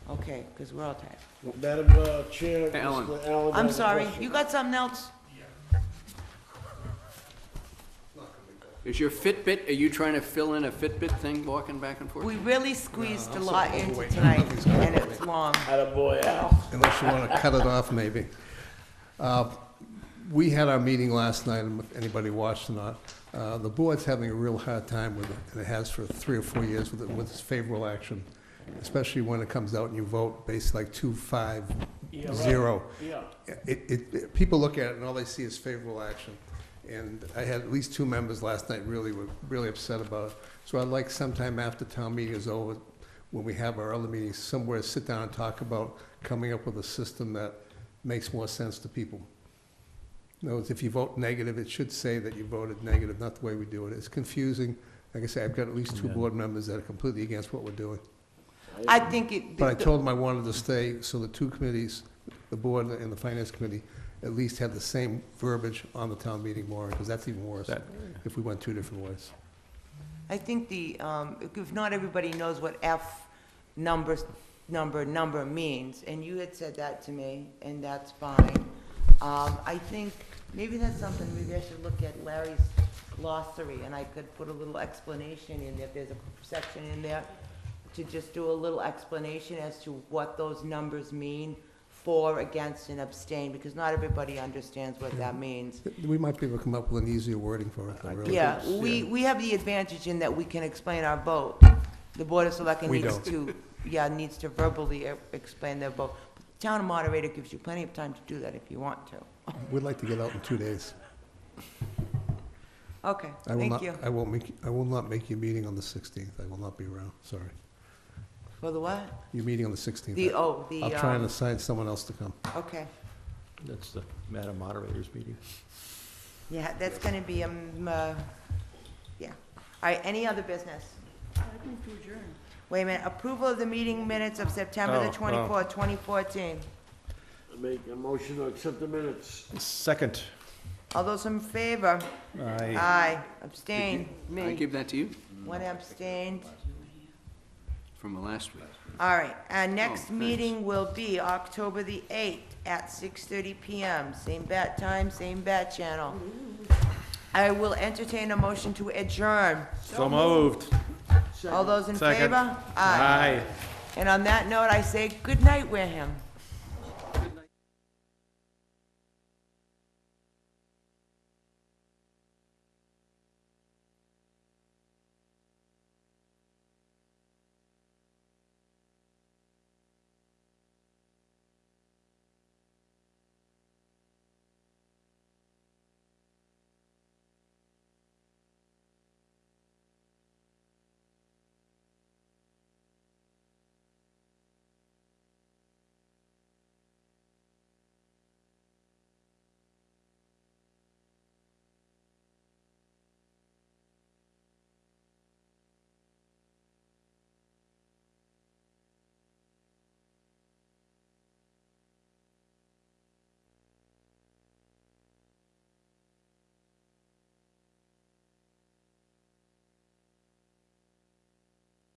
Okay, because we're all tired. Madam Chair, Alan. Mr. Allen I'm has a sorry, question. you got something else? is your Fitbit, are you trying to fill in a Fitbit thing walking back and forth? We really squeezed a lot into tonight, and it's long. Attaboy, Al. Unless you want to cut it off, maybe. We had our meeting last night, and if anybody watched or not. The board's having a real hard time with it, and it has for 3 or 4 years with this favorable action, especially when it comes out and you vote based like 2-5-0. Yeah. People look at it and all they see is favorable action. And I had at least 2 members last night were really upset about it. So I'd like sometime after town meeting is over, when we have our other meetings, somewhere to sit down and talk about coming up with a system that makes more sense to people. In other words, if you vote negative, it should say that you voted negative, not the way we do it. It's confusing. Like I say, I've got at least 2 board members that are completely against what we're doing. I think it. But I told them I wanted to stay, so the 2 committees, the board and the finance committee, at least have the same verbiage on the town meeting warrant, because that's even worse if we went 2 different ways. I think if not everybody knows what F numbers number means, and you had said that to me, and that's fine. I think maybe that's something, maybe I should look at Larry's glossary, and I could put a little explanation in there, if there's a section in there, to just do a little explanation as to what those numbers mean, for, against, and abstain, because not everybody understands what that means. We might be able to come up with an easier wording for it, though, really. Yeah, we have the advantage in that we can explain our vote. The Board of Selectmen We needs don't. to, needs to verbally explain their vote. But the town moderator gives you plenty of time to do that if you want to. We'd like to get out in 2 days. Okay, I will thank not, you. I will not make your meeting on the 16th. I will not be around, sorry. For the what? Your meeting on the 16th. The, I'll try and assign someone else to come. Okay, That's the Madam Moderator's meeting. yeah, that's gonna be, yeah. All right, any other business? Wait a minute, approval of the meeting minutes of September the Oh, 24th, 2014. I make a motion to accept the minutes. Second. All those in favor? Aye. Aye, abstain. I give that to you One abstained. from the last week. All right, our next thanks. meeting will be October the 8th at 6:30 PM. Same bat time, same bat channel. I will entertain a motion to adjourn. So moved. All those in Second. favor? Aye. And on that note, I say good night, Wareham.